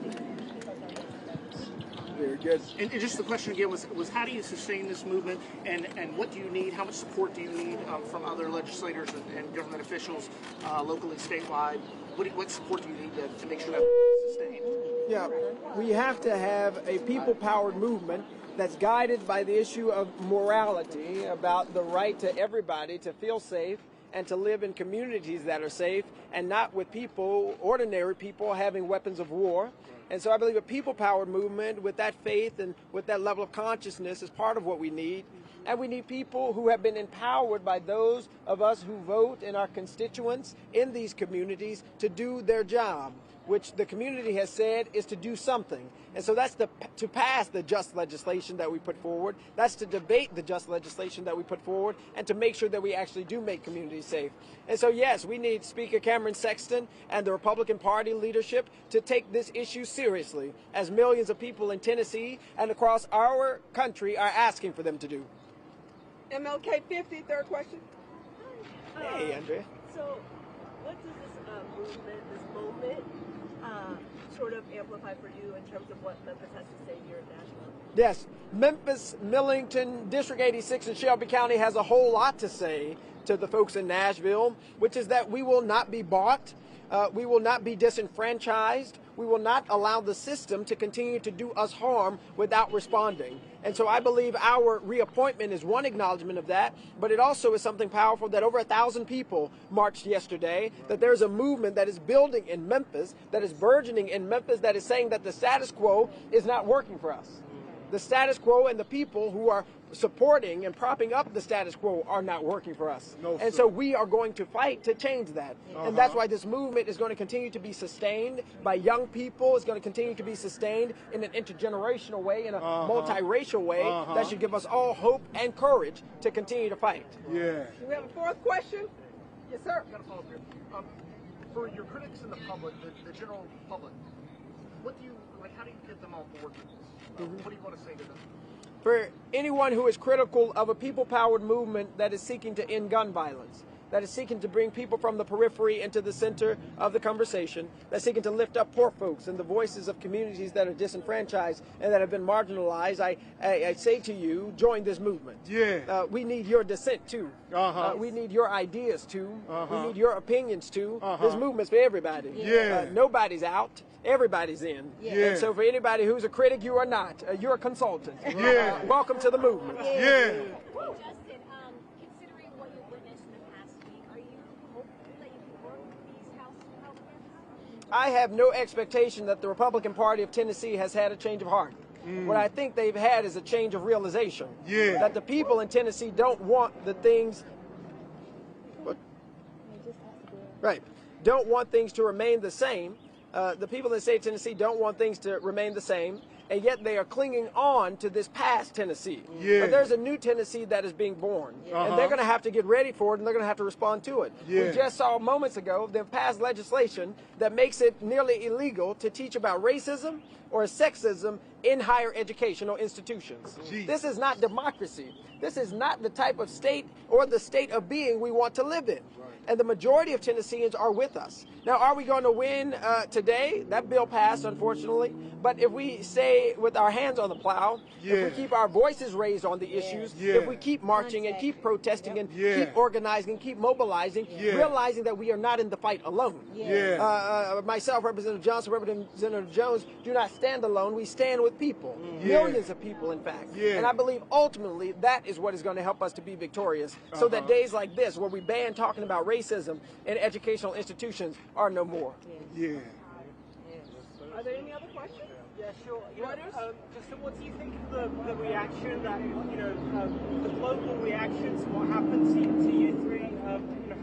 Very good. And just the question again was how do you sustain this movement, and what do you need? How much support do you need from other legislators and government officials, locally, statewide? What support do you need to make sure that is sustained? Yeah, we have to have a people-powered movement that's guided by the issue of morality, about the right to everybody to feel safe and to live in communities that are safe, and not with people, ordinary people, having weapons of war. And so I believe a people-powered movement with that faith and with that level of consciousness is part of what we need. And we need people who have been empowered by those of us who vote and our constituents in these communities to do their job, which the community has said is to do something. And so that's to pass the just legislation that we put forward. That's to debate the just legislation that we put forward, and to make sure that we actually do make communities safe. And so, yes, we need Speaker Cameron Sexton and the Republican Party leadership to take this issue seriously, as millions of people in Tennessee and across our country are asking for them to do. MLK 50, third question. Hey, Andrea. So, what does this moment, sort of amplify for you in terms of what Memphis has to say here in Nashville? Yes, Memphis, Millington, District 86, and Shelby County has a whole lot to say to the folks in Nashville, which is that we will not be bought. We will not be disenfranchised. We will not allow the system to continue to do us harm without responding. And so I believe our reappointment is one acknowledgement of that, but it also is something powerful that over 1,000 people marched yesterday, that there's a movement that is building in Memphis, that is burgeoning in Memphis, that is saying that the status quo is not working for us. The status quo and the people who are supporting and propping up the status quo are not working for us. No, and sir. so we are going to fight to change that. And that's why this movement is going to continue to be sustained by young people. It's going to continue to be sustained in an intergenerational way, in a multiracial way that should give us all hope and courage to continue to fight. Yeah. Do we have a fourth question? Yes, sir. Got a follow-up here. For your critics in the public, the general public, what do you like? How do you get them on board with this? What do you want to say to them? For anyone who is critical of a people-powered movement that is seeking to end gun violence, that is seeking to bring people from the periphery into the center of the conversation, that's seeking to lift up poor folks and the voices of communities that are disenfranchised and that have been marginalized, I say to you, join this movement. Yeah. We need your dissent too. We need your ideas too. We need your opinions too. This movement's for everybody. Yeah. Nobody's out. Everybody's in. Yeah. And so for anybody who's a critic, you are not. You're a consultant. Yeah. Welcome to the movement. Yeah. Justin, considering what you witnessed in the past week, are you hopeful that you can work with these House Republicans? I have no expectation that the Republican Party of Tennessee has had a change of heart. What I think they've had is a change of realization. Yeah. That the people in Tennessee don't want the things... Right. Don't want things to remain the same. The people in the state of Tennessee don't want things to remain the same, and yet they are clinging on to this past Tennessee. Yeah. But there's a new Tennessee that is being born, and they're going to have to get ready for it, and they're going to have to respond to it. Yeah. We just saw moments ago they've passed legislation that makes it nearly illegal to teach about racism or sexism in higher educational institutions. Jeez. This is not democracy. This is not the type of state or the state of being we want to live in. And the majority of Tennesseans are with us. Now, are we going to win today? That bill passed, unfortunately. But if we stay with our hands on the plow, if we keep our voices raised on the issues, if we keep marching and keep protesting and keep organizing and keep mobilizing, realizing that we are not in the fight alone. Myself, Representative Johnson, Representative Jones, do not stand alone. We stand with people, millions of people, in fact. And I believe ultimately that is what is going to help us to be victorious, so that days like this, where we ban talking about racism in educational institutions, are no more. Are there any other questions? Yeah, sure. Justin, what do you think of the reaction that, the global reaction to what happened to you three?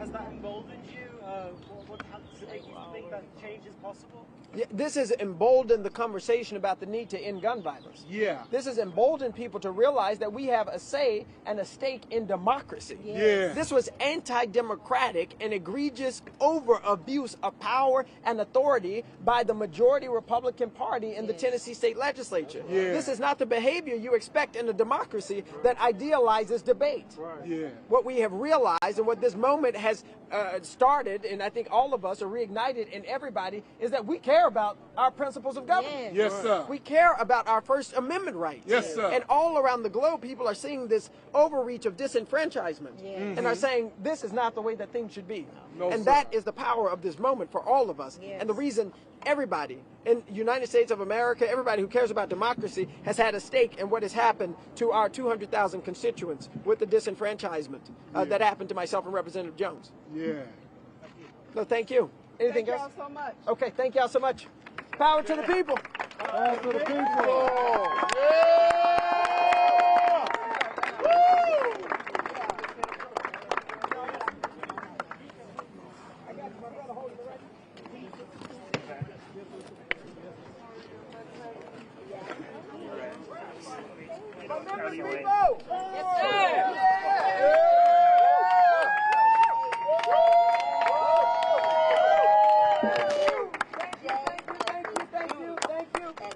Has that emboldened you? What happens to make you think that change is possible? Yeah, this has emboldened the conversation about the need to end gun violence. This has emboldened people to realize that we have a say and a stake in democracy. This was anti-democratic and egregious over-abuse of power and authority by the majority Republican Party in the Tennessee State Legislature. This is not the behavior you expect in a democracy that idealizes debate. What we have realized and what this moment has started, and I think all of us are reignited in everybody, is that we care about our principles of government. Yes, sir. We care about our First Amendment rights. Yes, sir. And all around the globe, people are seeing this overreach of disenfranchisement and are saying this is not the way that things should be. No, and sir. that is the power of this moment for all of us. And the reason everybody in the United States of America, everybody who cares about democracy, has had a stake in what has happened to our 200,000 constituents with the disenfranchisement that happened to myself and Representative Jones. No, thank you. Anything else? Thank y'all so much. Okay, thank y'all so much. Power to the people. Power to the people.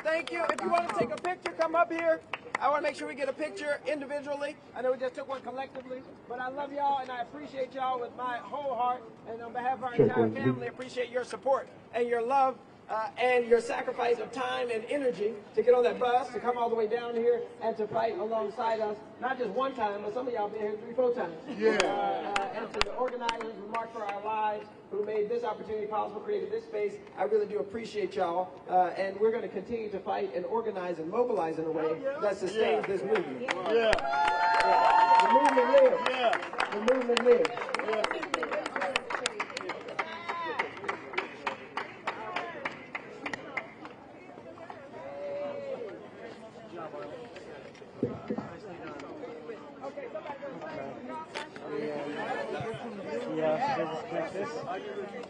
Thank you. If you want to take a picture, come up here. I want to make sure we get a picture individually. I know we just took one collectively, but I love y'all and I appreciate y'all with my whole heart. And on behalf of our entire family, appreciate your support and your love and your sacrifice of time and energy to get on that bus, to come all the way down here and to fight alongside us. Not just one time, but some of y'all been here 3-4 times. And to the organizers who marched for our lives, who made this opportunity possible, created this space. I really do appreciate y'all. And we're going to continue to fight and organize and mobilize in a way that sustains this movement. The movement lives. The movement lives. Yes.